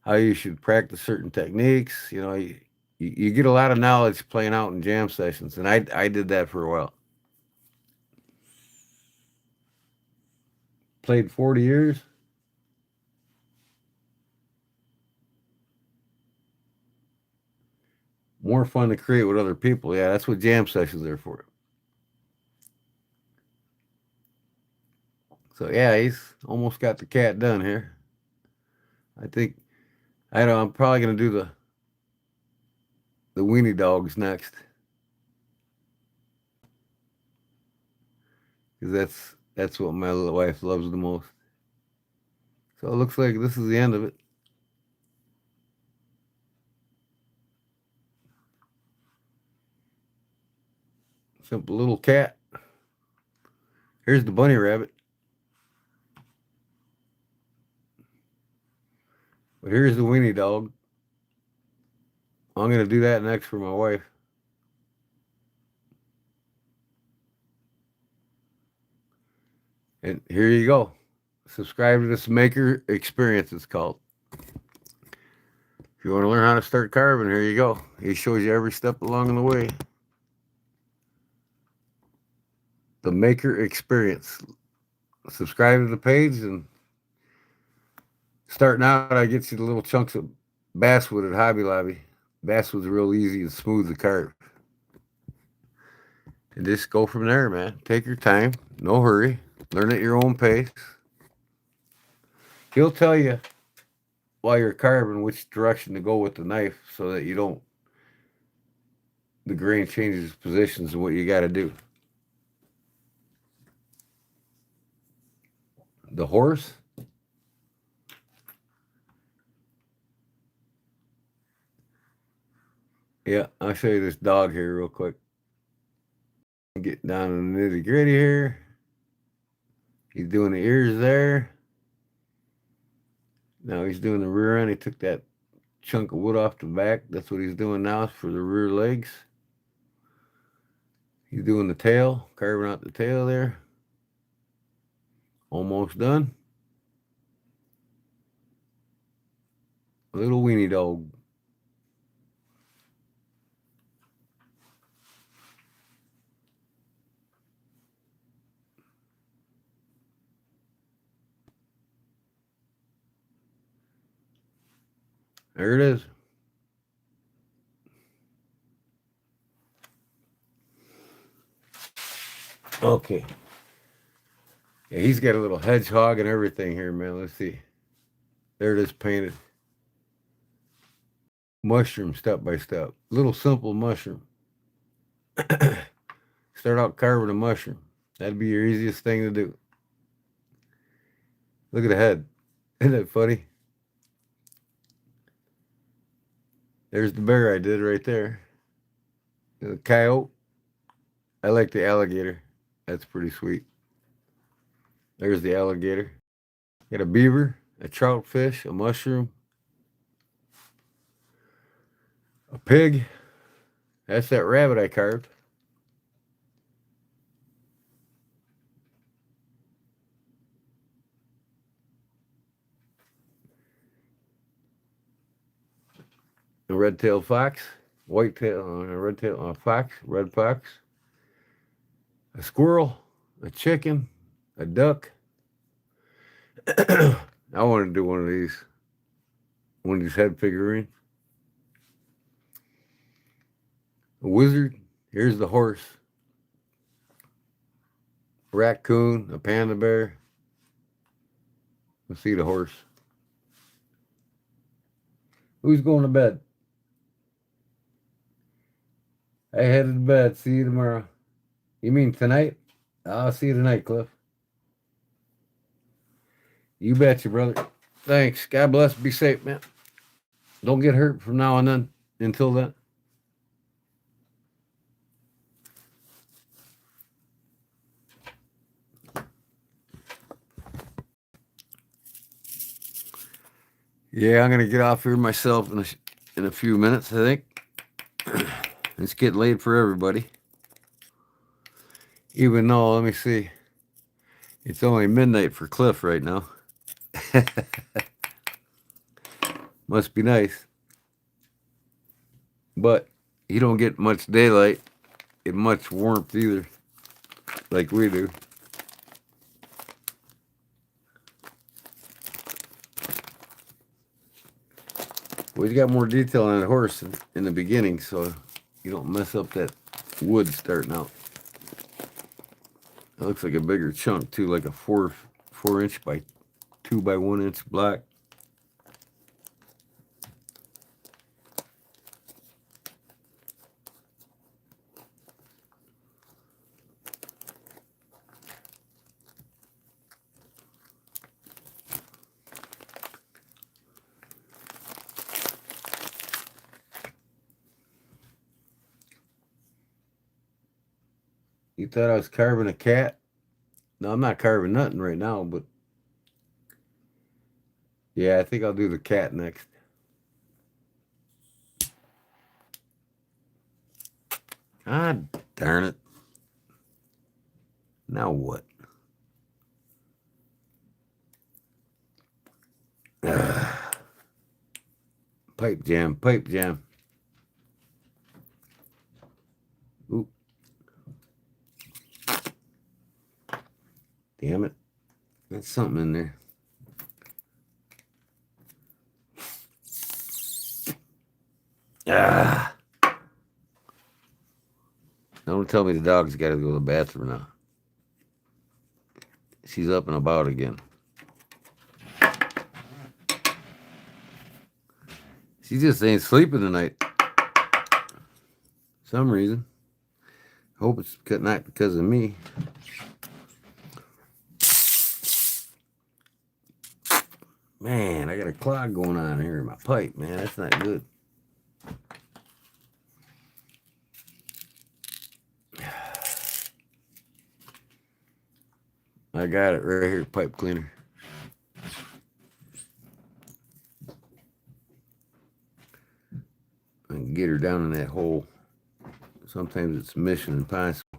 how you should practice certain techniques. You know, you get a lot of knowledge playing out in jam sessions, and I did that for a while. Played 40 years. More fun to create with other people. Yeah, that's what jam sessions are for. So yeah, he's almost got the cat done here. I think I'm probably gonna do the weenie dogs next, because that's what my little wife loves the most. So it looks like this is the end of it. Simple little cat. Here's the bunny rabbit. But here's the weenie dog. I'm gonna do that next for my wife. And here you go. Subscribe to this maker experience, it's called. If you want to learn how to start carving, here you go. He shows you every step along the way. The maker experience. Subscribe to the page, and starting out, I get you the little chunks of basswood at Hobby Lobby. Basswood's real easy and smooth to carve. And just go from there, man. Take your time. No hurry. Learn at your own pace. He'll tell you while you're carving which direction to go with the knife so that the grain changes positions and what you got to do. The horse. Yeah, I'll show you this dog here real quick. Get down to the nitty gritty here. He's doing the ears there. Now he's doing the rear end. He took that chunk of wood off the back. That's what he's doing now for the rear legs. He's doing the tail, carving out the tail there. Almost done. Little weenie dog. There it is. Okay. Yeah, he's got a little hedgehog and everything here, man. Let's see. There it is painted. Mushroom step by step. Little simple mushroom. Start out carving a mushroom. That'd be your easiest thing to do. Look at the head. Isn't that funny? There's the bear I did right there. The coyote. I like the alligator. That's pretty sweet. There's the alligator. Got a beaver, a trout fish, a mushroom, a pig, That's that rabbit I carved. A red-tailed fox, red-tailed fox, red fox, a squirrel, a chicken, a duck. I want to do one of these head figurines. A wizard. Here's the horse. A raccoon, a panda bear. Let's see the horse. Who's going to bed? I headed to bed. See you tomorrow. You mean tonight? I'll see you tonight, Cliff. You betcha, brother. Thanks. God bless. Be safe, man. Don't get hurt from now on then. Until then. Yeah, I'm gonna get off here myself in a few minutes. I think it's getting late for everybody. Even though, let me see, it's only midnight for Cliff right now. Must be nice. But he don't get much daylight and much warmth either, like we do. Well, he's got more detail on that horse in the beginning, so you don't mess up that wood starting out. It looks like a bigger chunk too, like a 4-inch by 2 by 1-inch block. You thought I was carving a cat? No, I'm not carving nothing right now, but yeah, I think I'll do the cat next. God darn it. Now what? Pipe jam, pipe jam. Oop. Damn it. There's something in there. Ah. Don't tell me the dog's got to go to the bathroom now. She's up and about again. She just ain't sleeping tonight. For some reason. Hope it's not because of me. Man, I got a clog going on here in my pipe, man. That's not good. I got it right here, pipe cleaner. I can get her down in that hole. Sometimes it's mission impossible.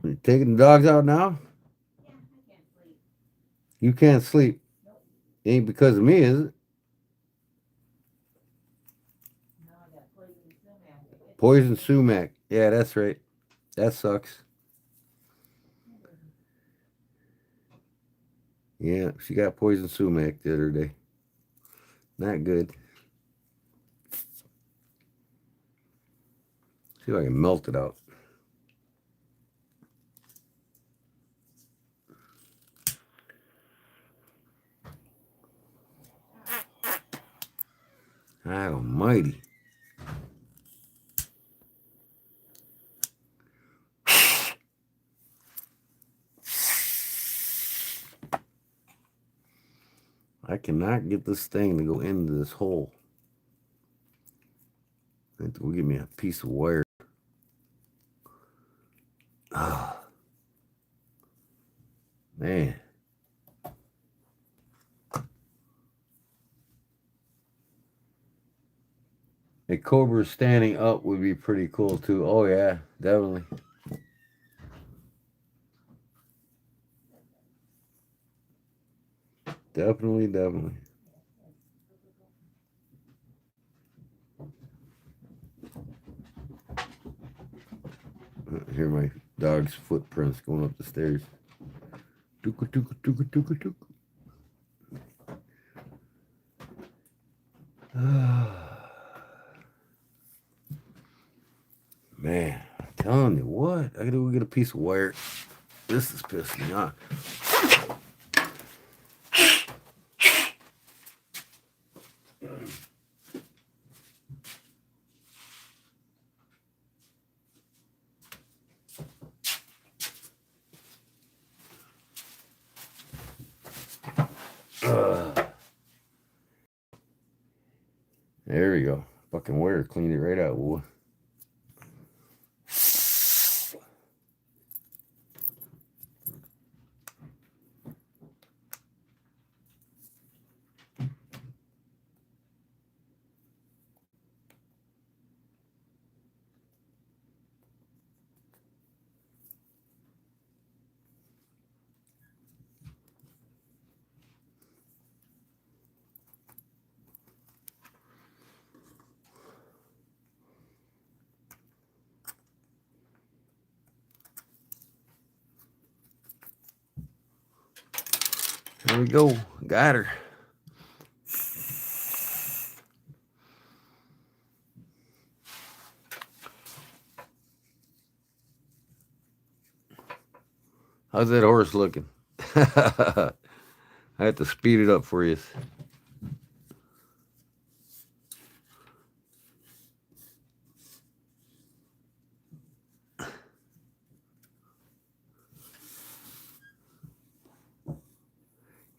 You taking the dogs out now? Yeah, I can't sleep. You can't sleep. Nope. It ain't because of me, is it? No, I got poison sumac. Poison sumac. Yeah, that's right. That sucks. Yeah, she got poison sumac the other day. Not good. See if I can melt it out. God almighty. I cannot get this thing to go into this hole. It will give me a piece of wire. Oh, man. A cobra standing up would be pretty cool too. Oh yeah, definitely. Definitely, definitely. Hear my dog's footprints going up the stairs. Dooka dooka dooka dooka dooka. Man, I'm telling you what, I gotta go get a piece of wire. This is pissing me off. There we go. Fucking wire cleaned it right out. Boy. There we go. Got her. How's that horse looking? I have to speed it up for you.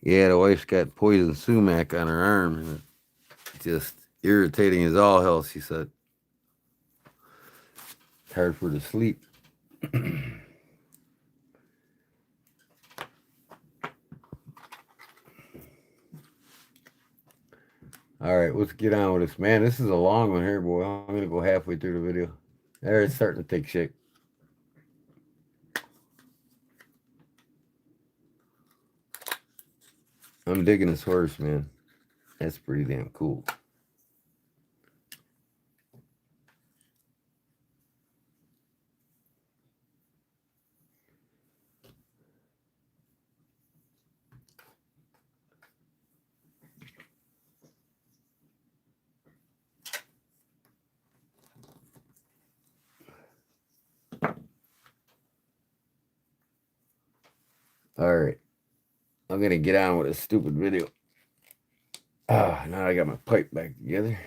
Yeah, the wife's got poison sumac on her arm, and it's just irritating as all hell, she said. It's hard for her to sleep. All right, let's get on with this. Man, this is a long one here, boy. I'm going to go halfway through the video. There, it's starting to take shape. I'm digging this horse, man. That's pretty damn cool. All right. I'm going to get on with a stupid video. Now I got my pipe back together.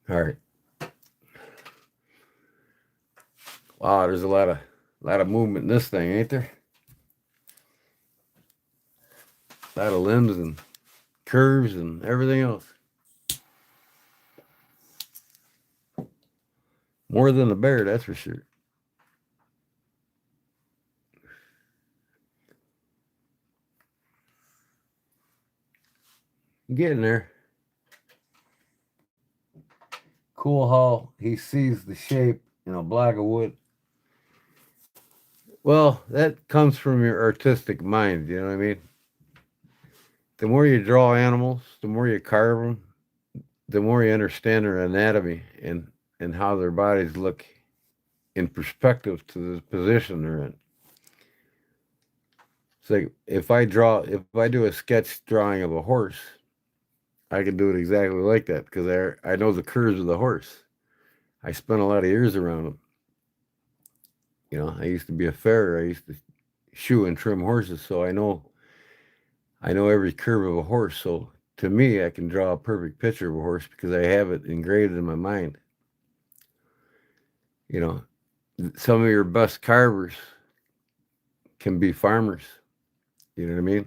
All right. Wow, there's a lot of movement in this thing, ain't there? A lot of limbs and curves and everything else. More than a bear, that's for sure. Getting there. Cool how he sees the shape in a block of wood. Well, that comes from your artistic mind, you know what I mean? The more you draw animals, the more you carve them, the more you understand their anatomy and how their bodies look in perspective to the position they're in. It's like if I do a sketch drawing of a horse, I can do it exactly like that because I know the curves of the horse. I spent a lot of years around them. You know, I used to be a farrier. I used to shoe and trim horses, so I know every curve of a horse. So to me, I can draw a perfect picture of a horse because I have it engraved in my mind. You know, some of your best carvers can be farmers. You know what I mean?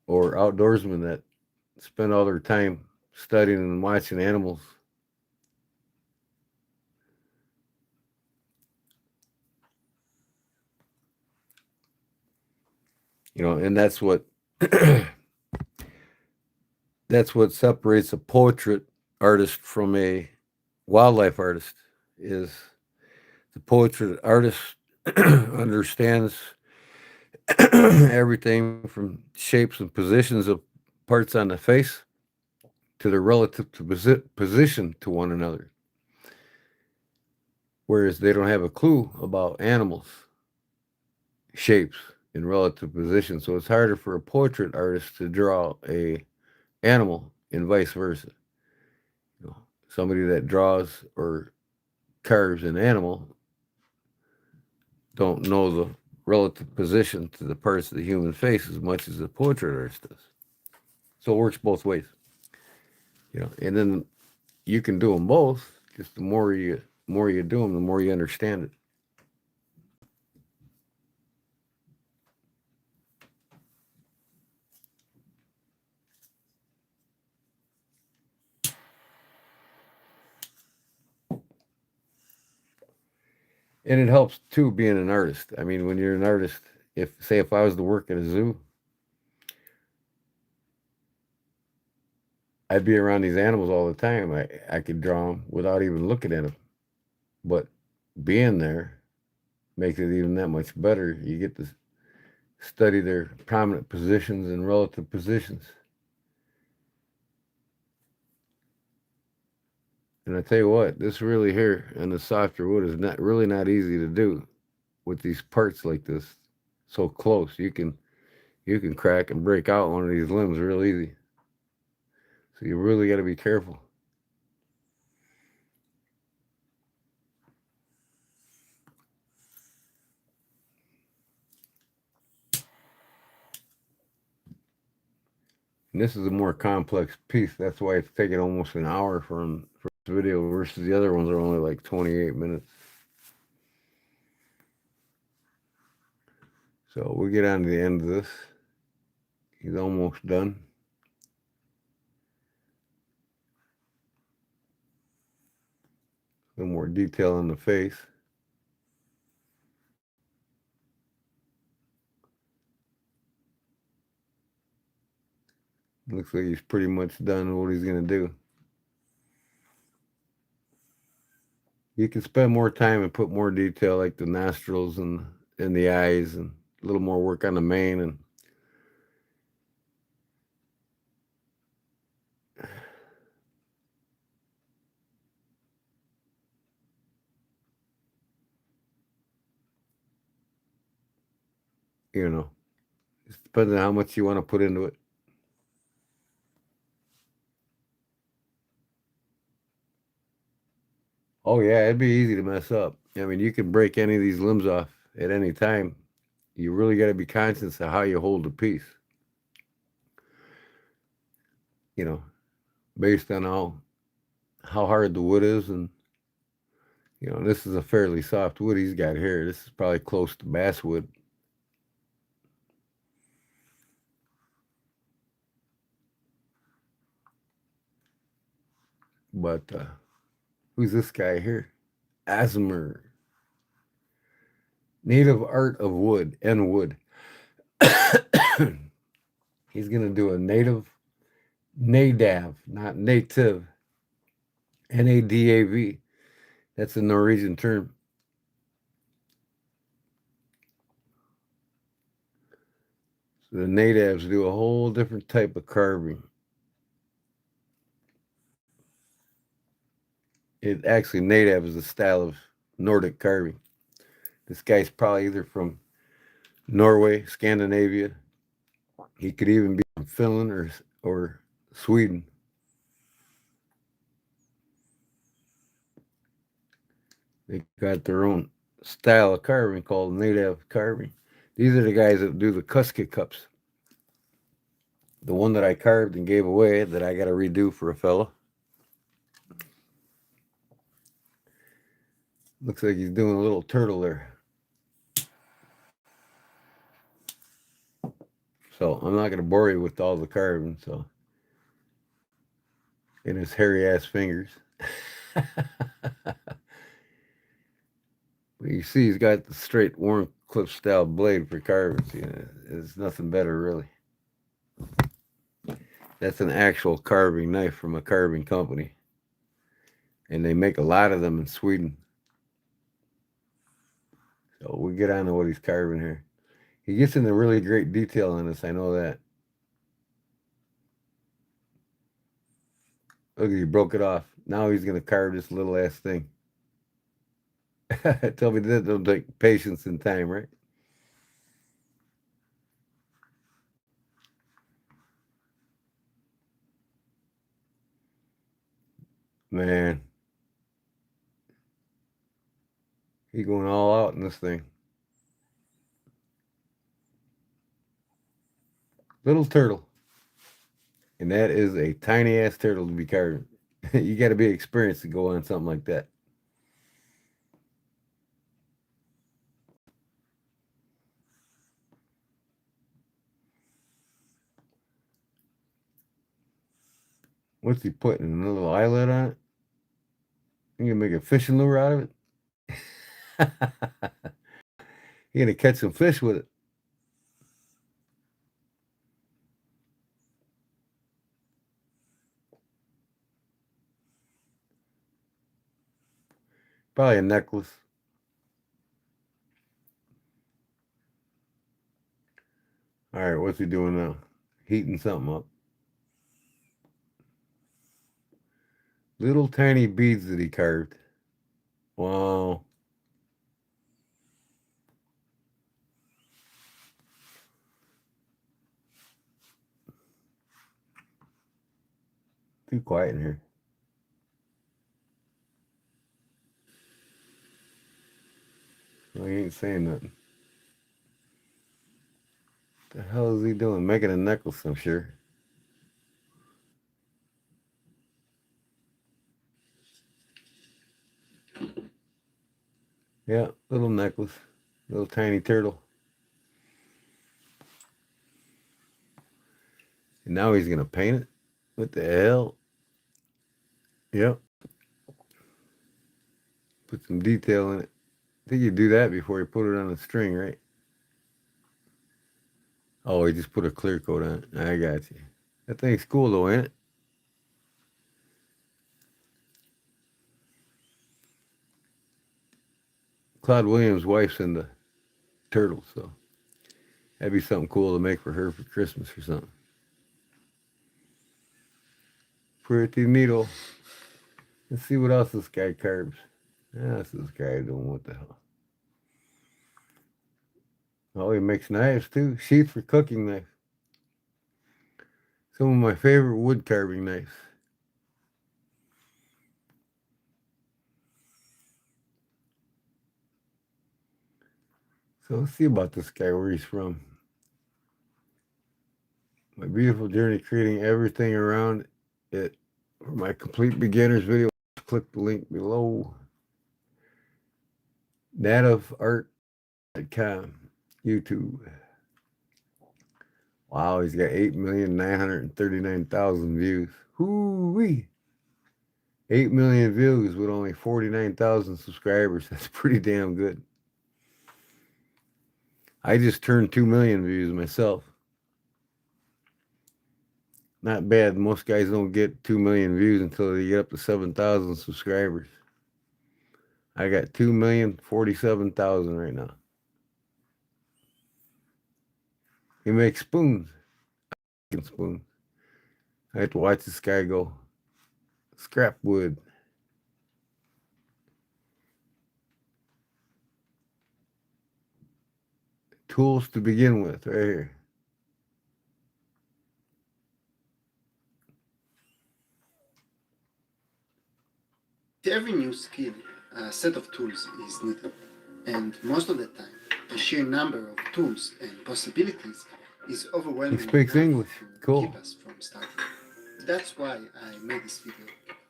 Or outdoorsmen that spend all their time studying and watching animals. And that's what that's what separates a portrait artist from a wildlife artist. Is the portrait artist understands everything from shapes and positions of parts on the face to their relative position to one another, whereas they don't have a clue about animals, shapes, and relative position. So it's harder for a portrait artist to draw a animal and vice versa. Somebody that draws or carves an animal don't know the relative position to the parts of the human face as much as the portrait artist does. So it works both ways. And then you can do them both. Just the more you do them, the more you understand it. And it helps too being an artist. I mean, when you're an artist, if I was to work at a zoo, I'd be around these animals all the time. I could draw them without even looking at them. But being there makes it even that much better. You get to study their prominent positions and relative positions. And I tell you what, this really here in the softer wood is not easy to do with these parts like this so close. You can crack and break out one of these limbs real easy. So you really got to be careful. And this is a more complex piece. That's why it's taking almost an hour for this video versus the other ones are only like 28 minutes. So we get on to the end of this. He's almost done. A little more detail on the face. Looks like he's pretty much done what he's going to do. You can spend more time and put more detail like the nostrils and the eyes and a little more work on the mane and it depends on how much you want to put into it. Oh yeah, it'd be easy to mess up. I mean, you can break any of these limbs off at any time. You really got to be conscious of how you hold the piece. Based on how hard the wood is, and this is a fairly soft wood he's got here. This is probably close to basswood. But who's this guy here? Asmer. Native Art of Wood and Wood. He's going to do a nadav, not native. Nadav. That's a Norwegian term. So the natives do a whole different type of carving. It actually, native is a style of Nordic carving. This guy's probably either from Norway, Scandinavia. He could even be from Finland or Sweden. They got their own style of carving called native carving. These are the guys that do the Kuska cups. The one that I carved and gave away that I got to redo for a fella. Looks like he's doing a little turtle there. So I'm not going to bore you with all the carving. So in his hairy ass fingers. But you see he's got the straight warm clip style blade for carving. You know, it's nothing better really. That's an actual carving knife from a carving company, and they make a lot of them in Sweden. So we get on to what he's carving here. He gets into really great detail on this. I know that. Look, he broke it off. Now he's gonna carve this little ass thing. Tell me that don't take patience and time, right? Man, he going all out in this thing. Little turtle. And that is a tiny ass turtle to be carving. You got to be experienced to go on something like that. What's he putting? A little eyelet on it? You gonna make a fishing lure out of it? You're gonna catch some fish with it. Probably a necklace. All right, what's he doing now? Heating something up. Little tiny beads that he carved. Wow. Too quiet in here. Well, he ain't saying nothing. What the hell is he doing? Making a necklace, I'm sure. Yeah, little necklace. Little tiny turtle. And now he's gonna paint it? What the hell? Yep. Put some detail in it. I think you do that before you put it on the string, right? Oh, he just put a clear coat on it. I got you. That thing's cool though, ain't it? Claude Williams' wife's in the turtle, so that'd be something cool to make for her for Christmas or something. Pretty neato. Let's see what else this guy carves. That's this guy doing what the hell. Oh, he makes knives too. Sheath for cooking knife. Some of my favorite wood carving knives. So let's see about this guy, where he's from. My beautiful journey creating everything around it. For my complete beginners video, click the link below. nativeart.com, YouTube. Wow, he's got 8,939,000 views. Hoo-wee. 8 million views with only 49,000 subscribers. That's pretty damn good. I just turned 2 million views myself. Not bad. Most guys don't get 2 million views until they get up to 7,000 subscribers. I got 2,047,000 right now. He makes spoons. Spoons. I have to watch this guy go. Scrap wood. Tools to begin with, right here. Every new skill, a set of tools is needed, and most of the time, the sheer number of tools and possibilities is overwhelming. He speaks enough English. to Cool. keep us from starting. That's why I made this video,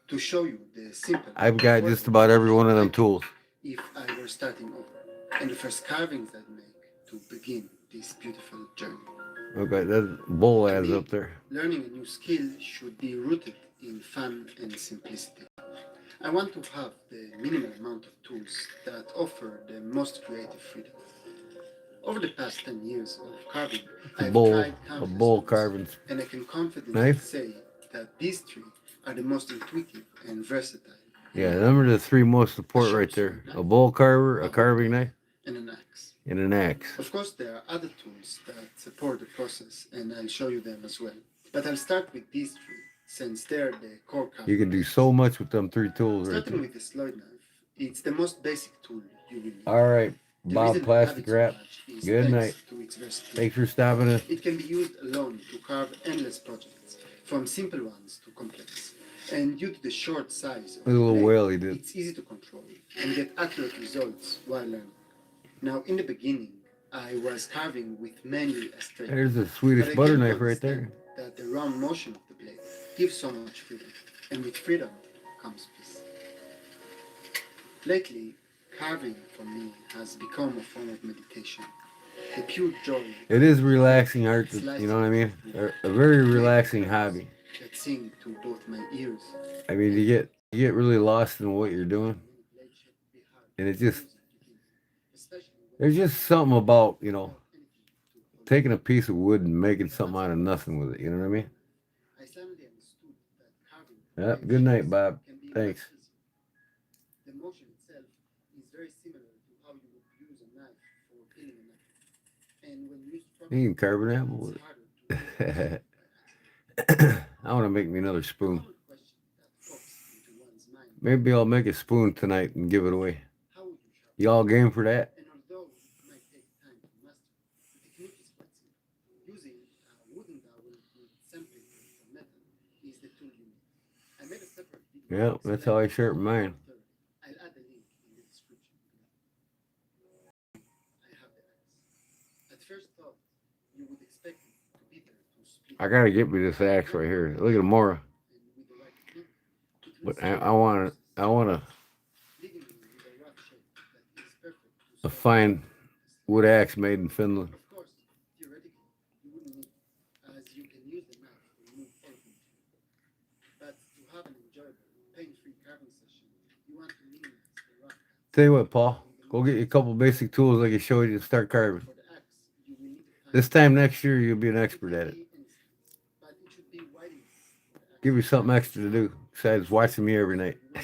to show you the simple. I've got just about every one of them tools. If I were starting over, and the first carvings I'd make to begin this beautiful journey. Okay, that bull To adds me, up there. learning a new skill should be rooted in fun and simplicity. I want to have the minimal amount of tools that offer the most creative freedom. Over the past 10 years of carving, A I've bowl, tried a countless bowl tools, carving and I can confidently knife. say that these three are the most intuitive and versatile. Yeah, them are the three most A important sharp right there. sword A knife, bowl carver, a a hook carving knife, knife, and an axe. and an axe. Of course, there are other tools that support the process, and I'll show you them as well. But I'll start with these three, since they're the core carving You can do tools. so much with them three tools right Starting there. with the sloyd knife, it's the most basic tool you will need. All right, The Bob reason I love Plastic it so Wrap. much is Good thanks night. to its versatility. Thanks for stopping in. It can be used alone to carve endless projects, from simple ones to complex. And due to the short size of Look at the little blade, whale he did. it's easy to control and get accurate results while learning. Now, in the beginning, I was carving with mainly a straight There's a blade, Swedish but I butter came to knife right there. understand that the round motion of the blade gives so much freedom, and with freedom comes peace. Lately, carving for me has become a form of meditation. The pure joy It is relaxing art, slicing you know what I mean? with A very blade relaxing curves hobby. that sing to both my ears. I mean, you get really lost in what you're doing, and it just there's just something about taking a piece of wood and making something out of nothing with it. You know what I mean? I suddenly understood that carving Yep. Good night, Bob. can be Thanks. much easier. The motion itself is very similar to how you would use a knife for peeling an apple. And when you struggle, You can carve an apple with it's harder to do it. I want to make me another a spoon. common question that pops into one's mind. Maybe I'll make a spoon tonight and give it away. How would you sharpen? Y'all game for that? And although it might take time to master, the technique is quite simple. Using a wooden dowel with sandpaper or metal is the tool you need. I made a separate video. Yeah, that's how I sharpen mine. I'll add the link in the description below. I have the axe. At first thought, you would expect it to be there to split. I gotta get me this axe right here. Look at Mora. And with the right technique, it will But speed I want the I want process, leaving you with a rough shape that is perfect to a solve fine problems. wood axe made in Finland. Of course, theoretically, you wouldn't need it, as you can use the knife to remove all confusion. But to have an enjoyable, pain-free carving session, you want to minimize the rough cuts. Tell you what, Paul, go get you a couple basic tools like I showed you to start carving. For the axe, you will need to find This time next year, you'll be an expert at it. but it should be wide enough for the axe. Give you something extra to do besides watching me every night. The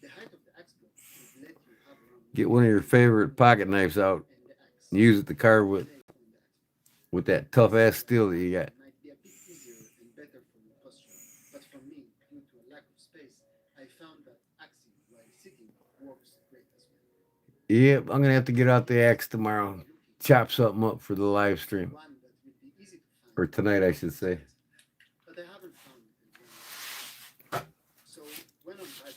height of the axe block should let you have around Get one of your favorite pocket knives out and the axe. and use it to carve with Blade on the axe. that tough ass steel that you got. Might be a bit easier and better for your posture, but for me, due to a lack of space, I found that axing while sitting works great as well. Yep, I'm gonna have to get out the axe tomorrow, and chop something up for the live stream, One that will be easy to find. or tonight, I should say. But I haven't found it again. So when I'm driving,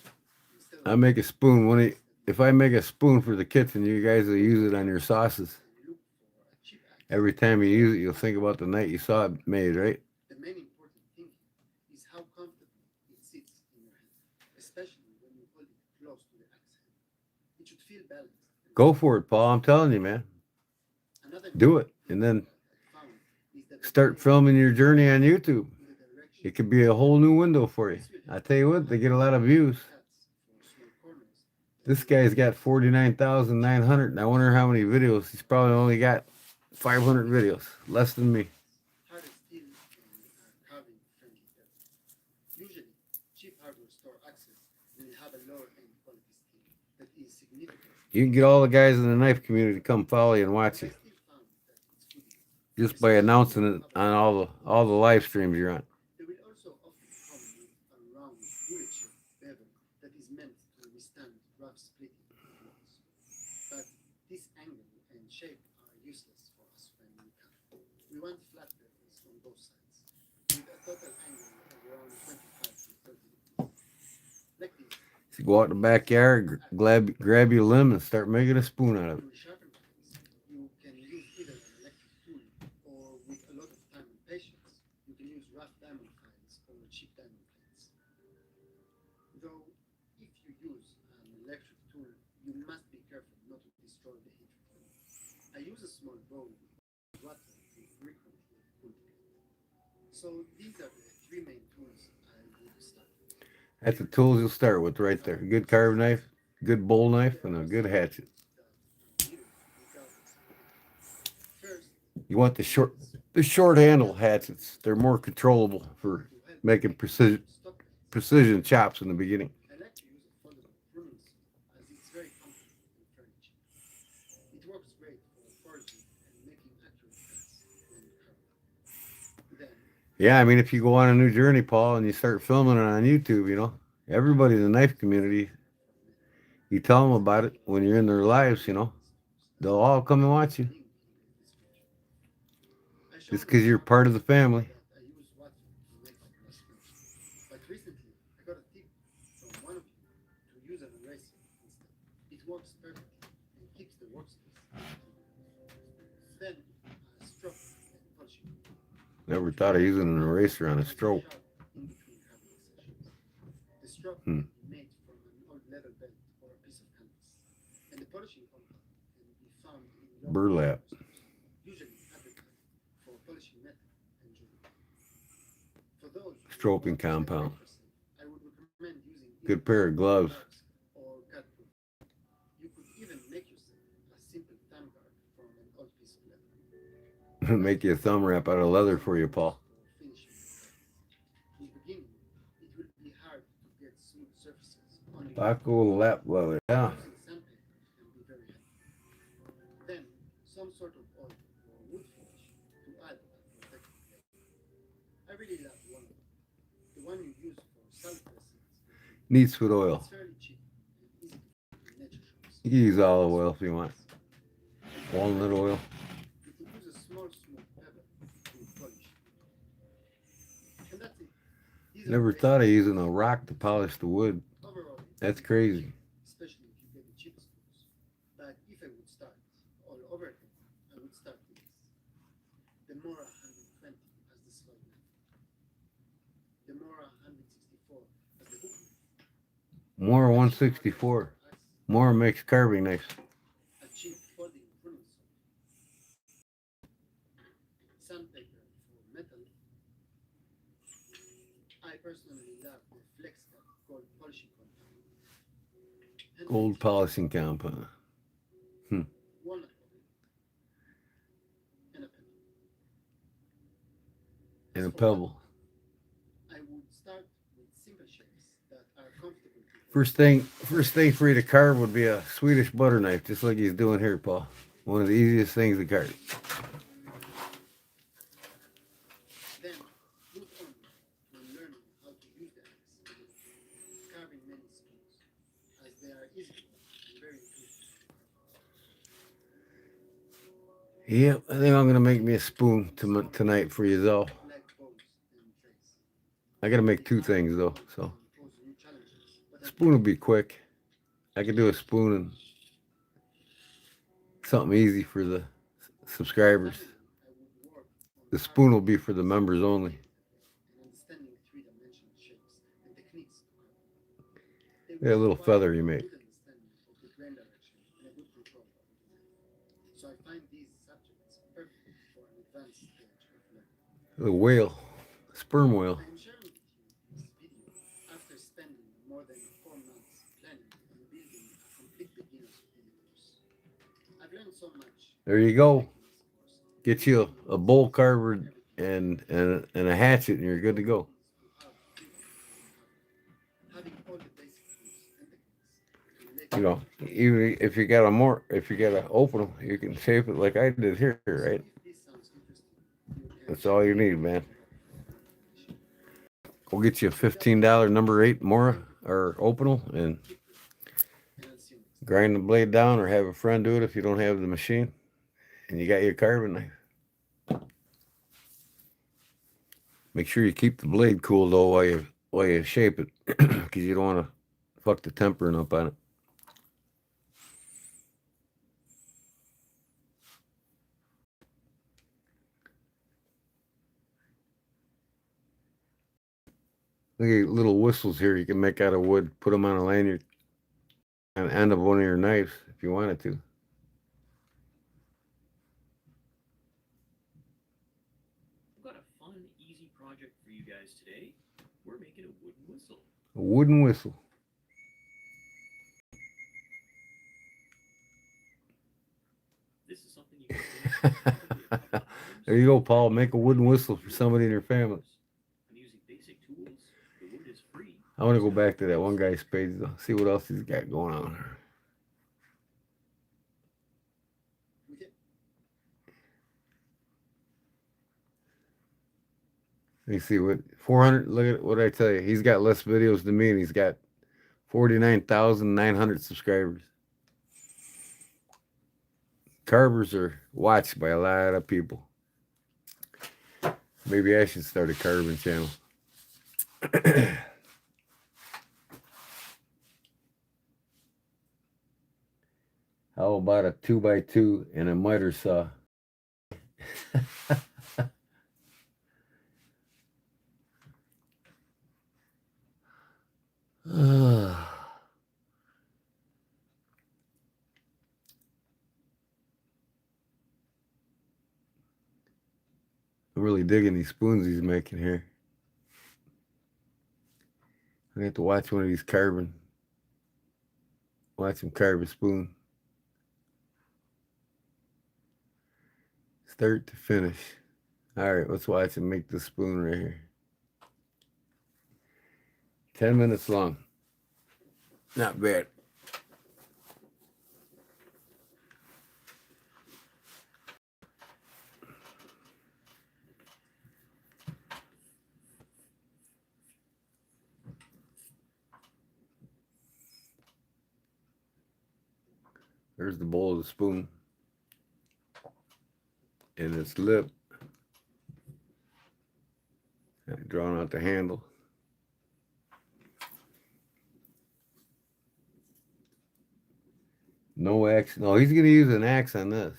instead of I make a spoon. If I make a spoon for the kitchen, you guys will use it on your sauces. look for a cheap axe, Every time you use it, you'll think about the night you saw it made, right? the main important thing here is how comfortably it sits in your hand, especially when you hold it close to the axe hand. It should feel balanced. Go for it, Paul. I'm telling you, man. Another Do it, and then I found is that the start blade filming your journey on YouTube. in the direction It could be a whole new window for you. I tell you what, they get a lot of views. cuts for small corners. This guy's got 49,900, and I wonder how many videos. He's probably only got 500 videos, less than me. Harder steel and carving friendly depth. Usually, cheap hardware store axes will have a lower end quality steel that is significant. You can get all the guys in the knife community to come follow you and watch But I you still found that it's good enough. just by announcing it on all the live streams you're on. They will also often come with a round bullet-shaped bevel that is meant to withstand rough splitting blows. But this angle and shape are useless for us when we cut. We want flat bevels on both sides, with a total angle of around 25 to 30 degrees. Like this, So go out in the backyard, grab your limb, and start making a spoon out of it. to sharpen things, you can use either an electric tool or, with a lot of time and patience, you can use rough diamond files or cheap diamond plates. Though, if you use an electric tool, you must be careful not to destroy the heat retain. I use a small bowl with water to frequently cool it. So these are the three main tools I would start with. That's the tools you'll start with right there. A good carving knife, good bowl knife, and a good hatchet. You want the short handle hatchets. They're more controllable for making precision chops in the beginning. I like to use a foldable pruning saw as it's very compact and fairly cheap. It works great for foraging and making accurate cuts when carved. Then, Yeah, I mean, if you go on a new journey, Paul, and you start filming it on YouTube, you know, everybody in the knife community, you tell them about it when you're in their lives, you know, they'll all come and watch you just because you're part of the family. I use water to make my last finish. But recently, I got a tip from one of you to use an eraser instead. It works perfectly and keeps the workspace. Then, stroke and polishing. Never thought of using an eraser on a stroke. In between carving sessions. The stroke Hmm. can be made from an old leather belt or a piece of canvas, and the polishing compound can be found in your Burlap. stores, usually advertised for polishing metal and jewelry. For those who Stroking want to get compound. paper safe, I would recommend using Good either pair of gloves. or cut proof. You could even make yourself a simple thumb guard from an old piece of leather. Make you a thumb wrap out of leather for you, Paul. For finishing the cut. In the beginning, it will be hard to get smooth surfaces only with Baco lap leather. Yeah. using sandpaper can be very helpful. Then, some sort of oil or wood finish to add a protective layer. I really love one of them. The one you use for salad dressings. Neatswood oil. It's fairly cheap and easy to find in nature shops. You can use olive oil if you want. Walnut oil. You could use a small smooth pebble to polish. And that's it. These are Never the thought of basics. using a rock to polish the wood. Overall, it's That's pretty crazy. cheap, especially if you get the cheapest tools. But if I would start all over again, I would start with this. The Mora 120 as the slide knife. The Mora 164 as the hook knife. More 164. More makes carving nice. A cheap folding pruning saw. Sandpaper for metal. I personally love the Flex Cut gold polishing compound. And Gold polishing compound. walnut oil. And a pebble. And As a for pebble. I would start with simple shapes that are comfortable to hold. First thing for you to carve would be a Swedish butter knife, just like he's doing here, Paul. One of the easiest things to carve. Then move on to learning how to use the axe, carving many spoons, as they are easy and very intuitive. Yep, I think I'm gonna make me a spoon tonight for you, though. Like bows and trays. I gotta make two things though, so Pose new challenges, but I spoon will be quick. I could do a spoon and something easy for the subscribers. I would work on The spoon will be for the members only. and understanding three-dimensional shapes and techniques to carve. They Yeah, a will little require feather you a make. good understanding of the grain direction and a good control of the design. So I find these subjects perfect for an advanced stage of learning. The whale, sperm whale. I am sharing with you this video after spending more than 4 months planning and building a complete beginner's course. I've learned so much. There you go. Making this course. Get you a bowl carver and a hatchet, and you're good to go. Having all the basic tools and techniques You know, even if you got to open them, you can shape it like I did here, right? If this sounds interesting, you can That's all you need, man. Go get you a $15 number 8 Mora or Opinel and and I'll see you next time. grind the blade down, or have a friend do it if you don't have the machine, and you got your carving knife. Make sure you keep the blade cool though while you shape it, because you don't want to fuck the tempering up on it. Look at little whistles here you can make out of wood. Put them on a lanyard on the end of one of your knives if you wanted to. I've got a fun, easy project for you guys today. We're making a wooden whistle. A wooden whistle. This is something you can do. There you go, Paul. Make a wooden whistle for somebody in your family. And using basic tools, the wood is free. I want to go back to that one guy's page, though. See what else he's got going on. Okay. Let me see what 400. Look at what I tell you. He's got less videos than me, and he's got 49,900 subscribers. Carvers are watched by a lot of people. Maybe I should start a carving channel. How about a 2x2 and a miter saw? I'm really digging these spoons he's making here. I have to watch one of these carving. Watch him carve a spoon. Start to finish. All right, let's watch him make the spoon right here. 10 minutes long. Not bad. There's the bowl of the spoon. And its lip. Drawing out the handle. No axe. No, he's going to use an axe on this.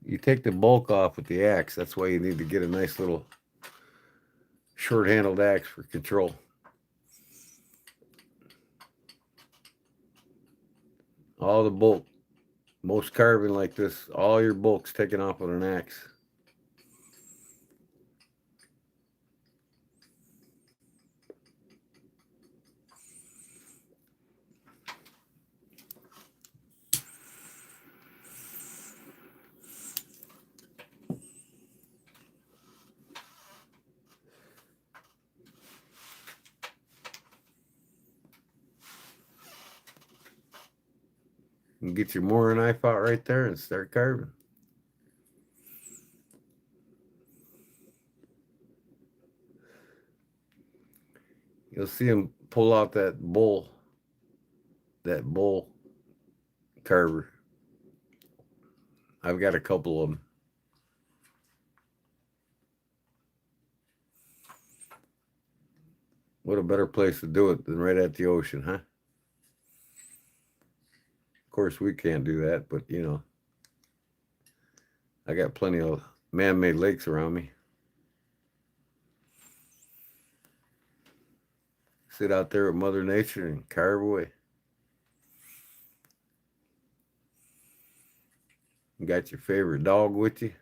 You take the bulk off with the axe. That's why you need to get a nice little short-handled axe for control. All the bulk. Most carving like this, all your bulk's taken off with an axe. And get your Moore knife out right there and start carving. You'll see him pull out that bowl carver. I've got a couple of them. What a better place to do it than right at the ocean, huh? Of course, we can't do that, but you know, I got plenty of man-made lakes around me. Sit out there with Mother Nature and carve away. You got your favorite dog with you.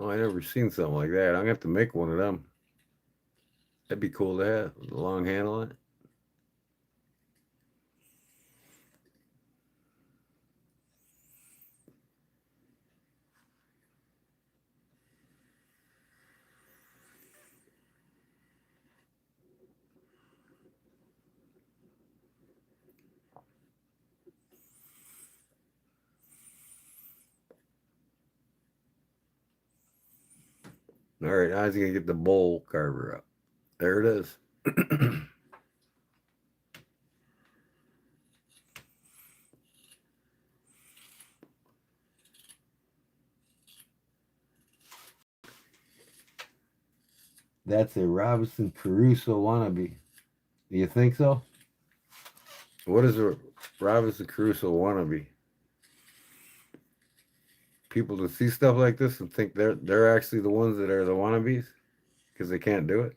Oh, I never seen something like that. I'm gonna have to make one of them. That'd be cool to have with a long handle on it. All right, how's he gonna get the bowl carver up? There it is. That's a Robinson Crusoe wannabe. Do you think so? What is a Robinson Crusoe wannabe? People that see stuff like this and think they're actually the ones that are the wannabes because they can't do it.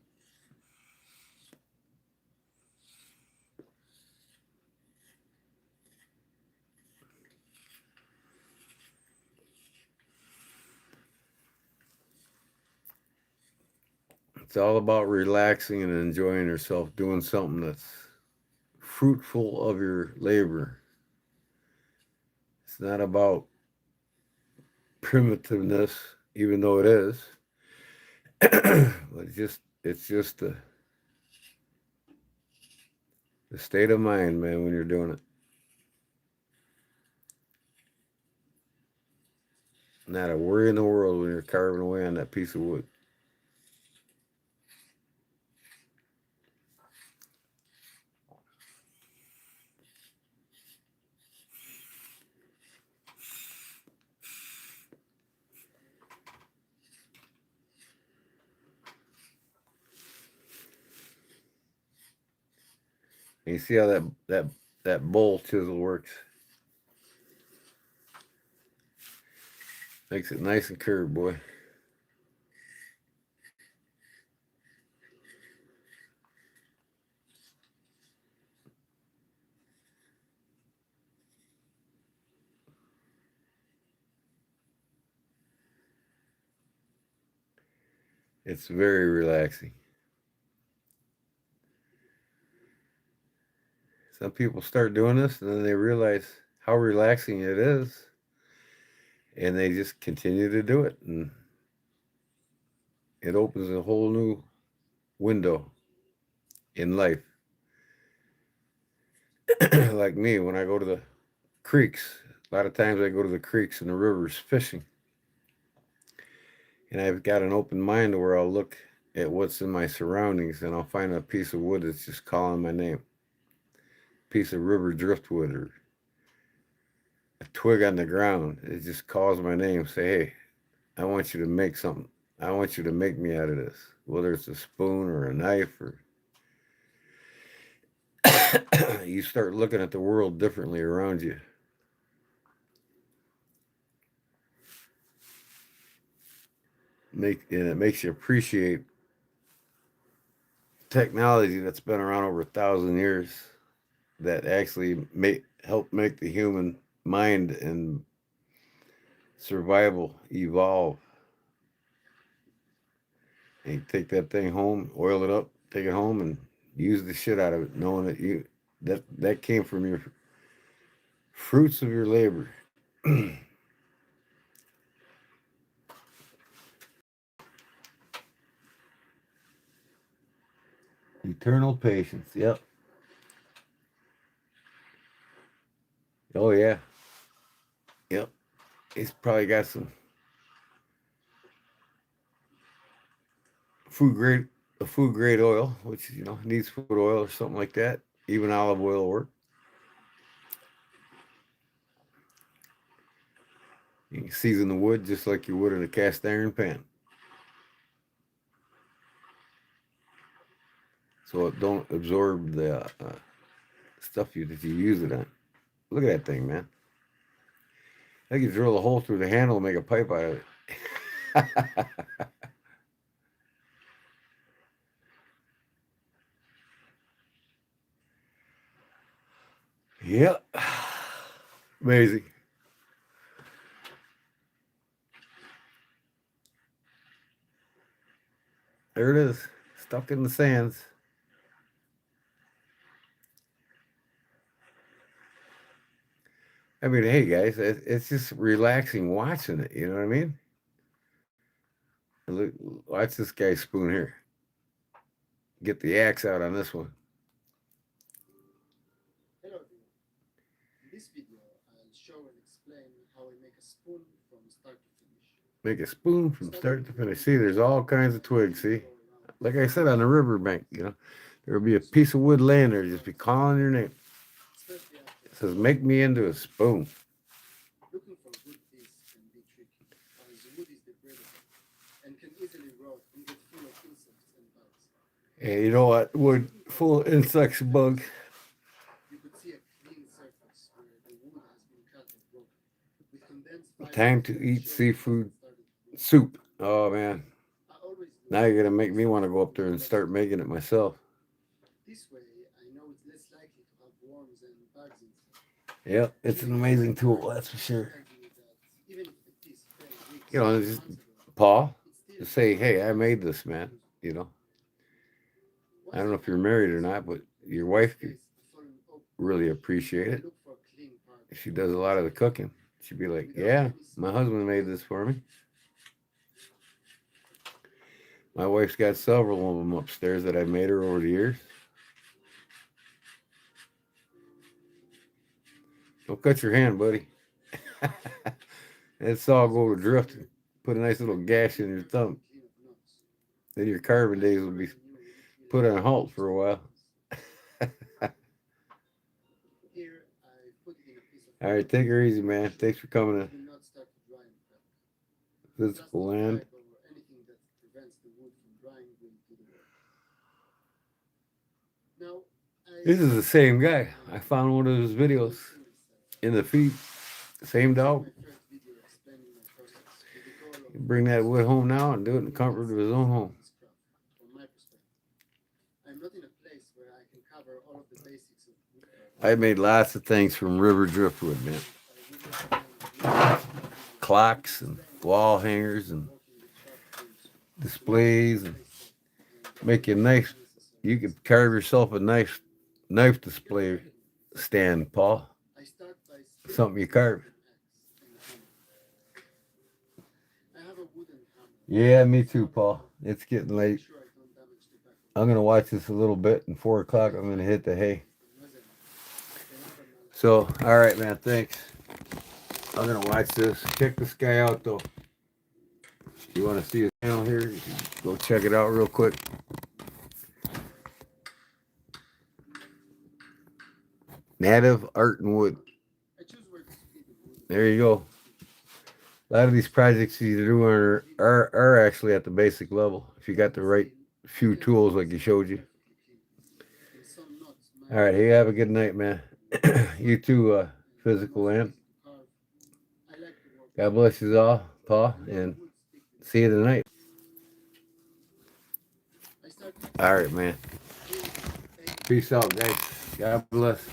It's all about relaxing and enjoying yourself, doing something that's fruitful of your labor. It's not about primitiveness, even though it is. But it's just the state of mind, man, when you're doing it. Not a worry in the world when you're carving away on that piece of wood. And you see how that bowl chisel works? Makes it nice and curved, boy. It's very relaxing. Some people start doing this and then they realize how relaxing it is, and they just continue to do it, and it opens a whole new window in life. Like me, when I go to the creeks, a lot of times I go to the creeks and the rivers fishing, and I've got an open mind where I'll look at what's in my surroundings and I'll find a piece of wood that's just calling my name. Piece of river driftwood or a twig on the ground. It just calls my name, say, hey, I want you to make something. I want you to make me out of this. Whether it's a spoon or a knife, or you start looking at the world differently around you. And it makes you appreciate technology that's been around over 1,000 years that actually help make the human mind and survival evolve. And you take that thing home, oil it up, take it home, and use the shit out of it, knowing that came from your fruits of your labor. Eternal patience. Yep. Oh yeah. Yep. He's probably got some food grade oil, which needs food oil or something like that. Even olive oil will work. You can season the wood just like you would in a cast iron pan, so it don't absorb the stuff that you use it on. Look at that thing, man. I could drill a hole through the handle and make a pipe out of it. Yep. Amazing. There it is, stuck in the sands. I mean, hey guys, it's just relaxing watching it. You know what I mean? Look, watch this guy's spoon here. Get the axe out on this one. Hello there. In this video, I'll show and explain how I make a spoon from start to finish. Make a spoon from start to finish. See, there's all kinds of twigs. See, like I said, on the riverbank, there will be a piece of wood laying there, just be calling your name. It says, "Make me into a spoon." Looking for good piece can be tricky, as wood is degradable and can easily rot and get full of insects and bugs. And you know what? Wood full of insects and bugs. You could see a clean surface where the wood has been cut and broken. With condensed Time to eat seafood soup. Oh man, now you're gonna make me want to go up there and start making it myself. This way, I know it's less likely to have worms and bugs inside. Yep, it's an amazing tool, that's for sure. Even if the piece failed weeks Just months ago, Paul, it's still just say, hey, I made this, man. I don't know if you're married or not, but your wife could really appreciate it. She does a lot of the cooking. She'd be like, yeah, my husband made this for me. My wife's got several of them upstairs that I made her over the years. Don't cut your hand, buddy. That saw go to drifting. Put a nice little gash in your thumb. Then your carving days will be put on halt for a while. All right, take her easy, man. Thanks for coming to Physical Land. This is the same guy. I found one of his videos in the feed. Same dog. Bring that wood home now and do it in the comfort of his own home. I made lots of things from river driftwood, man. Clocks and wall hangers and displays and make you nice. You could carve yourself a nice knife display stand, Paul. Something you carve. Yeah, me too, Paul. It's getting late. I'm going to watch this a little bit, and 4 o'clock I'm going to hit the hay. So, all right, man, thanks. I'm going to watch this. Check this guy out, though. You want to see his channel here? You can go check it out real quick. Native Art and Wood. There you go. A lot of these projects you do are actually at the basic level if you got the right few tools like you showed you. All right, you have a good night, man. You too, Physical Land. God bless you all, Paul, and see you tonight. All right, man. Peace out, guys. God bless.